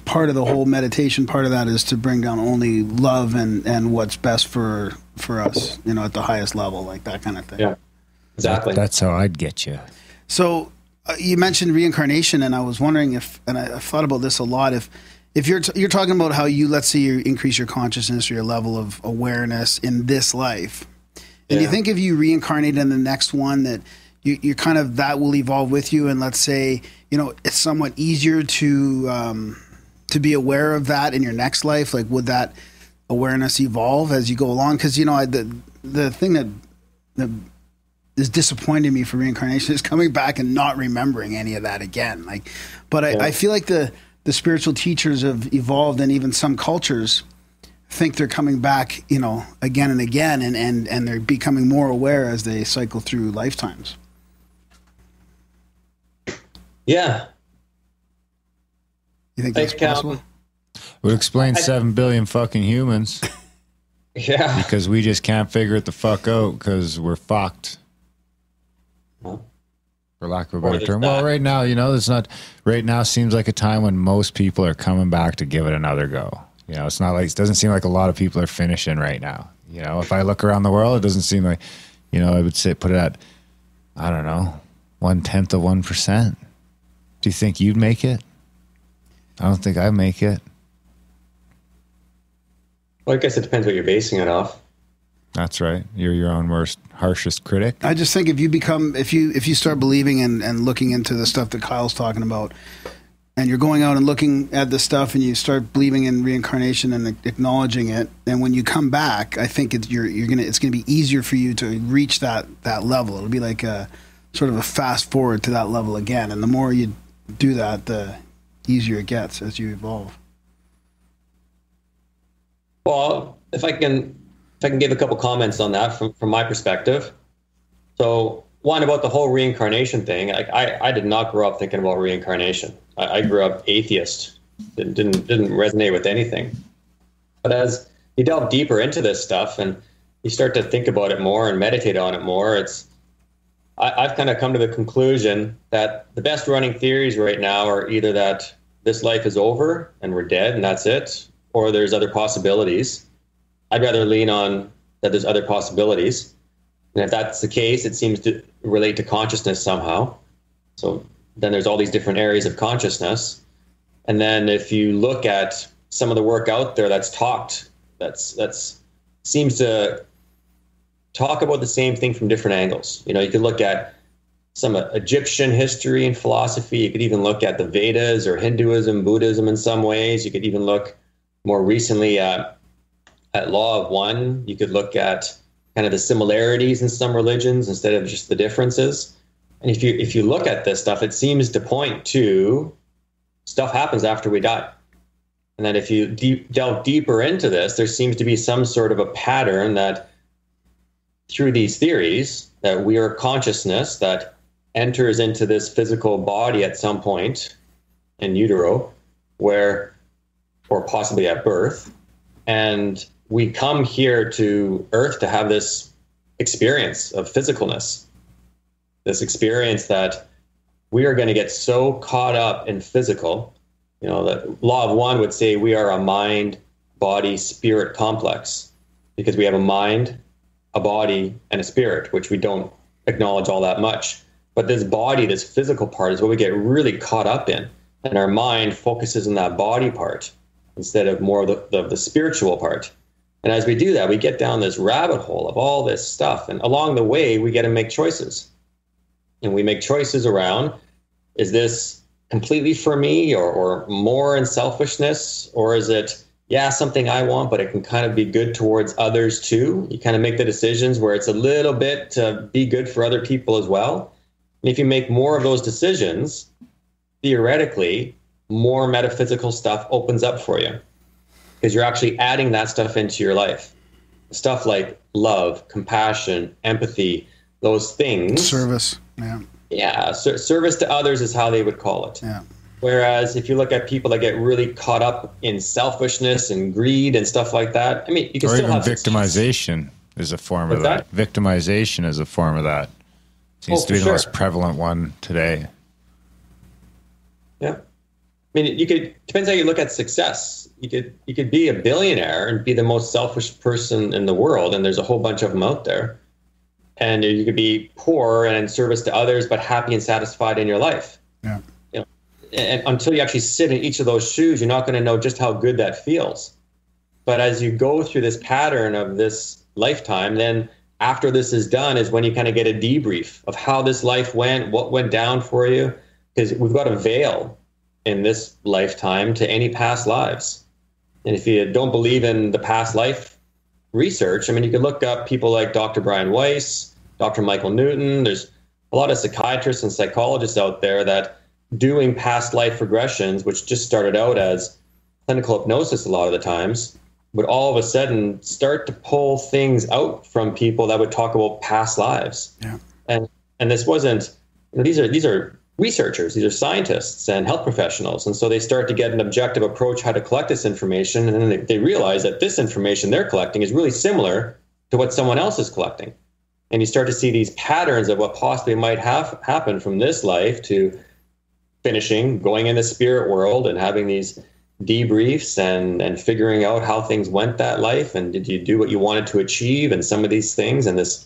part of the whole meditation, part of that is to bring down only love and what's best for us, at the highest level, like that kind of thing. Yeah, exactly. That's how I'd get you. So you mentioned reincarnation, and I was wondering and I've thought about this a lot, if you're talking about how let's say you increase your consciousness or your level of awareness in this life, and you think if you reincarnate in the next one that you kind of, that will evolve with you, and let's say, it's somewhat easier to be aware of that in your next life, like would that awareness evolve as you go along? Because, the thing that is disappointing me for reincarnation is coming back and not remembering any of that again. Like, but I feel like the spiritual teachers have evolved, and even some cultures think they're coming back, you know, again and again, and they're becoming more aware as they cycle through lifetimes. Yeah. You think that's possible? Would explain 7 billion fucking humans. Yeah. Because we just can't figure it the fuck out because we're fucked. For lack of a better term. Well, right now, you know, right now seems like a time when most people are coming back to give it another go. You know, it's not like, it doesn't seem like a lot of people are finishing right now. You know, if I look around the world, it doesn't seem like, you know, I would say put it at, I don't know, 1/10 of 1%. Do you think you'd make it? I don't think I'd make it. Well, I guess it depends what you're basing it off. That's right. You're your own worst, harshest critic. I just think if you start believing and looking into the stuff that Kyle's talking about, and you're going out and looking at the stuff, and you start believing in reincarnation and acknowledging it, and when you come back, I think it's gonna be easier for you to reach that level. It'll be like a sort of a fast forward to that level again, and the more you do that, the easier it gets as you evolve. Well, if I can give a couple comments on that from my perspective. So, one, about the whole reincarnation thing. I did not grow up thinking about reincarnation. I grew up atheist. Didn't resonate with anything. But as you delve deeper into this stuff and you start to think about it more and meditate on it more, I've kind of come to the conclusion that the best running theories right now are either that this life is over and we're dead and that's it, or there's other possibilities. I'd rather lean on that there's other possibilities. And if that's the case, it seems to relate to consciousness somehow. So then there's all these different areas of consciousness. And then if you look at some of the work out there that's seems to talk about the same thing from different angles. You know, you could look at some Egyptian history and philosophy. You could even look at the Vedas or Hinduism, Buddhism in some ways. You could even look more recently at Law of One. You could look at kind of the similarities in some religions instead of just the differences. And if you look at this stuff, it seems to point to stuff happens after we die. And then if you delve deeper into this, there seems to be some sort of a pattern that through these theories that we are consciousness that enters into this physical body at some point in utero, or possibly at birth, and we come here to Earth to have this experience of physicalness, this experience that we are going to get so caught up in physical. You know, that Law of One would say we are a mind, body, spirit complex, because we have a mind, a body, and a spirit, which we don't acknowledge all that much. But this body, this physical part, is what we get really caught up in. And our mind focuses on that body part instead of more of the spiritual part. And as we do that, we get down this rabbit hole of all this stuff. And along the way, we get to make choices. And we make choices around, is this completely for me or more in selfishness? Or is it, yeah, something I want, but it can kind of be good towards others too? You kind of make the decisions where it's a little bit to be good for other people as well. And if you make more of those decisions, theoretically, more metaphysical stuff opens up for you, because you're actually adding that stuff into your life. Stuff like love, compassion, empathy, those things. Service, yeah. Yeah, service to others is how they would call it. Yeah. Whereas if you look at people that get really caught up in selfishness and greed and stuff like that, I mean, you can or still even have victimization is a form of that. Victimization is a form of that. Seems to be the most prevalent one today. Yeah. I mean, depends how you look at success. You could be a billionaire and be the most selfish person in the world, and there's a whole bunch of them out there. And you could be poor and in service to others, but happy and satisfied in your life. Yeah. You know, and until you actually sit in each of those shoes, you're not going to know just how good that feels. But as you go through this pattern of this lifetime, then after this is done is when you kind of get a debrief of how this life went, what went down for you, because we've got a veil in this lifetime to any past lives. And if you don't believe in the past life research, I mean, you can look up people like Dr. Brian Weiss, Dr. Michael Newton. There's a lot of psychiatrists and psychologists out there that doing past life regressions, which just started out as clinical hypnosis a lot of the times, would all of a sudden start to pull things out from people that would talk about past lives. Yeah. And this wasn't, these are researchers, these are scientists and health professionals. And so they start to get an objective approach how to collect this information. And then they realize that this information they're collecting is really similar to what someone else is collecting. And you start to see these patterns of what possibly might have happened from this life to finishing, going in the spirit world and having these debriefs and figuring out how things went that life. And did you do what you wanted to achieve and some of these things and this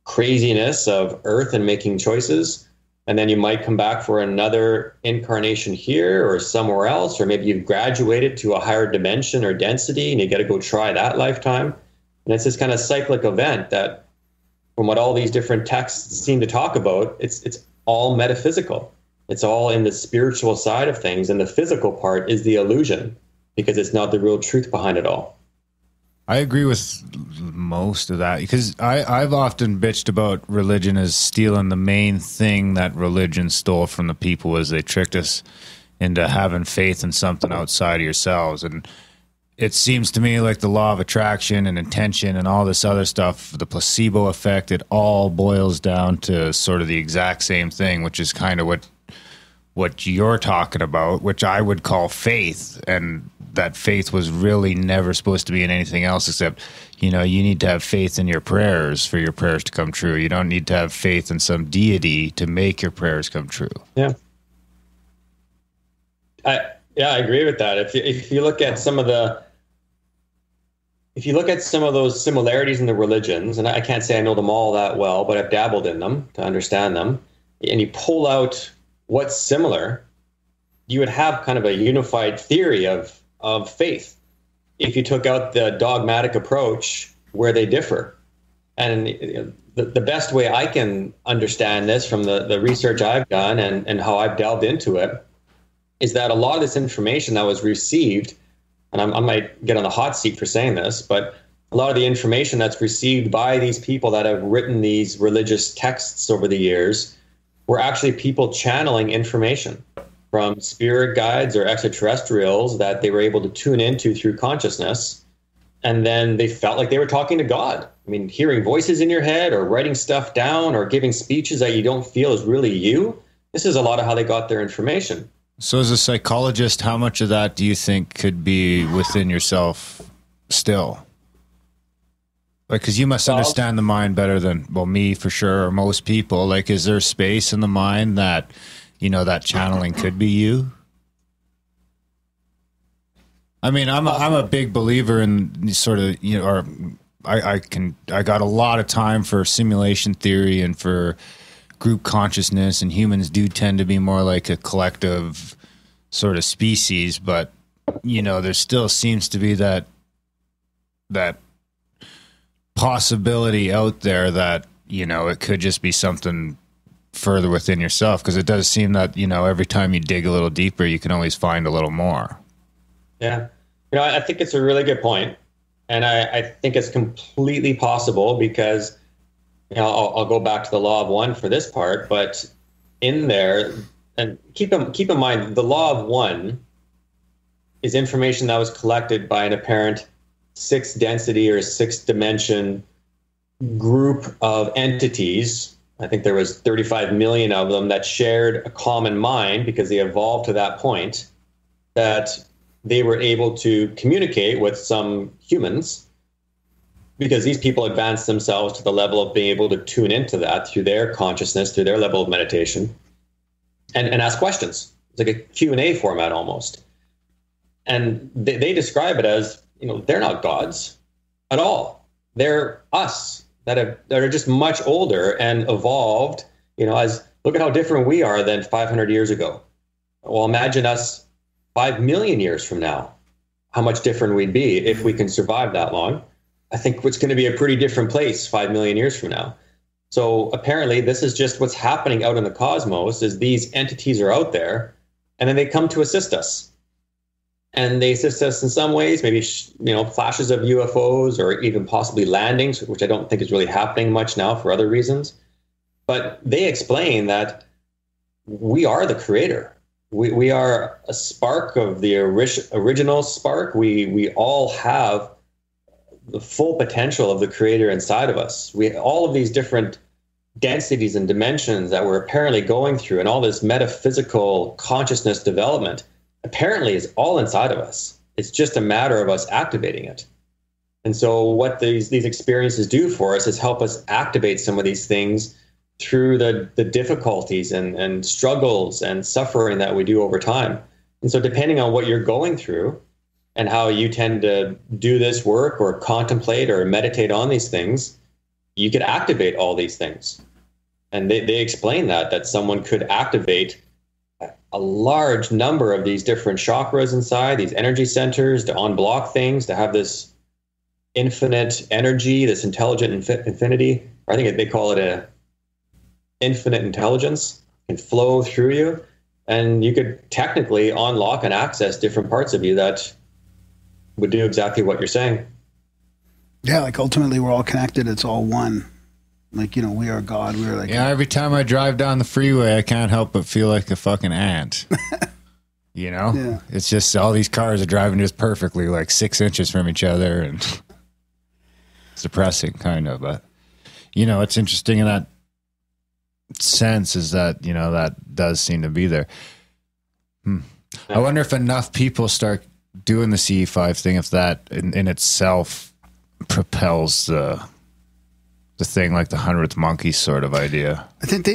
craziness of earth and making choices. And then you might come back for another incarnation here or somewhere else, or maybe you've graduated to a higher dimension or density and you got to go try that lifetime. And it's this kind of cyclic event that, from what all these different texts seem to talk about, it's all metaphysical. It's all in the spiritual side of things, and the physical part is the illusion because it's not the real truth behind it all. I agree with most of that because I've often bitched about religion as stealing the main thing that religion stole from the people was they tricked us into having faith in something outside of yourselves. And it seems to me like the law of attraction and intention and all this other stuff, the placebo effect, it all boils down to sort of the exact same thing, which is kind of what you're talking about, which I would call faith. And that faith was really never supposed to be in anything else except, you need to have faith in your prayers for your prayers to come true. You don't need to have faith in some deity to make your prayers come true. Yeah. I agree with that. If you look at some of those similarities in the religions, and I can't say I know them all that well, but I've dabbled in them to understand them, and you pull out what's similar, you would have kind of a unified theory of faith if you took out the dogmatic approach where they differ. And the best way I can understand this from the research I've done and how I've delved into it is that a lot of this information that was received, and I might get on the hot seat for saying this, but a lot of the information that's received by these people that have written these religious texts over the years were actually people channeling information from spirit guides or extraterrestrials that they were able to tune into through consciousness. And then they felt like they were talking to God. I mean, hearing voices in your head or writing stuff down or giving speeches that you don't feel is really you. This is a lot of how they got their information. So as a psychologist, how much of that do you think could be within yourself still? Like, because you must understand the mind better than, well, me for sure, or most people. Like, is there space in the mind that, that channeling could be you? I mean, I'm a big believer in sort of, I got a lot of time for simulation theory and for group consciousness, and humans do tend to be more like a collective sort of species, but, there still seems to be that possibility out there that, it could just be something further within yourself, because it does seem that, every time you dig a little deeper, you can always find a little more. Yeah. I think it's a really good point. And I think it's completely possible because, I'll go back to the law of one for this part, but in there, and keep in mind, the law of one is information that was collected by an apparent sixth density or sixth dimension group of entities. I think there was 35 million of them that shared a common mind because they evolved to that point that they were able to communicate with some humans because these people advanced themselves to the level of being able to tune into that through their consciousness, through their level of meditation, and ask questions. It's like a Q&A format almost. And they describe it as, they're not gods at all. They're us that are just much older and evolved, as look at how different we are than 500 years ago. Well, imagine us 5 million years from now, how much different we'd be if we can survive that long. I think it's going to be a pretty different place 5 million years from now. So apparently this is just what's happening out in the cosmos is these entities are out there and then they come to assist us. and they assist us in some ways, maybe, flashes of UFOs or even possibly landings, which I don't think is really happening much now for other reasons. But they explain that we are the creator. We are a spark of the original spark. We all have the full potential of the creator inside of us. All of these different densities and dimensions that we're apparently going through, and all this metaphysical consciousness development apparently is all inside of us. It's just a matter of us activating it. And so what these experiences do for us is help us activate some of these things through the difficulties and struggles and suffering that we do over time. And so depending on what you're going through and how you tend to do this work or contemplate or meditate on these things, you could activate all these things. And they explain that someone could activate a large number of these different chakras inside, these energy centers, to unblock things, to have this infinite energy, this intelligent infinity. Or I think they call it a infinite intelligence, can flow through you. And you could technically unlock and access different parts of you that would do exactly what you're saying. Yeah, like ultimately we're all connected. It's all one. Like, we are God. We're like... Yeah, every time I drive down the freeway, I can't help but feel like a fucking ant. Yeah. It's just all these cars are driving just perfectly, like 6 inches from each other, and it's depressing, kind of. But, what's interesting in that sense is that, that does seem to be there. I wonder if enough people start doing the CE5 thing, if that in itself propels the thing, like the 100th monkey sort of idea. I think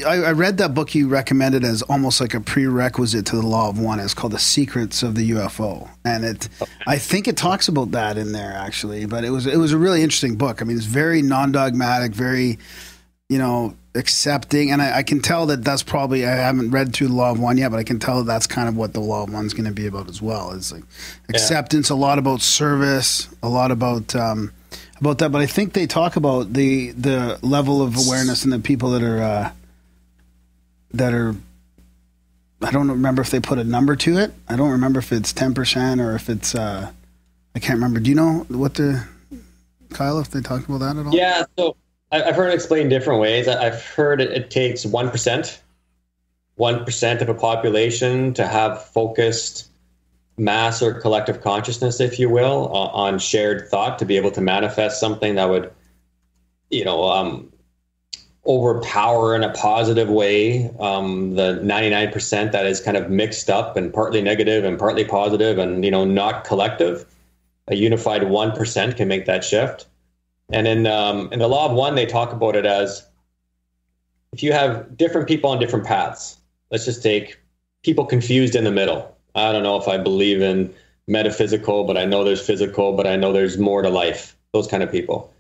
I read that book you recommended as almost like a prerequisite to the law of one. It's called The Secrets of the UFO. And I think it talks about that in there actually, but it was a really interesting book. I mean, it's very non-dogmatic, very, accepting. And I can tell that's probably, I haven't read through the law of one yet, but I can tell that's kind of what the law of one is going to be about as well. It's like acceptance, a lot about service, a lot about that. But I think they talk about the level of awareness and the people that are I don't remember if they put a number to it. I don't remember if it's 10% or if it's I can't remember. Do you know Kyle, if they talked about that at all? Yeah, so I've heard it explained different ways. I've heard it takes 1% of a population to have focused mass or collective consciousness, if you will, on shared thought to be able to manifest something that would, overpower in a positive way the 99% that is kind of mixed up and partly negative and partly positive and, not collective. A unified 1% can make that shift. And in the law of one, they talk about it as if you have different people on different paths. Let's just take people confused in the middle. I don't know if I believe in metaphysical, but I know there's physical, but I know there's more to life. Those kind of people.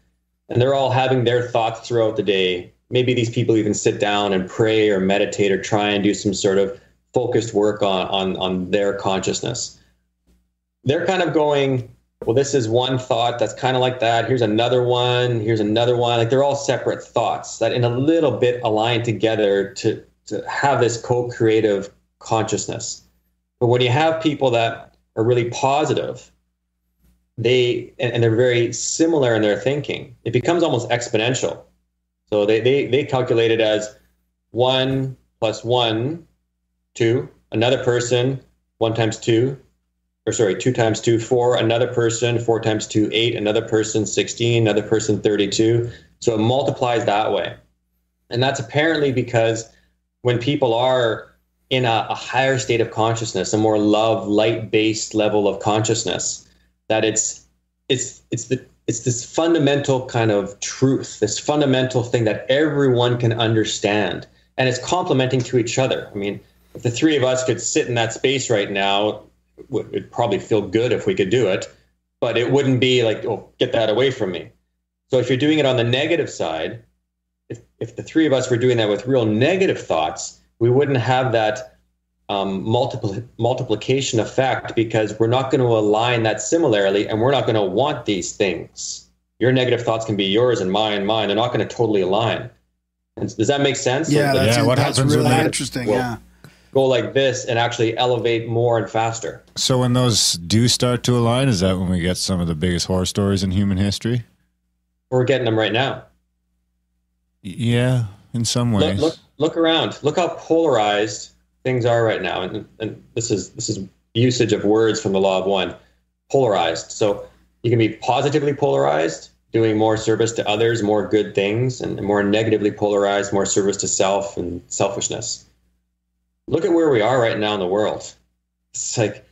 And they're all having their thoughts throughout the day. Maybe these people even sit down and pray or meditate or try and do some sort of focused work on their consciousness. They're kind of going, well, this is one thought that's kind of like that. Here's another one. Here's another one. Like they're all separate thoughts that in a little bit align together to have this co-creative consciousness. But when you have people that are really positive, they're very similar in their thinking, it becomes almost exponential. So they calculate it as 1 + 1, 2, another person, 1 × 2, 2 × 2, 4, another person, 4 × 2, 8, another person, 16, another person, 32. So it multiplies that way. And that's apparently because when people are in a higher state of consciousness, a more love, light-based level of consciousness, that it's this fundamental kind of truth, this fundamental thing that everyone can understand, and it's complementing to each other. I mean, if the three of us could sit in that space right now, it'd probably feel good if we could do it, but it wouldn't be like, oh, get that away from me. So if you're doing it on the negative side, if the three of us were doing that with real negative thoughts, we wouldn't have that multiplication effect, because we're not going to align that similarly, and we're not going to want these things. Your negative thoughts can be yours and mine. They're not going to totally align. And does that make sense? Yeah, what that's happens really when interesting. Well, yeah. go like this and actually elevate more and faster. So when those do start to align, is that when we get some of the biggest horror stories in human history? We're getting them right now. Yeah, in some ways. Look around. Look how polarized things are right now. And this is usage of words from the law of one. Polarized. So you can be positively polarized, doing more service to others, more good things, and more negatively polarized, more service to self and selfishness. Look at where we are right now in the world. It's like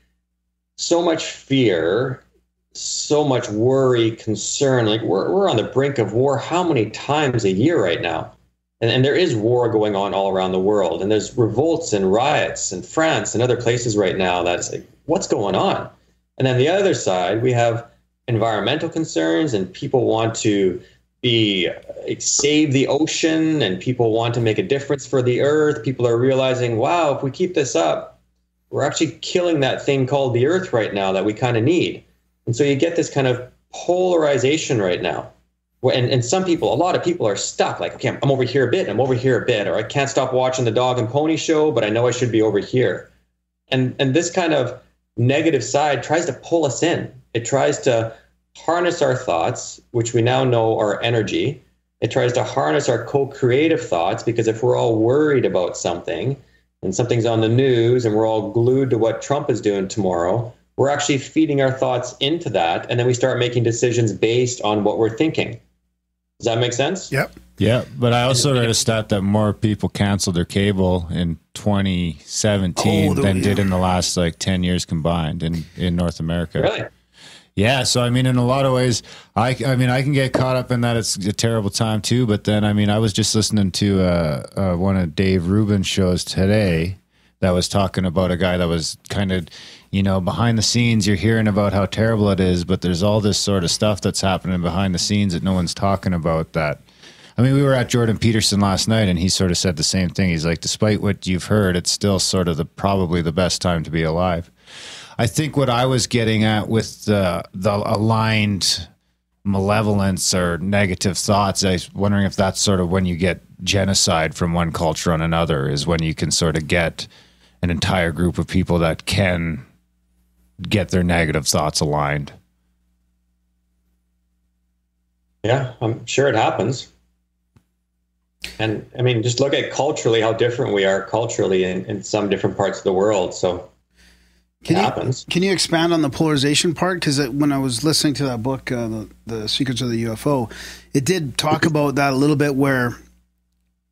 so much fear, so much worry, concern. Like we're on the brink of war how many times a year right now? And there is war going on all around the world. And there's revolts and riots in France and other places right now. That's like, what's going on? And then the other side, we have environmental concerns, and people want to save the ocean, and people want to make a difference for the earth. People are realizing, wow, if we keep this up, we're actually killing that thing called the earth right now that we kind of need. And so you get this kind of polarization right now. And some people, a lot of people are stuck like, okay, I'm over here a bit, I'm over here a bit, or I can't stop watching the dog and pony show, but I know I should be over here. And this kind of negative side tries to pull us in. It tries to harness our thoughts, which we now know are energy. It tries to harness our co-creative thoughts, because if we're all worried about something and something's on the news and we're all glued to what Trump is doing tomorrow, we're actually feeding our thoughts into that. And then we start making decisions based on what we're thinking. Does that make sense? Yep. Yeah, but I also read a stat that more people canceled their cable in 2017 than did in the last 10 years combined in North America. Really? Yeah, so I mean, in a lot of ways, I can get caught up in that it's a terrible time too. But then, I mean, I was just listening to one of Dave Rubin's shows today that was talking about a guy that was kind of, behind the scenes. You're hearing about how terrible it is, but there's all this sort of stuff that's happening behind the scenes that no one's talking about. That, I mean, we were at Jordan Peterson last night, and he sort of said the same thing. He's like, despite what you've heard, it's still sort of probably the best time to be alive. I think what I was getting at with the aligned malevolence or negative thoughts, I was wondering if that's sort of when you get genocide from one culture on another, is when you can sort of get an entire group of people that can get their negative thoughts aligned. Yeah, I'm sure it happens. And I mean, just look at culturally how different we are culturally in some different parts of the world. So Can you expand on the polarization part? Because when I was listening to that book, The Secrets of the UFO, it did talk about that a little bit, where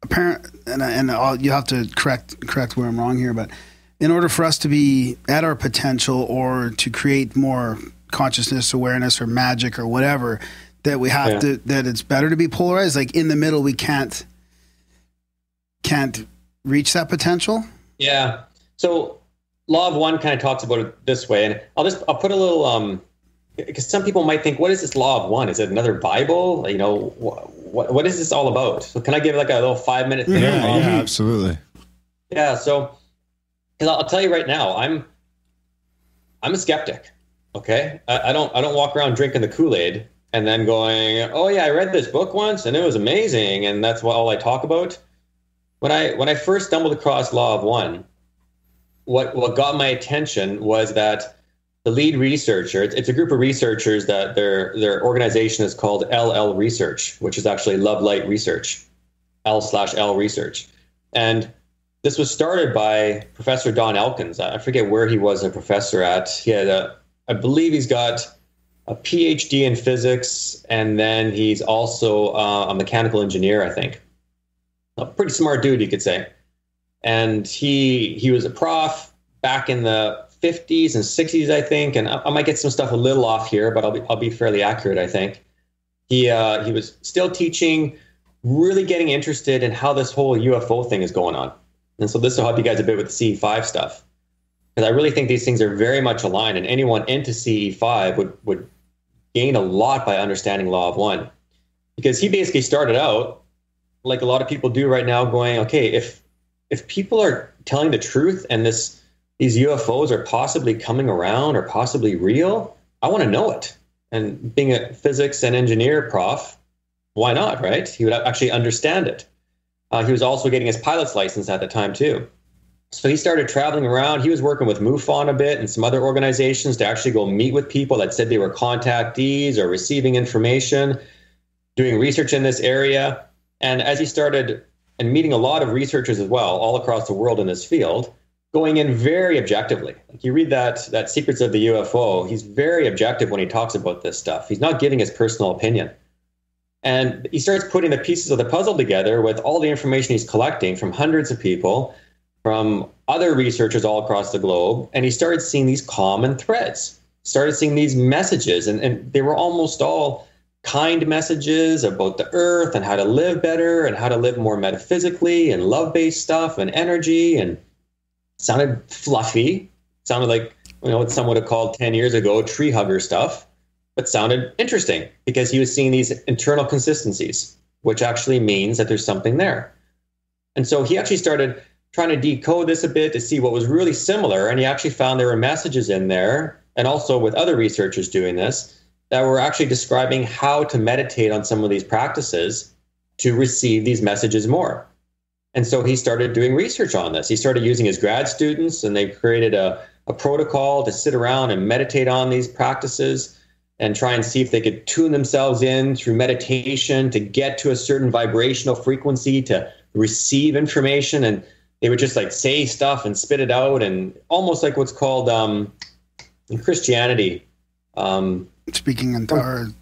you have to correct where I'm wrong here, but in order for us to be at our potential or to create more consciousness, awareness, or magic or whatever, that we have that it's better to be polarized. Like in the middle, we can't reach that potential. Yeah. So Law of One kind of talks about it this way, and I'll put a little because some people might think, what is this Law of One? Is it another Bible? What is this all about? So can I give like a little 5-minute thing? Yeah, absolutely. Yeah. So, because I'll tell you right now, I'm a skeptic. Okay, I don't walk around drinking the Kool-Aid and then going, oh yeah, I read this book once and it was amazing, and that's all I talk about. When I first stumbled across Law of One, what got my attention was that the lead researcher, it's a group of researchers that their organization is called LL Research, which is actually Love Light Research, L/L Research. And this was started by Professor Don Elkins. I forget where he was a professor at. He had I believe he's got a PhD in physics, and then he's also a mechanical engineer, I think. A pretty smart dude, you could say. And he was a prof back in the 50s and 60s, I think. And I might get some stuff a little off here, but I'll be fairly accurate, I think. He was still teaching, really getting interested in how this whole UFO thing is going on. And so this will help you guys a bit with the CE5 stuff, because I really think these things are very much aligned, and anyone into CE5 would gain a lot by understanding Law of One. Because he basically started out, like a lot of people do right now, going, okay, if people are telling the truth and these UFOs are possibly coming around or possibly real, I want to know it. And being a physics and engineer prof, why not, right? He would actually understand it. He was also getting his pilot's license at the time too. So he started traveling around. He was working with MUFON a bit and some other organizations to actually go meet with people that said they were contactees or receiving information, doing research in this area. And as he started and meeting a lot of researchers as well, all across the world in this field, going in very objectively. Like you read that Secrets of the UFO, he's very objective when he talks about this stuff. He's not giving his personal opinion. And he starts putting the pieces of the puzzle together with all the information he's collecting from hundreds of people, from other researchers all across the globe. And he started seeing these common threads, started seeing these messages, and they were almost all kind messages about the earth and how to live better and how to live more metaphysically and love-based stuff and energy, and sounded fluffy, sounded like, what some would have called 10 years ago tree hugger stuff, but sounded interesting because he was seeing these internal consistencies, which actually means that there's something there. And so he actually started trying to decode this a bit to see what was really similar, and he actually found there were messages in there, and also with other researchers doing this, that were actually describing how to meditate on some of these practices to receive these messages more. And so he started doing research on this. He started using his grad students, and they created a protocol to sit around and meditate on these practices and try and see if they could tune themselves in through meditation to get to a certain vibrational frequency to receive information. And they would just like say stuff and spit it out, and almost like what's called in Christianity, speaking in tongues.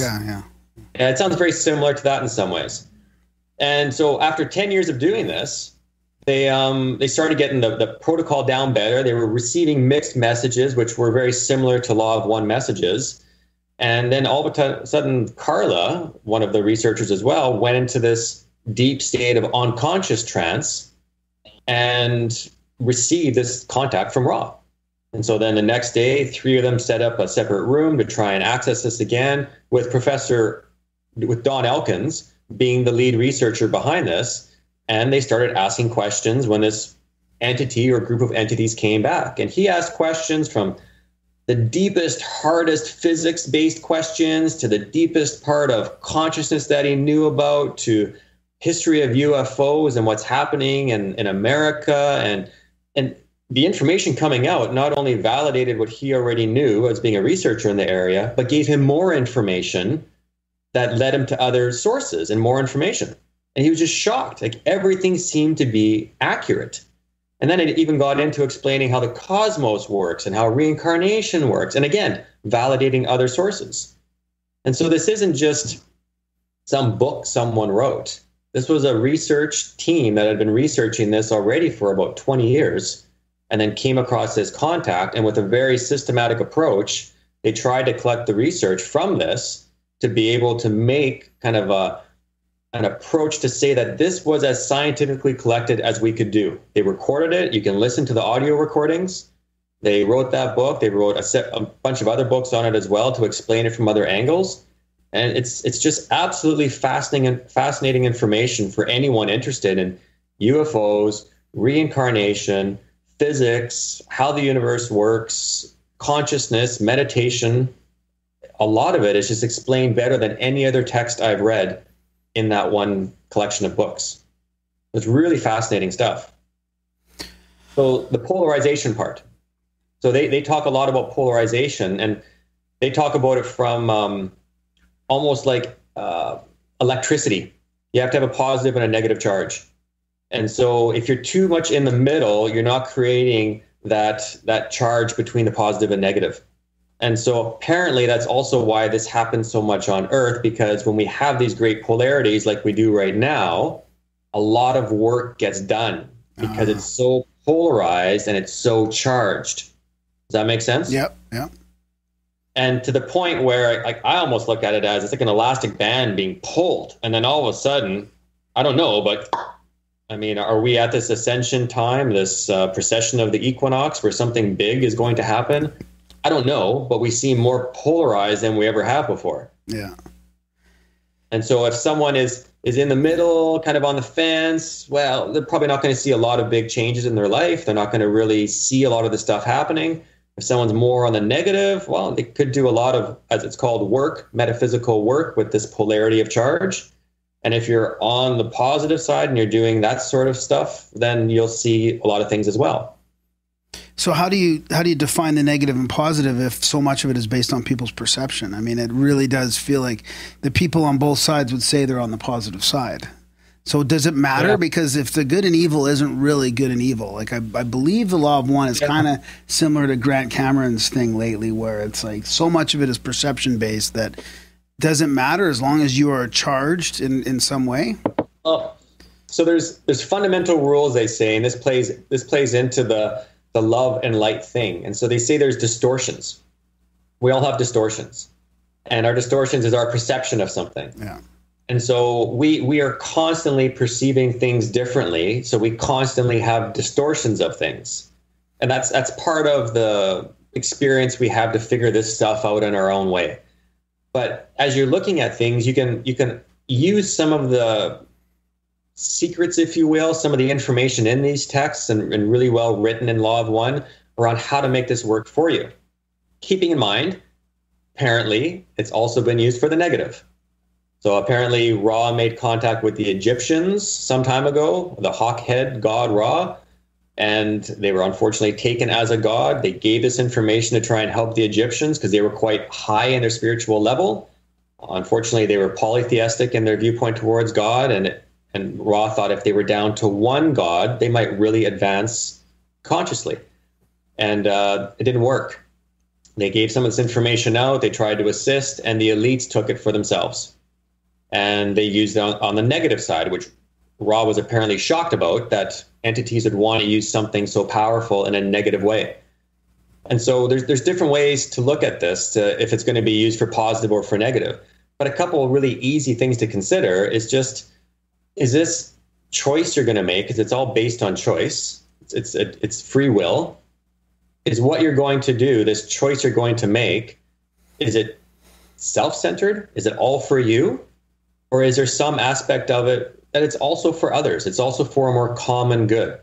Yeah, it sounds very similar to that in some ways. And so after 10 years of doing this, they started getting the protocol down better. They were receiving mixed messages, which were very similar to Law of One messages. And then all of a sudden, Carla, one of the researchers as well, went into this deep state of unconscious trance and received this contact from Ra. And so then the next day, 3 of them set up a separate room to try and access this again, with Don Elkins being the lead researcher behind this. And they started asking questions when this entity or group of entities came back. And he asked questions from the deepest, hardest physics-based questions to the deepest part of consciousness that he knew about, to history of UFOs and what's happening in America. And the information coming out not only validated what he already knew as being a researcher in the area, but gave him more information that led him to other sources and more information. And he was just shocked. Like everything seemed to be accurate. And then it even got into explaining how the cosmos works and how reincarnation works. And again, validating other sources. And so this isn't just some book someone wrote. This was a research team that had been researching this already for about 20 years and then came across this contact. And with a very systematic approach, they tried to collect the research from this to be able to make kind of an approach to say that this was as scientifically collected as we could do. They recorded it. You can listen to the audio recordings. They wrote that book. They wrote a bunch of other books on it as well to explain it from other angles. And it's just absolutely fascinating information for anyone interested in UFOs, reincarnation, physics, how the universe works, consciousness, meditation. A lot of it is just explained better than any other text I've read in that one collection of books. It's really fascinating stuff. So the polarization part. So they talk a lot about polarization, and they talk about it from almost like electricity. You have to have a positive and a negative charge. And so if you're too much in the middle, you're not creating that charge between the positive and negative. And so apparently that's also why this happens so much on Earth, because when we have these great polarities like we do right now, a lot of work gets done because it's so polarized and it's so charged. Does that make sense? Yep. And to the point where I almost look at it as it's like an elastic band being pulled. And then all of a sudden, I don't know, but I mean, are we at this ascension time, this precession of the equinox where something big is going to happen? I don't know, but we seem more polarized than we ever have before. Yeah. And so if someone is in the middle, kind of on the fence, well, they're probably not going to see a lot of big changes in their life. They're not going to really see a lot of the stuff happening. If someone's more on the negative, well, they could do a lot of, as it's called, work, metaphysical work with this polarity of charge. And if you're on the positive side and you're doing that sort of stuff, then you'll see a lot of things as well. So how do you define the negative and positive if so much of it is based on people's perception? I mean, it really does feel like the people on both sides would say they're on the positive side. So does it matter? Yeah. Because if the good and evil isn't really good and evil, like I believe the law of one is kind of similar to Grant Cameron's thing lately, where it's like so much of it is perception based that doesn't matter as long as you are charged in some way. Oh, so there's fundamental rules, they say, and this plays into the love and light thing. And so they say there's distortions. We all have distortions. And our distortions is our perception of something. Yeah. And so we are constantly perceiving things differently. So we constantly have distortions of things. And that's part of the experience we have to figure this stuff out in our own way. But as you're looking at things, you can use some of the secrets, if you will, some of the information in these texts and really well written in Law of One around how to make this work for you. Keeping in mind, apparently, it's also been used for the negative. So apparently Ra made contact with the Egyptians some time ago, the hawk head god Ra, and they were unfortunately taken as a god. They gave this information to try and help the Egyptians because they were quite high in their spiritual level. Unfortunately, they were polytheistic in their viewpoint towards God, and Ra thought if they were down to one god, they might really advance consciously. And it didn't work. They gave some of this information out. They tried to assist, and the elites took it for themselves. And they used it on the negative side, which Ra was apparently shocked about, that entities would want to use something so powerful in a negative way. And so there's different ways to look at this, if it's going to be used for positive or for negative. But a couple of really easy things to consider is just, is this choice you're going to make, because it's all based on choice, it's free will, is what you're going to do, this choice you're going to make, is it self-centered? Is it all for you? Or is there some aspect of it that it's also for others? It's also for a more common good.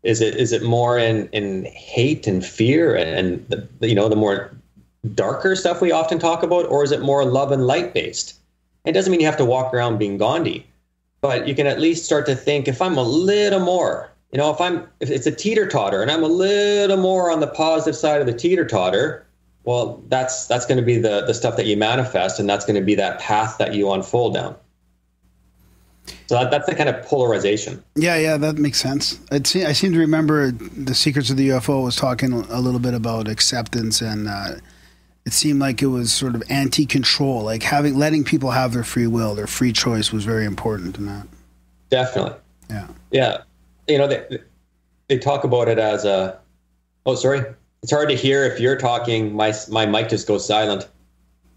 Is it more in hate and fear and the more darker stuff we often talk about, or is it more love and light based? It doesn't mean you have to walk around being Gandhi, but you can at least start to think, if I'm a little more, if it's a teeter-totter and I'm a little more on the positive side of the teeter-totter, well, that's going to be the stuff that you manifest, and that's going to be that path that you unfold down. So that's the kind of polarization. Yeah, that makes sense. I seem to remember the Secrets of the UFO was talking a little bit about acceptance, and it seemed like it was sort of anti-control, like letting people have their free will, their free choice was very important in that. Definitely. Yeah. They talk about it as a. Oh, sorry. It's hard to hear if you're talking. My mic just goes silent.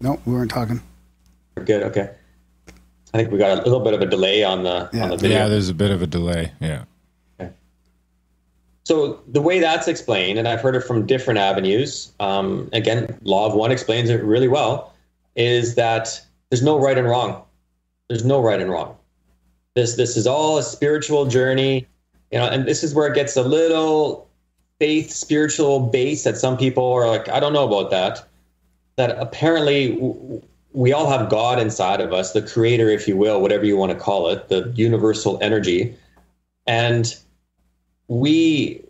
No, we weren't talking. We're good. Okay. I think we got a little bit of a delay on the video. Yeah, there's a bit of a delay. Yeah. Okay. So the way that's explained, and I've heard it from different avenues, again, Law of One explains it really well, is that there's no right and wrong. There's no right and wrong. This is all a spiritual journey, and this is where it gets a little faith, spiritual base that some people are like, I don't know about that. That apparently we all have God inside of us, the creator, if you will, whatever you want to call it, the universal energy. And we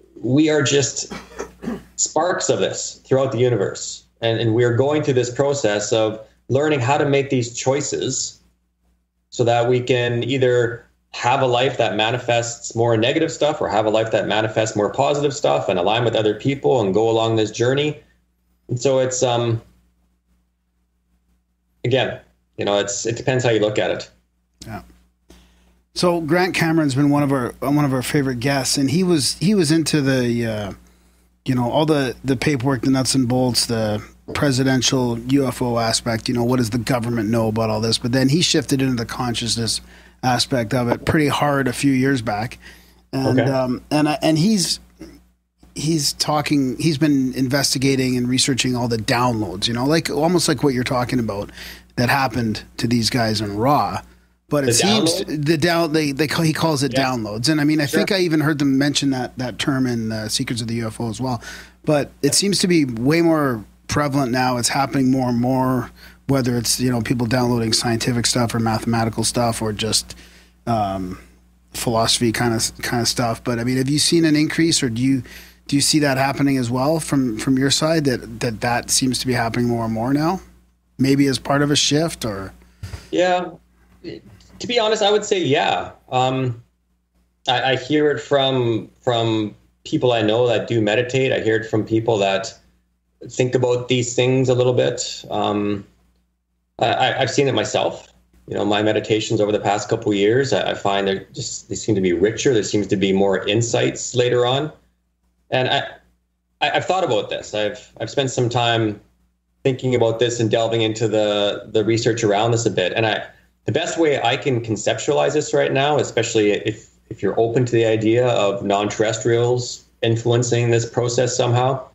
are just sparks of this throughout the universe. And we are going through this process of learning how to make these choices so that we can either have a life that manifests more negative stuff or have a life that manifests more positive stuff and align with other people and go along this journey. And so it's, again, it depends how you look at it. Yeah. So Grant Cameron's been one of our favorite guests, and he was into the, all the paperwork, the nuts and bolts, the presidential UFO aspect. What does the government know about all this? But then he shifted into the consciousness aspect of it pretty hard a few years back, and okay. And he's been investigating and researching all the downloads, like almost like what you're talking about that happened to these guys in Raw. But it seems he calls it downloads. And I mean, I think I even heard them mention that term in Secrets of the UFO as well. But it seems to be way more prevalent now. It's happening more and more whether it's, you know, people downloading scientific stuff or mathematical stuff or just philosophy kind of stuff. But I mean, have you seen an increase, or do you see that happening as well from your side, that seems to be happening more and more now? Maybe as part of a shift, or? Yeah, to be honest, I would say yeah. I hear it from people I know that do meditate. I hear it from people that think about these things a little bit. I've seen it myself. You know, my meditations over the past couple of years, I find they seem to be richer. There seems to be more insights later on. And I've thought about this. I've spent some time thinking about this and delving into the research around this a bit. And the best way I can conceptualize this right now, especially if you're open to the idea of non-terrestrials influencing this process somehow,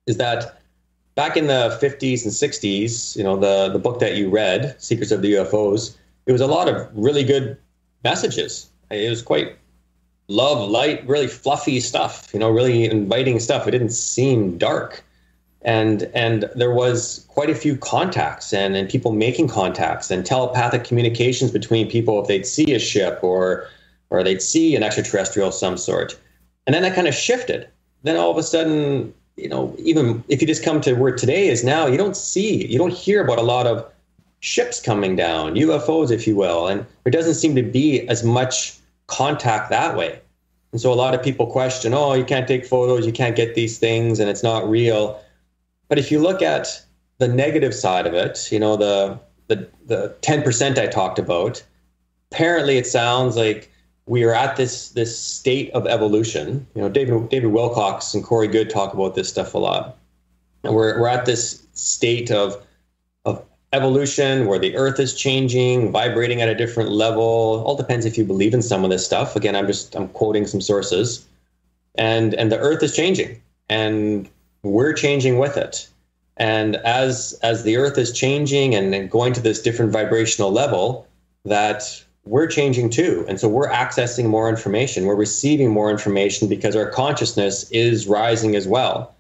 is that back in the 50s and 60s, you know, the book that you read, Secrets of the UFOs, it was a lot of really good messages. It was quite love, light, really fluffy stuff, you know, really inviting stuff. It didn't seem dark. And there was quite a few contacts and people making contacts and telepathic communications between people if they'd see a ship or they'd see an extraterrestrial of some sort. And then that kind of shifted. Then all of a sudden, you know, even if you just come to where today is now, you don't hear about a lot of ships coming down, UFOs, if you will. And there doesn't seem to be as much contact that way. And so a lot of people question, oh, you can't take photos, you can't get these things, and it's not real. But if you look at the negative side of it, you know, the 10% I talked about, apparently it sounds like we are at this state of evolution. You know, David Wilcox and Corey Goode talk about this stuff a lot. And we're at this state of evolution where the earth is changing, vibrating at a different level. All depends if you believe in some of this stuff. Again, I'm quoting some sources. And the earth is changing, and we're changing with it. And as the earth is changing and going to this different vibrational level, that we're changing too. And so we're accessing more information. We're receiving more information because our consciousness is rising as well.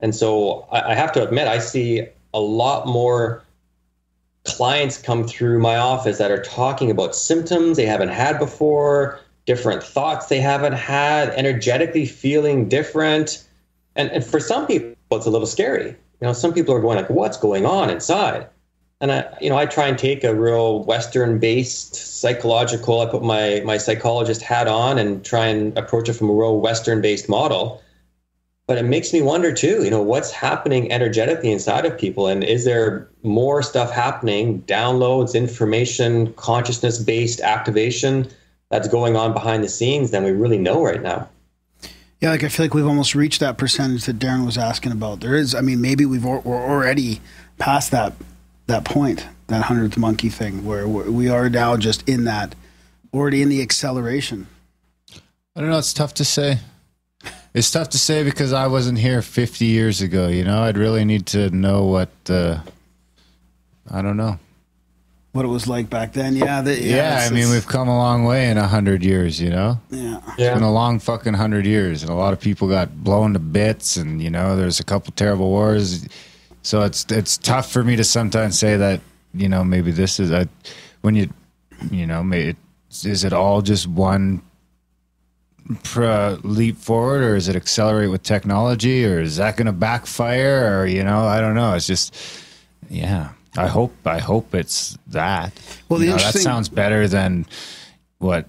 And so I have to admit, I see a lot more clients come through my office that are talking about symptoms they haven't had before, different thoughts they haven't had, energetically feeling different. And for some people, it's a little scary. You know, some people are going like, what's going on inside? And I try and take a real Western-based psychological, I put my psychologist hat on and try and approach it from a real Western-based model. But it makes me wonder too, you know, what's happening energetically inside of people? And is there more stuff happening, downloads, information, consciousness-based activation that's going on behind the scenes than we really know right now? Yeah, like I feel like we've almost reached that percentage that Darren was asking about. There is, I mean, maybe we're already past that point, that 100th monkey thing, where we are now just in that, already in the acceleration. I don't know. It's tough to say. It's tough to say because I wasn't here 50 years ago. You know, I'd really need to know what. I don't know what it was like back then. Yeah. I mean, we've come a long way in 100 years. You know. Yeah. It's been a long fucking 100 years, and a lot of people got blown to bits, and you know, there's a couple terrible wars. So it's tough for me to sometimes say that, you know, maybe this is when you know, maybe is it all just one leap forward, or is it accelerate with technology, or is that going to backfire, or, you know, I don't know. It's just, yeah, I hope it's that. Well, that sounds better than what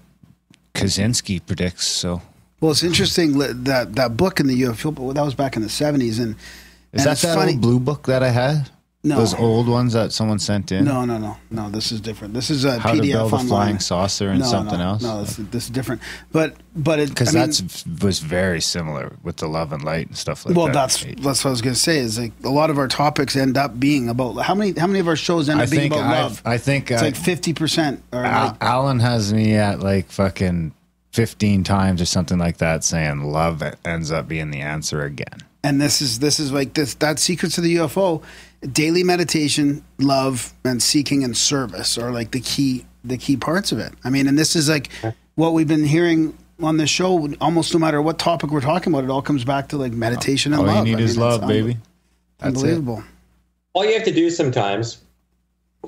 Kaczynski predicts. So, well, it's interesting that book in the UFO, that was back in the 70s, and is that funny old blue book that I had? No. Those old ones that someone sent in? No. This is different. This is a How PDF to build online. a flying saucer and something else? No, this is different. But because that was very similar with the love and light and stuff like that. Well, that's what I was going to say. Is like a lot of our topics end up being about how many of our shows end up being about love? I think it's like 50%. Alan has me at like fucking 15 times or something like that, saying love ends up being the answer again. And this is like that Secrets of the UFO, daily meditation, love, and seeking and service are like the key parts of it. I mean, and this is like what we've been hearing on this show. Almost no matter what topic we're talking about, it all comes back to like meditation and love. All you need is love, baby. That's unbelievable. All you have to do sometimes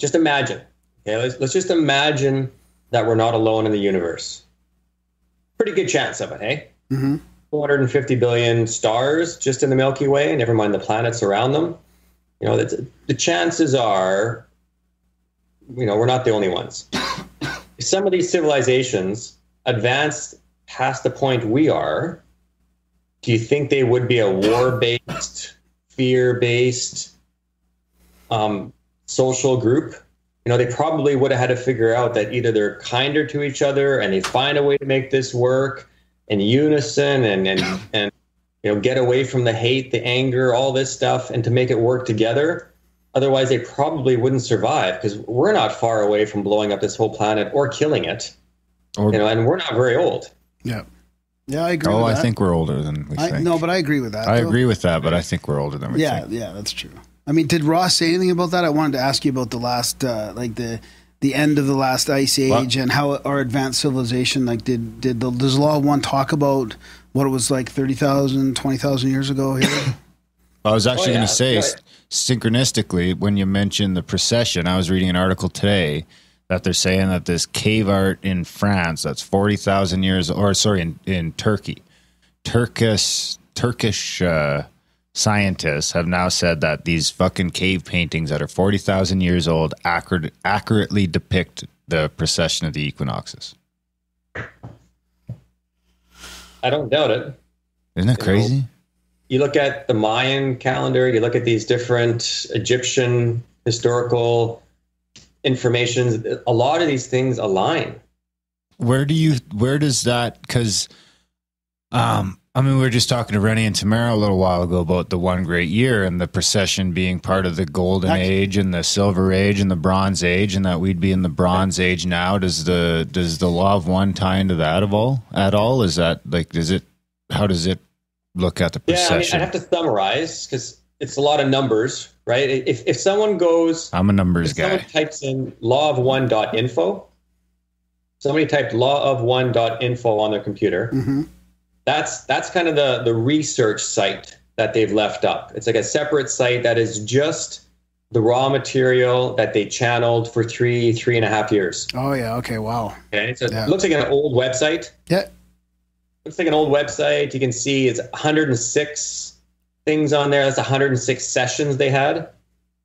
just imagine. Okay, let's just imagine that we're not alone in the universe. Pretty good chance of it, hey? 450 billion stars just in the Milky Way, never mind the planets around them. You know, the chances are, you know, we're not the only ones. If some of these civilizations advanced past the point we are, do you think they would be a war-based, fear-based social group? You know, they probably would have had to figure out that either they're kinder to each other and they find a way to make this work in unison and you know, get away from the hate, the anger, all this stuff, and to make it work together. Otherwise, they probably wouldn't survive, because we're not far away from blowing up this whole planet or killing it. You know, and we're not very old. Yeah. Yeah, I agree with that. I think we're older than we think. No, but I agree with that. I agree with that, but I think we're older than we think. Yeah, that's true. I mean, did Ross say anything about that? I wanted to ask you about the last, like the end of the last ice age and how our advanced civilization, like, does Law of One talk about what it was like 30,000, 20,000 years ago here? I was actually going to say, synchronistically, when you mentioned the procession, I was reading an article today that they're saying that this cave art in France, that's 40,000 years, or sorry, in Turkey, Turkish scientists have now said that these fucking cave paintings that are 40,000 years old accurately depict the precession of the equinoxes. I don't doubt it. Isn't that crazy? Know, you look at the Mayan calendar, you look at these different Egyptian historical informations, a lot of these things align. Where does that, because I mean, we were just talking to Rennie and Tamara a little while ago about the one great year and the procession being part of the golden age and the silver age and the bronze age, and that we'd be in the bronze age now. Does the Law of One tie into that at all? Is that like, how does it look at the procession? Yeah, I mean, I'd have to summarize because it's a lot of numbers, right? If someone goes, I'm a numbers guy. Someone types in lawof1.info, somebody typed lawof1.info on their computer. That's kind of the research site that they've left up. It's like a separate site that is just the raw material that they channeled for 3.5 years. Oh, yeah. Okay. Wow. Okay. So it looks like an old website. Yeah. Looks like an old website. You can see it's 106 things on there. That's 106 sessions they had.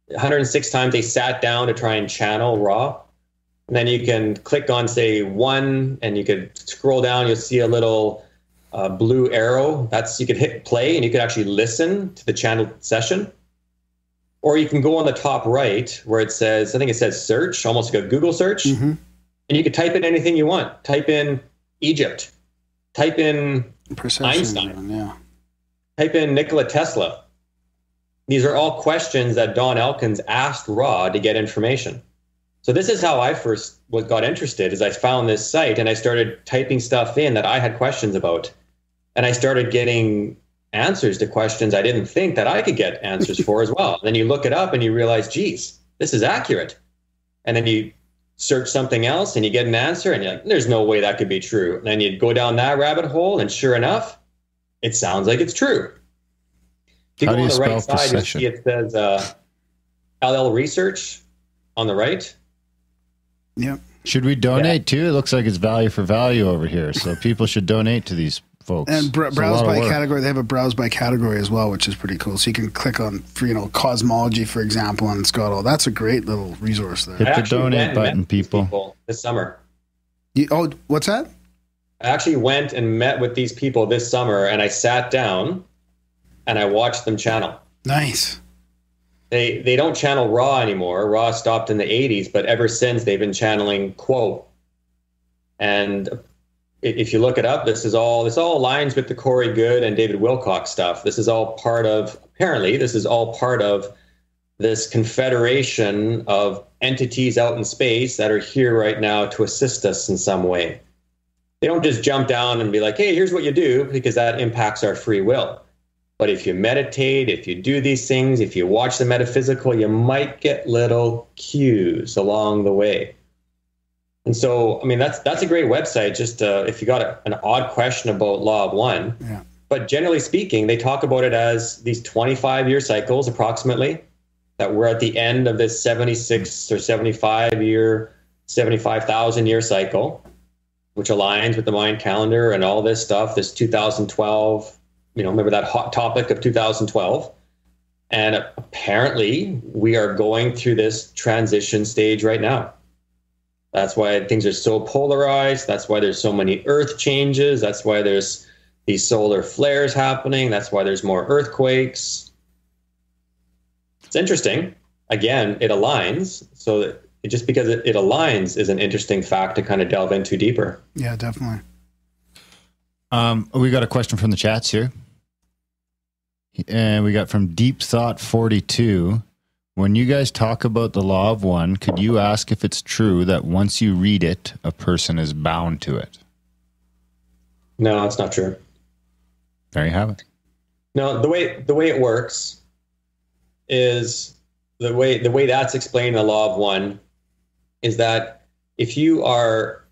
106 times they sat down to try and channel raw. And then you can click on, say, one, and you could scroll down. You'll see a little blue arrow. You could hit play and you could actually listen to the channeled session. Or you can go on the top right where it says, I think it says search, almost like a Google search. And you could type in anything you want. Type in Egypt. Type in Einstein. Type in Nikola Tesla. These are all questions that Don Elkins asked Raw to get information. So this is how I first got interested, is I found this site and I started typing stuff in that I had questions about. And I started getting answers to questions I didn't think that I could get answers for as well. And then you look it up and you realize, geez, this is accurate. And then you search something else and you get an answer and you're like, there's no way that could be true. And then you go down that rabbit hole and sure enough, it sounds like it's true. If you go on the right side, you'll see it says LL Research on the right. Yeah. Should we donate too? It looks like it's value for value over here. So people should donate to these folks. And browse by category. They have a browse by category as well, which is pretty cool. So you can click on, cosmology, for example, and it's got all. That's a great little resource there. Hit the donate button, people. This summer. What's that? I actually went and met with these people this summer, and I sat down and I watched them channel. Nice. They don't channel Raw anymore. Raw stopped in the 80s, but ever since they've been channeling Quo. And if you look it up, this all aligns with the Corey Good and David Wilcock stuff. This is all part of this confederation of entities out in space that are here right now to assist us in some way. They don't just jump down and be like, hey, here's what you do, because that impacts our free will. But if you meditate, if you do these things, if you watch the metaphysical, you might get little cues along the way. And so, I mean, that's a great website, just if you got an odd question about Law of One. Yeah. But generally speaking, they talk about it as these 25-year cycles approximately. that we're at the end of this 76 or 75,000 year cycle, which aligns with the Mayan calendar and all this stuff, this 2012, remember that hot topic of 2012. And apparently we are going through this transition stage right now. That's why things are so polarized. That's why there's so many earth changes. That's why there's these solar flares happening. That's why there's more earthquakes. It's interesting. Again, it aligns. So that just because it aligns is an interesting fact to kind of delve into deeper. Yeah, definitely. We got a question from the chats here. And we got from Deep Thought 42. When you guys talk about the law of one, could you ask if it's true that once you read it, a person is bound to it? No, it's not true. There you have it. No, the way it works is the way that's explained in the law of one is that if you are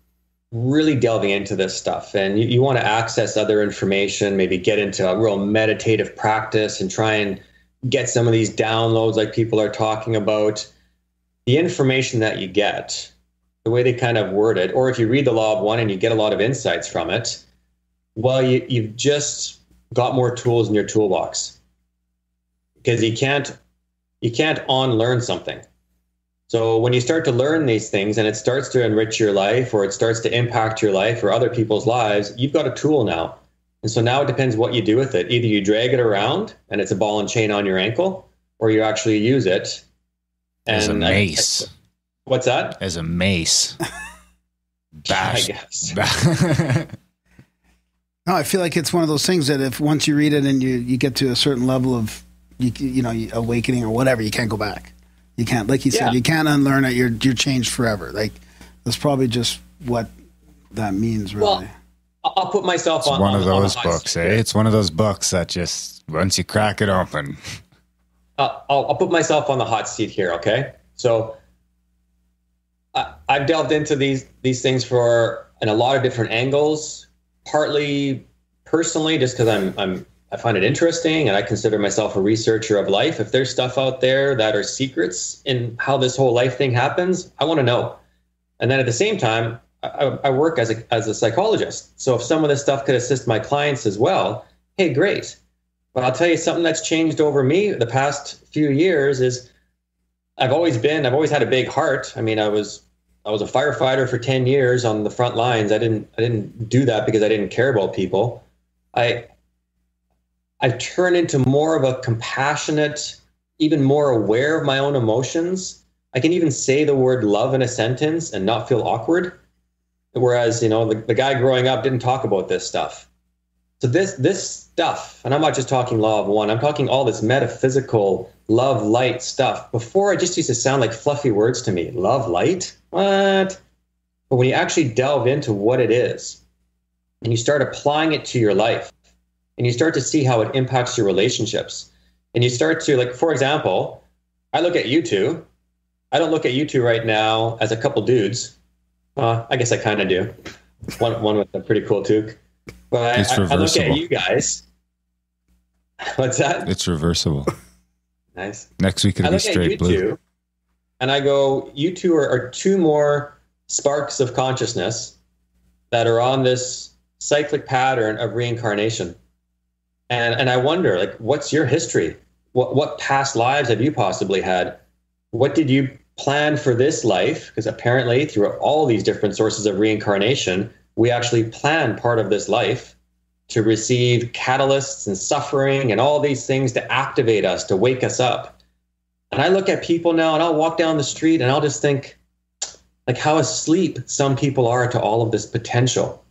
really delving into this stuff and you want to access other information, maybe get into a real meditative practice and try and get some of these downloads like people are talking about, the information that you get, the way they kind of word it, or if you read the law of one and you get a lot of insights from it, well, you've just got more tools in your toolbox, because you can't unlearn something. So when you start to learn these things and it starts to enrich your life or it starts to impact your life or other people's lives, you've got a tool now. And so now it depends what you do with it. Either you drag it around and it's a ball and chain on your ankle, or you actually use it. As a mace. What's that? As a mace. Bash. I guess. No, I feel like it's one of those things that if once you read it and you get to a certain level of awakening or whatever, you can't go back. You can't, like you said, you can't unlearn it. You're changed forever. Like that's probably just what that means, really. Well, I'll put myself on one of those books, eh? It's one of those books that just once you crack it open. I'll put myself on the hot seat here, okay? So I've delved into these things in a lot of different angles. Partly personally, just because I find it interesting and I consider myself a researcher of life. If there's stuff out there that are secrets in how this whole life thing happens, I want to know. And then at the same time, I work as a psychologist. So if some of this stuff could assist my clients as well, hey, great. But I'll tell you something that's changed over me the past few years is I've always had a big heart. I mean, I was a firefighter for 10 years on the front lines. I didn't do that because I didn't care about people. I've turned into more of a compassionate, even more aware of my own emotions. I can even say the word love in a sentence and not feel awkward. Whereas, the guy growing up didn't talk about this stuff. So this stuff, and I'm not just talking law of one, I'm talking all this metaphysical love, light stuff. Before, it just used to sound like fluffy words to me. Love, light? What? But when you actually delve into what it is, and you start applying it to your life, and you start to see how it impacts your relationships, and you start to, like, for example, I look at you two. I don't look at you two right now as a couple dudes. I guess I kind of do. One with a pretty cool toque. But I look at you guys. What's that? It's reversible. Nice. Next week it'll be straight blue. Two, and I go, you two are two more sparks of consciousness that are on this cyclic pattern of reincarnation. And I wonder, like, what's your history? What past lives have you possibly had? What did you plan for this life? Because apparently through all these different sources of reincarnation, we actually plan part of this life to receive catalysts and suffering and all these things to activate us, to wake us up. And I look at people now and I'll walk down the street and I'll just think, like, how asleep some people are to all of this potential.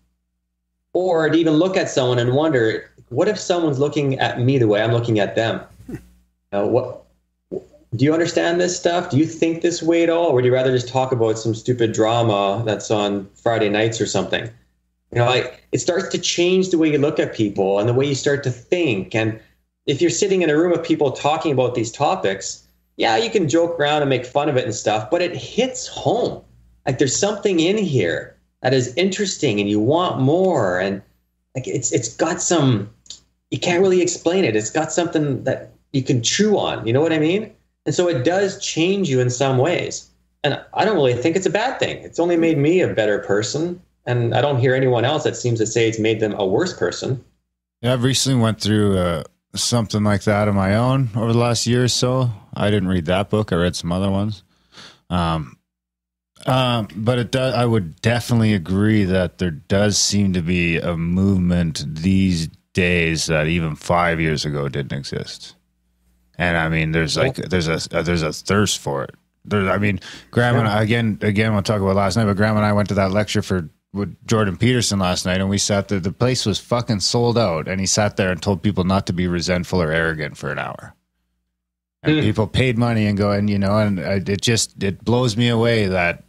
Or to even look at someone and wonder, what if someone's looking at me the way I'm looking at them? Do you understand this stuff? Do you think this way at all? Or would you rather just talk about some stupid drama that's on Friday nights or something? It starts to change the way you look at people and the way you start to think. And if you're sitting in a room of people talking about these topics, yeah, you can joke around and make fun of it and stuff, but it hits home. Like, there's something in here that is interesting and you want more. And like, it's got some, you can't really explain it. It's got something that you can chew on. You know what I mean? And so it does change you in some ways. And I don't really think it's a bad thing. It's only made me a better person. And I don't hear anyone else that seems to say it's made them a worse person. Yeah, I've recently went through something like that on my own over the last year or so. I didn't read that book. I read some other ones. But it does, I would definitely agree that there does seem to be a movement these days that even 5 years ago didn't exist. And I mean, there's a thirst for it. I mean, Graham and I, again, we'll talk about last night, but Graham and I went to that lecture with Jordan Peterson last night, and we sat there. The place was fucking sold out, and he sat there and told people not to be resentful or arrogant for an hour. And people paid money and go, and it blows me away that,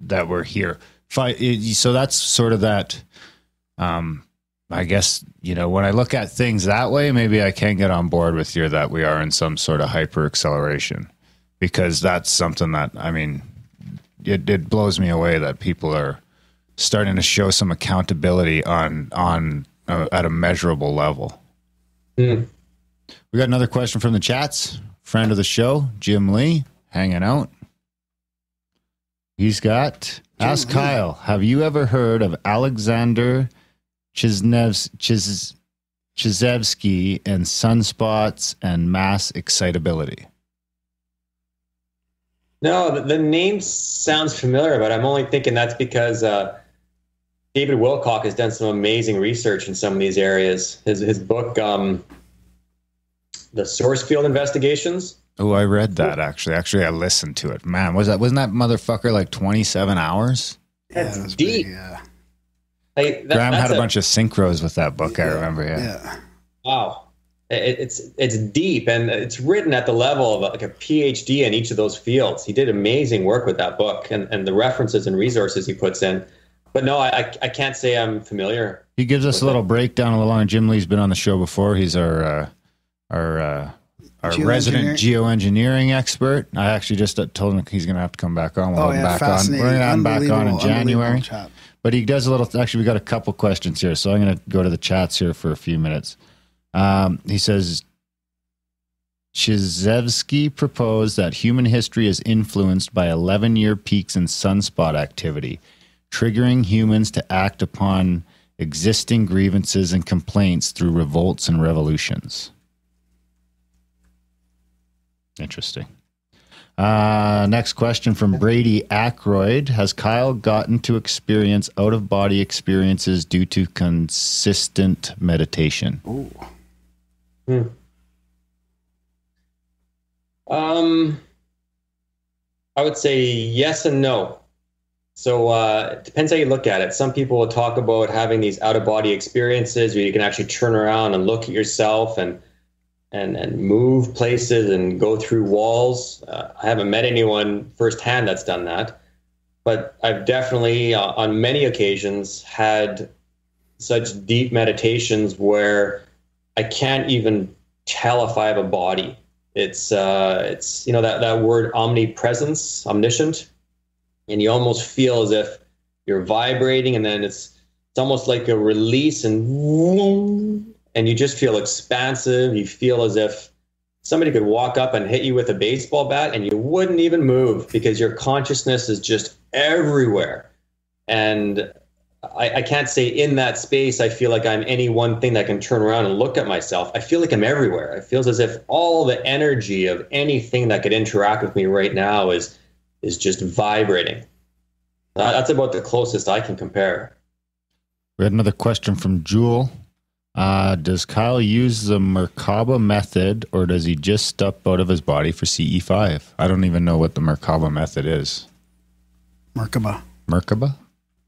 that we're here. So that's sort of that, I guess, when I look at things that way, maybe I can get on board with you that we are in some sort of hyper acceleration, because that's something that, I mean, it blows me away that people are starting to show some accountability on at a measurable level. We got another question from the chats. Friend of the show, Jim Lee, hanging out. He's got, ask Kyle, have you ever heard of Alexander Chizhevsky and sunspots and mass excitability? No, the name sounds familiar, but I'm only thinking that's because David Wilcock has done some amazing research in some of these areas. His book, The Source Field Investigations. Oh, I read that actually. Actually, I listened to it. Man, wasn't that motherfucker like 27 hours? That's deep. Graham had a bunch of synchros with that book. I remember. Yeah. Wow. It's deep, and it's written at the level of like a PhD in each of those fields. He did amazing work with that book, and the references and resources he puts in. But no, I can't say I'm familiar. He gives us a little breakdown a little on. Jim Lee's been on the show before. He's our resident geoengineering expert. I actually just told him he's going to have to come back on. We'll back on. We're going to have him back on in January. But he does a little. Actually, we got a couple questions here, so I'm going to go to the chats here for a few minutes. He says, Chizhevsky proposed that human history is influenced by 11-year peaks in sunspot activity, triggering humans to act upon existing grievances and complaints through revolts and revolutions. Interesting. Next question from Brady Ackroyd. Has Kyle gotten to experience out-of-body experiences due to consistent meditation? Ooh. I would say yes and no. So it depends how you look at it. Some people will talk about having these out-of-body experiences where you can actually turn around and look at yourself and move places and go through walls. I haven't met anyone firsthand that's done that, but I've definitely on many occasions had such deep meditations where I can't even tell if I have a body. It's that word omnipresence, omniscient, and you almost feel as if you're vibrating, and then it's almost like a release, and you just feel expansive. You feel as if somebody could walk up and hit you with a baseball bat and you wouldn't even move because your consciousness is just everywhere. And I can't say in that space I feel like I'm any one thing that can turn around and look at myself. I feel like I'm everywhere. It feels as if all the energy of anything that could interact with me right now is just vibrating. That's about the closest I can compare. We had another question from Jewel. Does Kyle use the Merkaba method, or does he just step out of his body for CE5? I don't even know what the Merkaba method is. Merkaba?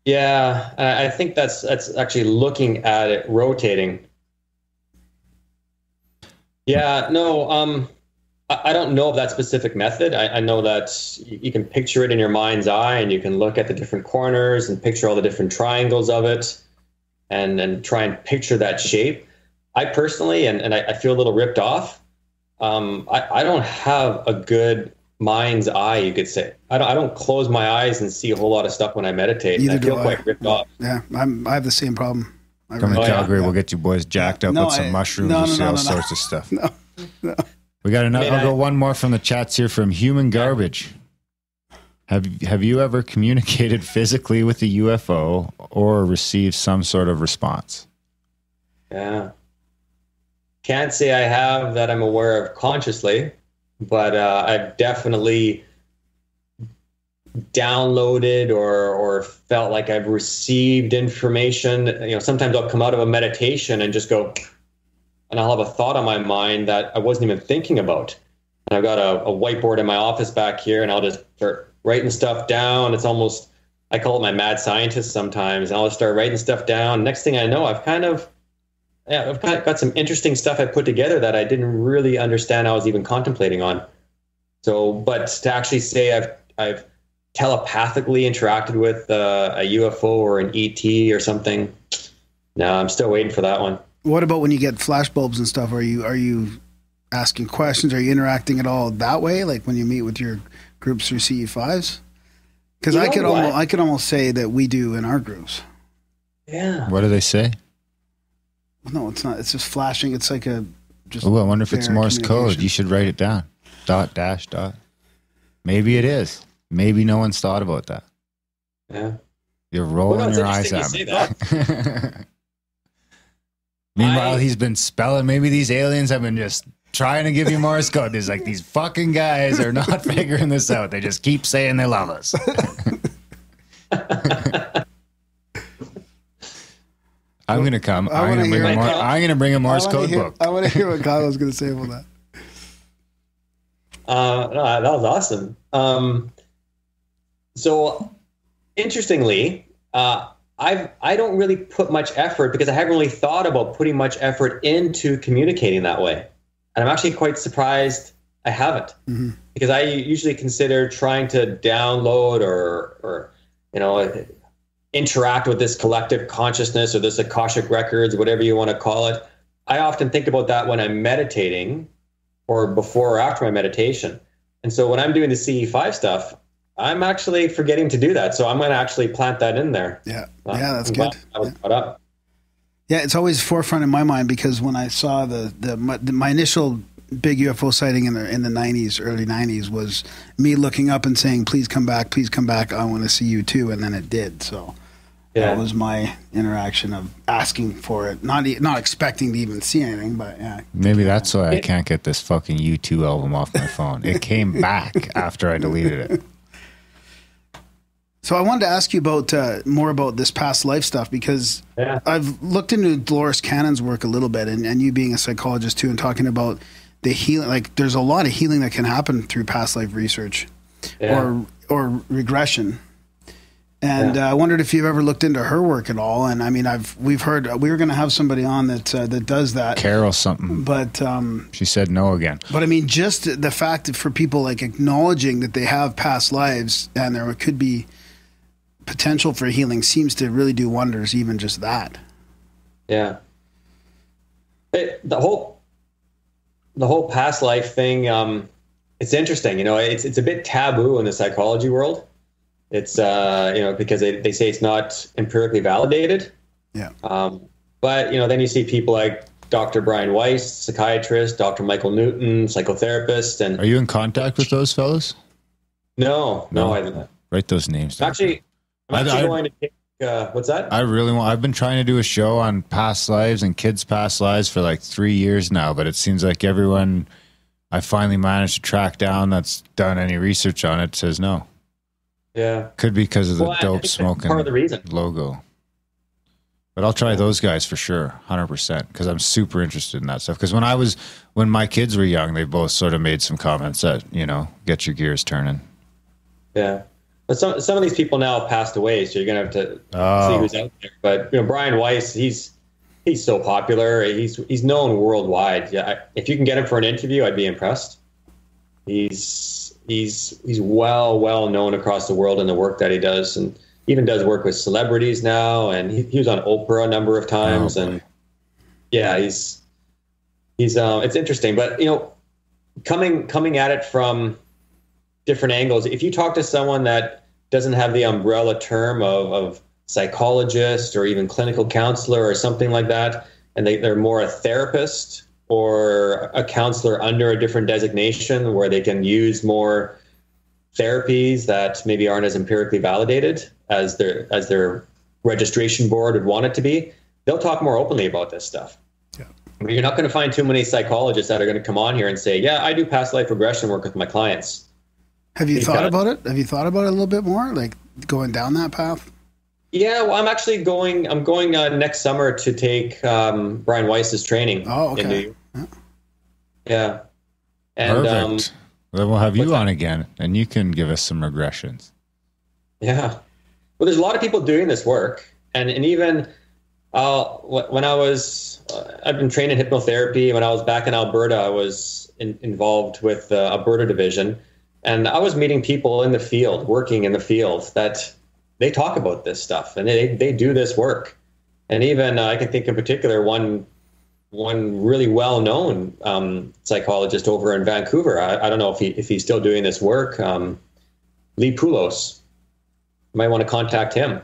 Yeah, I think that's actually looking at it rotating. Yeah, no, I don't know of that specific method. I know that you can picture it in your mind's eye, and you can look at the different corners and picture all the different triangles of it, and try and picture that shape. I personally, and I feel a little ripped off, I don't have a good mind's eye, you could say. I don't close my eyes and see a whole lot of stuff when I meditate. I feel quite ripped off. Yeah, I have the same problem. Come to Calgary, we'll get you boys jacked up with some mushrooms and all sorts of stuff. No. We got another. I'll go one more from the chats here from Human Garbage. Have you ever communicated physically with a UFO or received some sort of response? Yeah. Can't say I have that I'm aware of consciously, but I've definitely downloaded or felt like I've received information. Sometimes I'll come out of a meditation and just go, and I'll have a thought on my mind that I wasn't even thinking about. And I've got a whiteboard in my office back here, and I'll just start writing stuff down. It's almost, I call it my mad scientist sometimes. And I'll just start writing stuff down. Next thing I know, I've got some interesting stuff I put together that I didn't really understand I was even contemplating on. So, but to actually say I've telepathically interacted with a UFO or an ET or something, no, I'm still waiting for that one. What about when you get flashbulbs and stuff? Are you asking questions? Are you interacting at all that way? Like when you meet with your groups through CE5s? Because I could almost say that we do in our groups. Yeah. What do they say? No, it's not. It's just flashing. It's like a just. Oh, I wonder if it's Morse code. You should write it down. Dot dash dot. Maybe it is. Maybe no one's thought about that. Yeah. You're rolling your eyes at me. Meanwhile, he's been spelling. Maybe these aliens have been just trying to give you Morse code. There's like these fucking guys are not figuring this out. They just keep saying they love us. I'm gonna come. I'm gonna bring a Morse code book. I want to hear what Kyle was gonna say about that. No, that was awesome. So interestingly, I don't really put much effort because I haven't really thought about putting much effort into communicating that way. And I'm actually quite surprised I haven't, because I usually consider trying to download or interact with this collective consciousness or this Akashic records, whatever you want to call it. I often think about that when I'm meditating or before or after my meditation. And so when I'm doing the CE5 stuff, I'm actually forgetting to do that. So I'm going to actually plant that in there. Yeah. Yeah, that's good. I was caught up. Yeah, it's always forefront in my mind because when I saw my initial big UFO sighting in the 90s, early 90s, was me looking up and saying, please come back, I want to see you too. And then it did. So that was my interaction of asking for it, not expecting to even see anything, but yeah. Maybe that's why I can't get this fucking U2 album off my phone. It came back after I deleted it. So I wanted to ask you about more about this past life stuff because I've looked into Dolores Cannon's work a little bit, and you being a psychologist too, and talking about the healing. Like, there's a lot of healing that can happen through past life research or regression. And I wondered if you've ever looked into her work at all. And I mean, we've heard we were going to have somebody on that does that. Carol something, but she said no again. But I mean, just the fact that for people like acknowledging that they have past lives and there could be potential for healing seems to really do wonders, even just that. Yeah. The whole past life thing, it's interesting. It's a bit taboo in the psychology world. It's, because they say it's not empirically validated. Yeah. But, then you see people like Dr. Brian Weiss, psychiatrist, Dr. Michael Newton, psychotherapist. And are you in contact with those fellows? No, I didn't. Write those names down. I'm actually going to take, what's that? I've been trying to do a show on past lives and kids' past lives for like 3 years now, but it seems like everyone I finally managed to track down that's done any research on it says no. Yeah. Could be because of the dope smoking part of the reason. Logo. But I'll try those guys for sure, 100%, because I'm super interested in that stuff. Because when my kids were young, they both sort of made some comments that, get your gears turning. Yeah. But some of these people now have passed away, so you're gonna have to see who's out there. But Brian Weiss, he's so popular. He's known worldwide. Yeah, if you can get him for an interview, I'd be impressed. He's well known across the world in the work that he does, and even does work with celebrities now. And he was on Oprah a number of times, and he's it's interesting. But coming at it from different angles. If you talk to someone that doesn't have the umbrella term of psychologist or even clinical counselor or something like that, and they're more a therapist or a counselor under a different designation where they can use more therapies that maybe aren't as empirically validated as their registration board would want it to be, they'll talk more openly about this stuff. Yeah. But you're not going to find too many psychologists that are going to come on here and say, yeah, I do past life regression work with my clients. Have you thought about it? Have you thought about it a little bit more, like going down that path? Yeah, well, I'm going next summer to take Brian Weiss's training. Oh, okay. In New York. Yeah. And, Perfect. Then we'll have you on again, and you can give us some regressions. Yeah. Well, there's a lot of people doing this work. And even when I've been trained in hypnotherapy. When I was back in Alberta, I was involved with the Alberta division. And I was meeting people in the field, working in the field, that they talk about this stuff and they do this work. And even I can think in particular one really well-known psychologist over in Vancouver. I don't know if he's still doing this work. Lee Poulos. You might want to contact him.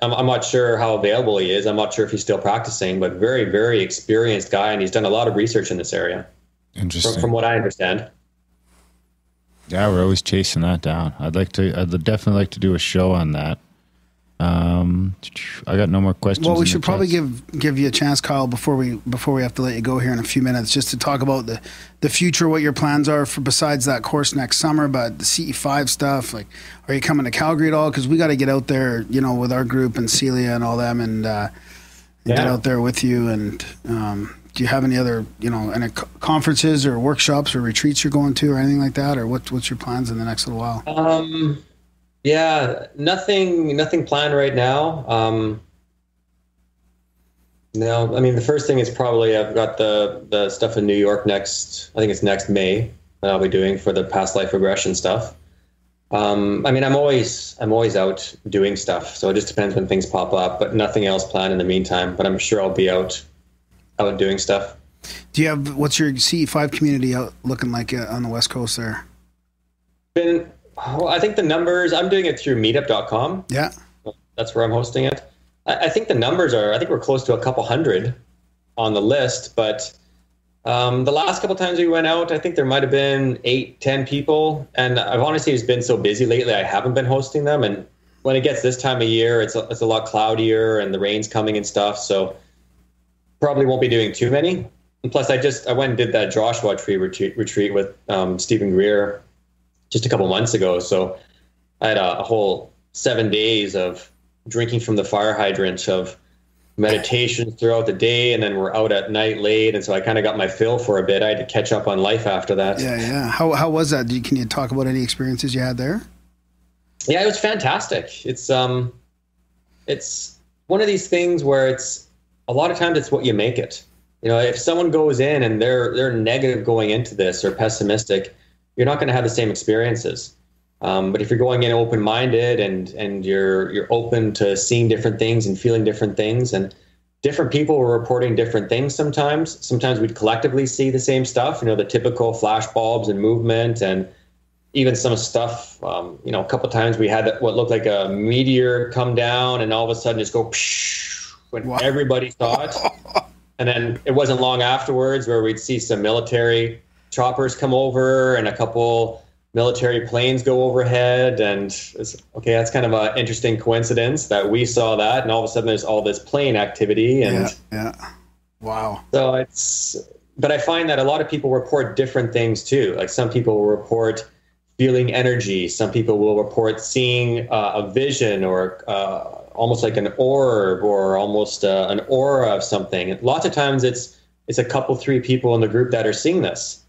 I'm not sure how available he is. I'm not sure if he's still practicing, but very, very experienced guy, and he's done a lot of research in this area. Interesting. From what I understand. Yeah, we're always chasing that down. I'd definitely like to do a show on that. I got no more questions. Well, we should probably give you a chance, Kyle, before we have to let you go here in a few minutes, just to talk about the future, what your plans are for besides that course next summer, but the CE5 stuff. Like, are you coming to Calgary at all? Because we got to get out there, with our group and Celia and all them, and get out there with you. And do you have any other, any conferences or workshops or retreats you're going to or anything like that, or what's your plans in the next little while? Yeah, nothing planned right now. No, I mean, the first thing is probably I've got the stuff in New York next. I think it's next May that I'll be doing for the past life regression stuff. I mean, I'm always out doing stuff, so it just depends when things pop up. But nothing else planned in the meantime. But I'm sure I'll be out doing stuff. Do you have what's your CE5 community out looking like on the West Coast there? I think the numbers, I'm doing it through meetup.com. Yeah. That's where I'm hosting it. I think the numbers I think we're close to a couple hundred on the list, but the last couple times we went out, I think there might have been 8-10 people. And I've honestly just been so busy lately, I haven't been hosting them. And when it gets this time of year, it's a lot cloudier and the rain's coming and stuff. So probably won't be doing too many. And plus I went and did that Joshua Tree retreat with Stephen Greer just a couple months ago. So I had a whole 7 days of drinking from the fire hydrant, of meditation throughout the day, and then we're out at night late. And so I kind of got my fill for a bit. I had to catch up on life after that. Yeah. How was that? Can you talk about any experiences you had there? Yeah, it was fantastic. It's one of these things where it's a lot of times it's what you make it. If someone goes in and they're negative going into this or pessimistic, you're not going to have the same experiences. But if you're going in open-minded and you're open to seeing different things and feeling different things, and different people were reporting different things sometimes. Sometimes we'd collectively see the same stuff, the typical flash bulbs and movement, and even some stuff, a couple times we had what looked like a meteor come down and all of a sudden just go psh, when everybody saw it. And then it wasn't long afterwards where we'd see some military choppers come over and a couple military planes go overhead, and that's kind of an interesting coincidence that we saw that, and all of a sudden there's all this plane activity. And wow. So but I find that a lot of people report different things too. Like some people will report feeling energy, some people will report seeing a vision or almost like an orb or almost an aura of something. Lots of times it's a couple, 3 people in the group that are seeing this.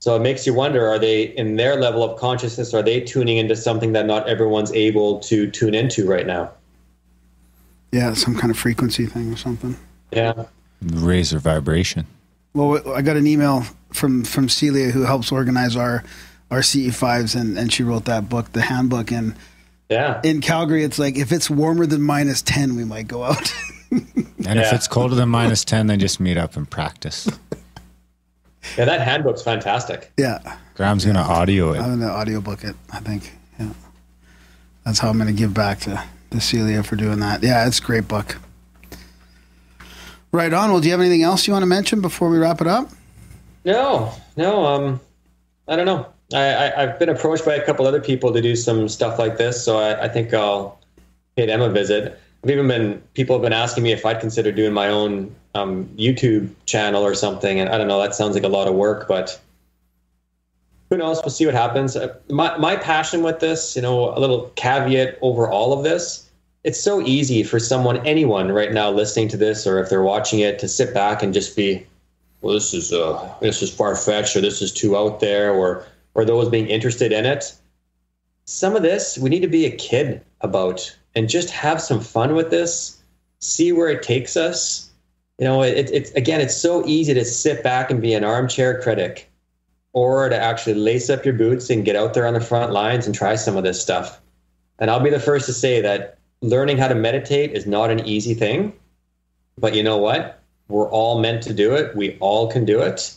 So it makes you wonder, are they in their level of consciousness, are they tuning into something that not everyone's able to tune into right now? Yeah, some kind of frequency thing or something. Yeah. Raise their vibration. Well, I got an email from Celia, who helps organize our CE5s, and she wrote that book, the handbook. And in Calgary, it's like, if it's warmer than -10, we might go out. And if it's colder than -10, then just meet up and practice. Yeah, that handbook's fantastic. Yeah. Graham's going to audio it. I'm going to audiobook it, I think. Yeah. That's how I'm going to give back to Celia for doing that. Yeah, it's a great book. Right on. Well, do you have anything else you want to mention before we wrap it up? No. I don't know. I've been approached by a couple other people to do some stuff like this, so I think I'll pay them a visit. People have been asking me if I'd consider doing my own YouTube channel or something, and I don't know, that sounds like a lot of work, but who knows? We'll see what happens. My passion with this, a little caveat over all of this, it's so easy for anyone right now listening to this, or if they're watching it, to sit back and just be, well, this is far-fetched, or this is too out there, or those being interested in it. Some of this we need to be a kid about and just have some fun with this, see where it takes us. It's so easy to sit back and be an armchair critic, or to actually lace up your boots and get out there on the front lines and try some of this stuff. And I'll be the first to say that learning how to meditate is not an easy thing, but you know what? We're all meant to do it. We all can do it.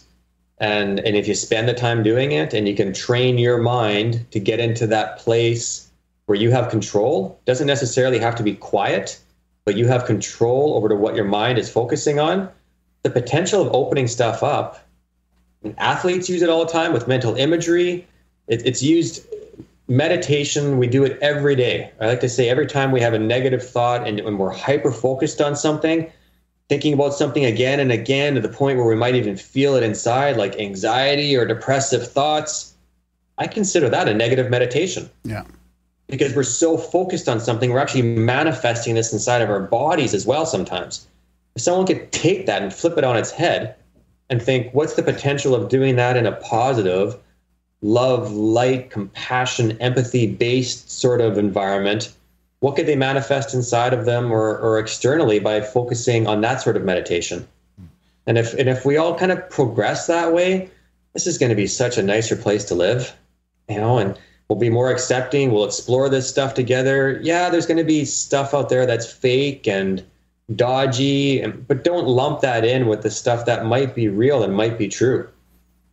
And if you spend the time doing it, and you can train your mind to get into that place where you have control, doesn't necessarily have to be quiet, but you have control over to what your mind is focusing on, the potential of opening stuff up. And athletes use it all the time with mental imagery. It's used, meditation, we do it every day. I like to say every time we have a negative thought and when we're hyper-focused on something, thinking about something again and again to the point where we might even feel it inside, like anxiety or depressive thoughts, I consider that a negative meditation. Yeah. Because we're so focused on something, we're actually manifesting this inside of our bodies as well sometimes. If someone could take that and flip it on its head and think, what's the potential of doing that in a positive, love, light, compassion, empathy-based sort of environment, what could they manifest inside of them or externally by focusing on that sort of meditation? And if we all kind of progress that way, this is going to be such a nicer place to live, and we'll be more accepting. We'll explore this stuff together. Yeah, there's going to be stuff out there that's fake and dodgy, but don't lump that in with the stuff that might be real and might be true.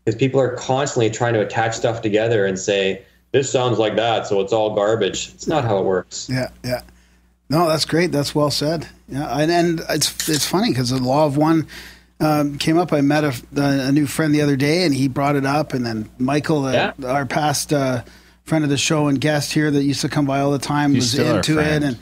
Because people are constantly trying to attach stuff together and say, this sounds like that, so it's all garbage. It's not how it works. Yeah. No, that's great. That's well said. Yeah, and it's funny because the law of one came up. I met a new friend the other day, and he brought it up. And then Michael, our past friend of the show and guest here that used to come by all the time, was into it. And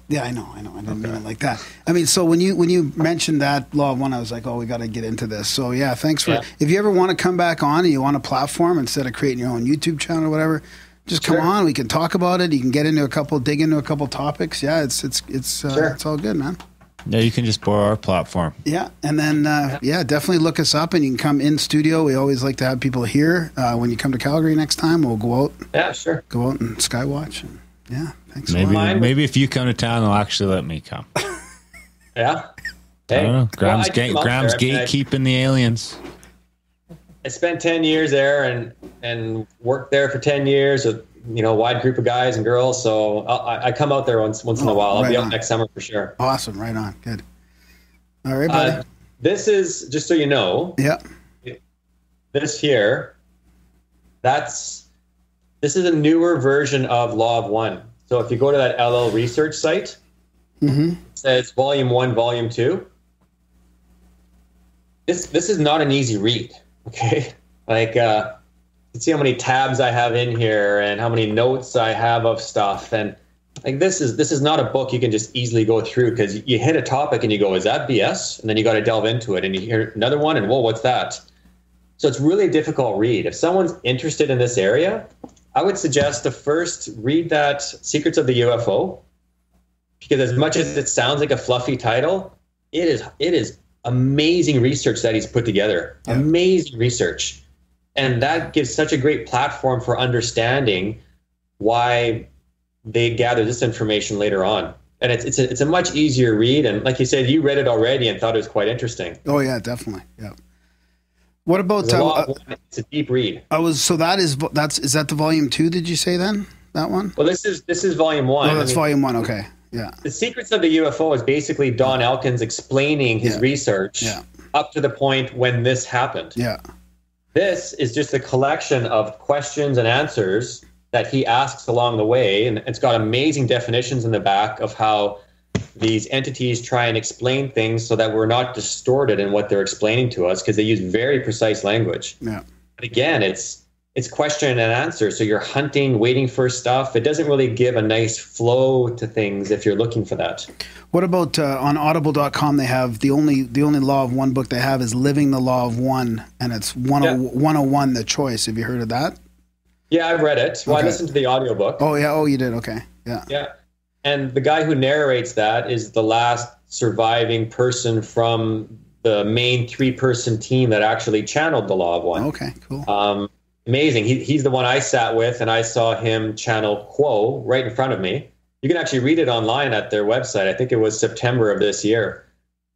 yeah, I know. I didn't mean it like that. I mean, so when you mentioned that law of one, I was like, oh, we got to get into this. So yeah, thanks for. Yeah. If you ever want to come back on and you want a platform instead of creating your own YouTube channel or whatever, just come on. We can talk about it. You can dig into a couple topics. Yeah, it's all good, man. Yeah, you can just borrow our platform. Yeah, and then definitely look us up, and you can come in studio. We always like to have people here. When you come to Calgary next time, we'll go out. Yeah, sure. Go out and skywatch. And, yeah, thanks. Maybe if you come to town, they'll actually let me come. Yeah. Hey, I don't know. Graham's gatekeeping the aliens. I spent 10 years there and worked there for 10 years with a wide group of guys and girls. So I come out there once in a while. I'll be out next summer for sure. Awesome, right on, good. All right, buddy. This is just so you know. Yeah. This here, this is a newer version of Law of One. So if you go to that LL research site, it says Volume 1, Volume 2. This is not an easy read. Okay, like you can see how many tabs I have in here and how many notes I have of stuff, and like this is not a book you can just easily go through, because you hit a topic and you go, is that BS? And then you got to delve into it, and you hear another one, and whoa, what's that? So it's really a difficult read. If someone's interested in this area, I would suggest to first read that Secrets of the UFO, because as much as it sounds like a fluffy title, it is amazing research that he's put together. Yeah. Amazing research. And that gives such a great platform for understanding why they gather this information later on. And it's a much easier read. And like you said, you read it already and thought it was quite interesting. Oh yeah, definitely. Yeah. What about it's a deep read. Is that the volume 2? Did you say then that one? Well, this is volume 1. Oh, that's volume 1. Okay. Yeah. The Secrets of the UFO is basically Don Elkins explaining his research up to the point when this happened. Yeah. This is just a collection of questions and answers that he asks along the way, and it's got amazing definitions in the back of how these entities try and explain things so that we're not distorted in what they're explaining to us, because they use very precise language. Yeah. But again, it's question and answer. So you're hunting, waiting for stuff. It doesn't really give a nice flow to things if you're looking for that. What about on audible.com? They have the only law of one book they have is Living the Law of One, and it's 101 The Choice. Have you heard of that? Yeah, I've read it. Well, Okay. I listened to the audiobook. Oh, yeah. Oh, you did. Okay. Yeah. Yeah. And the guy who narrates that is the last surviving person from the main 3-person team that actually channeled the Law of One. Okay, cool. Amazing. He's the one I sat with, and I saw him channel Quo right in front of me. You can actually read it online at their website. I think it was September of this year.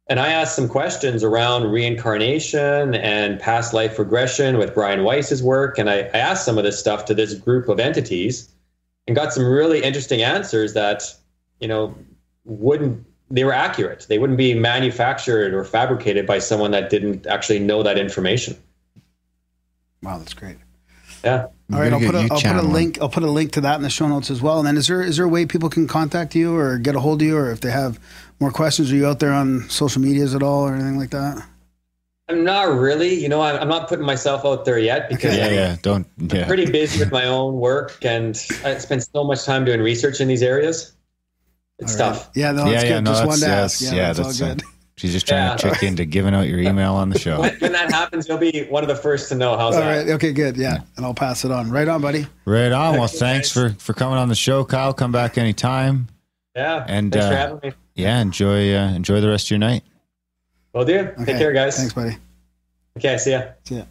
And I asked some questions around reincarnation and past life regression with Brian Weiss's work. And I asked some of this stuff to this group of entities and got some really interesting answers that, they were accurate. They wouldn't be manufactured or fabricated by someone that didn't actually know that information. Wow, that's great. Yeah. All right, I'll put a link. I'll put a link to that in the show notes as well. And then is there a way people can contact you or get a hold of you, or if they have more questions? Are you out there on social medias at all or anything like that? I'm not really. I'm not putting myself out there yet because I'm pretty busy with my own work, and I spend so much time doing research in these areas. It's tough. Yeah, no, that's good. Just wanted to ask. Yeah, that's all good. She's just trying to trick you into giving out your email on the show. When that happens, you'll be one of the first to know. How's that? All right. Okay, good. Yeah. And I'll pass it on. Right on, buddy. Right on. Well, thanks for coming on the show, Kyle. Come back anytime. Yeah. And thanks for having me. Yeah, enjoy the rest of your night. Will do. Okay. Take care, guys. Thanks, buddy. Okay, see ya. See ya.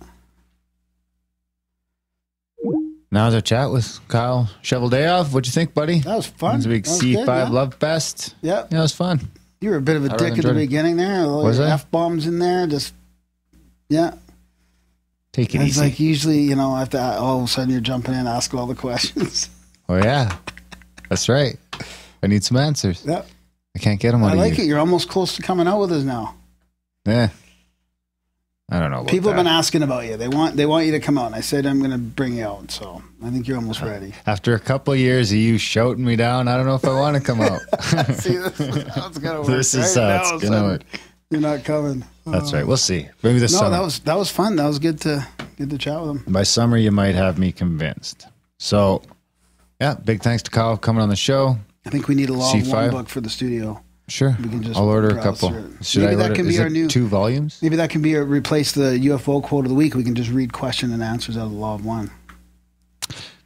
Now's our chat with Kyle Cheveldayoff. What'd you think, buddy? That was fun. It was a big C5 Love Fest. Yeah. Yeah, it was fun. You were a bit of a dick at the beginning there. Was I? F-bombs in there. Just, yeah. Take it it's easy. like usually, after all of a sudden you're jumping in, asking all the questions. Oh, yeah. That's right. I need some answers. Yep. I can't get them out I of like you. it. You're almost close to coming out with us now. Yeah. I don't know about People that. have been asking about you. They want you to come out. And I said I'm going to bring you out. So I think you're almost ready. After a couple of years of you shouting me down, I don't know if I want to come out. See, this is how it's going to work. This is how it's going to work. You're not coming. That's right. We'll see. Maybe this summer. that was fun. That was good to chat with him. By summer, you might have me convinced. So, yeah, big thanks to Kyle for coming on the show. I think we need a Law of C5. One book for the studio. Sure. We can just I'll order a browse couple. through it. Should Maybe I that order? can be Is our it new 2 volumes? Maybe that can be replace the UFO quote of the week. We can just read question and answers out of the Law of One.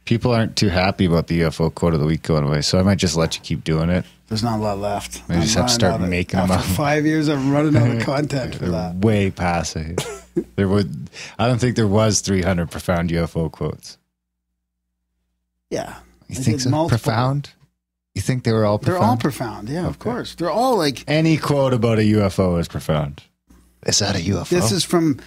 People aren't too happy about the UFO quote of the week going away, so I might just let you keep doing it. There's not a lot left. I just have to start making them up. After 5 years, I'm running out of content for They're that. way past it. I don't think there was 300 profound UFO quotes. Yeah. You think so? Profound? You think they were all profound? They're all profound, yeah, of course. They're all like... Any quote about a UFO is profound. Is that a UFO? This is from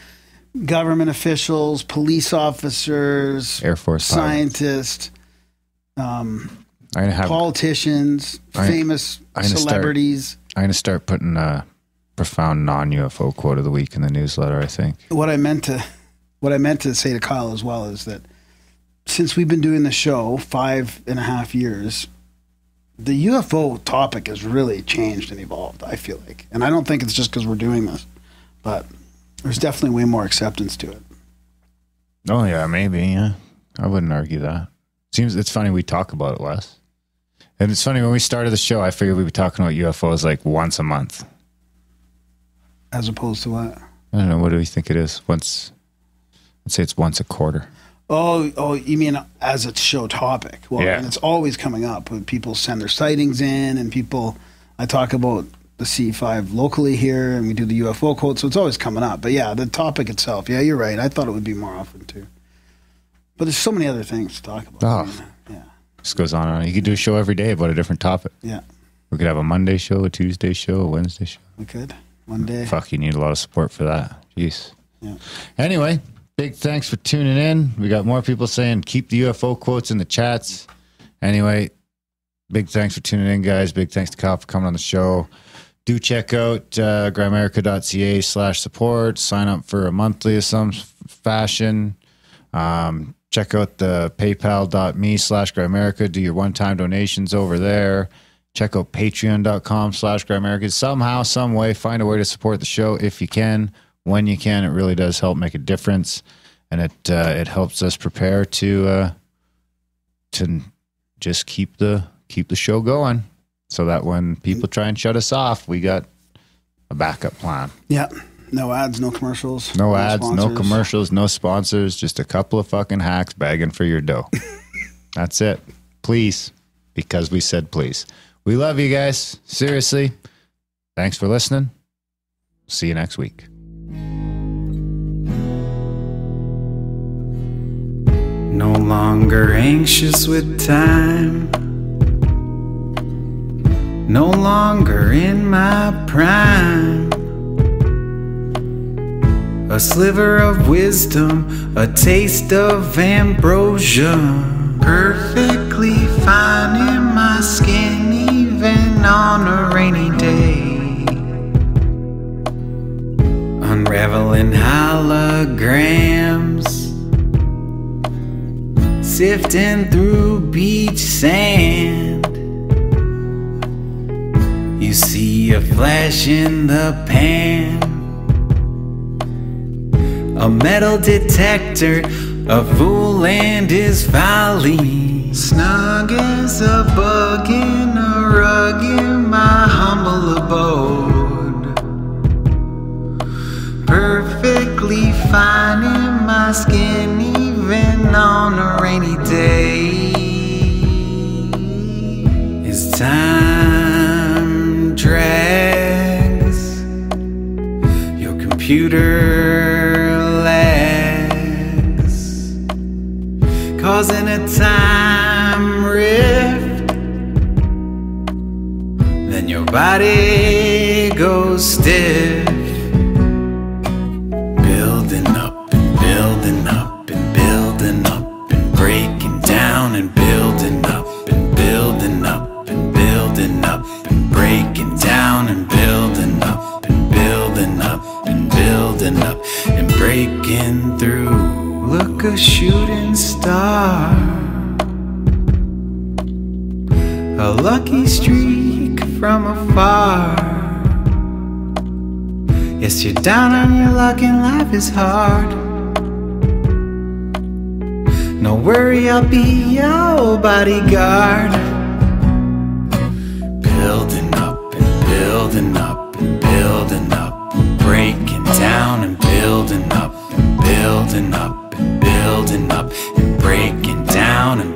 government officials, police officers, Air Force scientists, politicians, famous celebrities. I'm going to start putting a profound non-UFO quote of the week in the newsletter, I think. What I meant to say to Kyle as well is that since we've been doing the show 5.5 years, the UFO topic has really changed and evolved, I feel like. And I don't think it's just because we're doing this, but there's definitely way more acceptance to it. Oh, yeah, maybe, yeah. I wouldn't argue that. It's funny we talk about it less. And it's funny, when we started the show, I figured we'd be talking about UFOs like once a month. As opposed to what? I don't know, what do you think it is? Let's say it's once a quarter. Oh, you mean as a show topic? Well, yeah. And it's always coming up when people send their sightings in, and I talk about the C5 locally here, and we do the UFO quote, so it's always coming up. But yeah, the topic itself, yeah, you're right. I thought it would be more often too. But there's so many other things to talk about. Oh, yeah. This goes on and on. You could do a show every day about a different topic. Yeah. We could have a Monday show, a Tuesday show, a Wednesday show. We could. One day. Fuck, you need a lot of support for that. Jeez. Yeah. Anyway, big thanks for tuning in. We got more people saying keep the UFO quotes in the chats. Anyway, big thanks for tuning in, guys. Big thanks to Kyle for coming on the show. Do check out grimerica.ca/support. Sign up for a monthly of some fashion. Check out the paypal.me/Grimerica. Do your one-time donations over there. Check out patreon.com/Grimerica. Somehow, some way, find a way to support the show if you can, when you can. It really does help make a difference, and it helps us prepare to just keep the show going, so that when people try and shut us off, we got a backup plan. Yeah. No ads, no commercials. No ads, sponsors. no commercials, no sponsors, just a couple of fucking hacks begging for your dough. That's it. Please, because we said please. We love you guys. Seriously. Thanks for listening. See you next week. No longer anxious with time. No longer in my prime. A sliver of wisdom, a taste of ambrosia. Perfectly fine in my skin, even on a rainy day. Unraveling holograms, sifting through beach sand. You see a flash in the pan, a metal detector, a fool and his folly. Snug as a bug in a rug in my humble abode. Perfectly fine in my skin, even on a rainy day. As time drags, your computer lags, causing a time rift. Then your body goes stiff, building up and building up and building up and breaking down and building up and building up and building up and breaking down and building up and building up and building up and breaking through. Look, a shooting star, a lucky streak from afar. Yes, you're down on your luck and life is hard. No worry, I'll be your bodyguard. Building up and building up and building up and breaking down and building up and building up and building up and breaking down and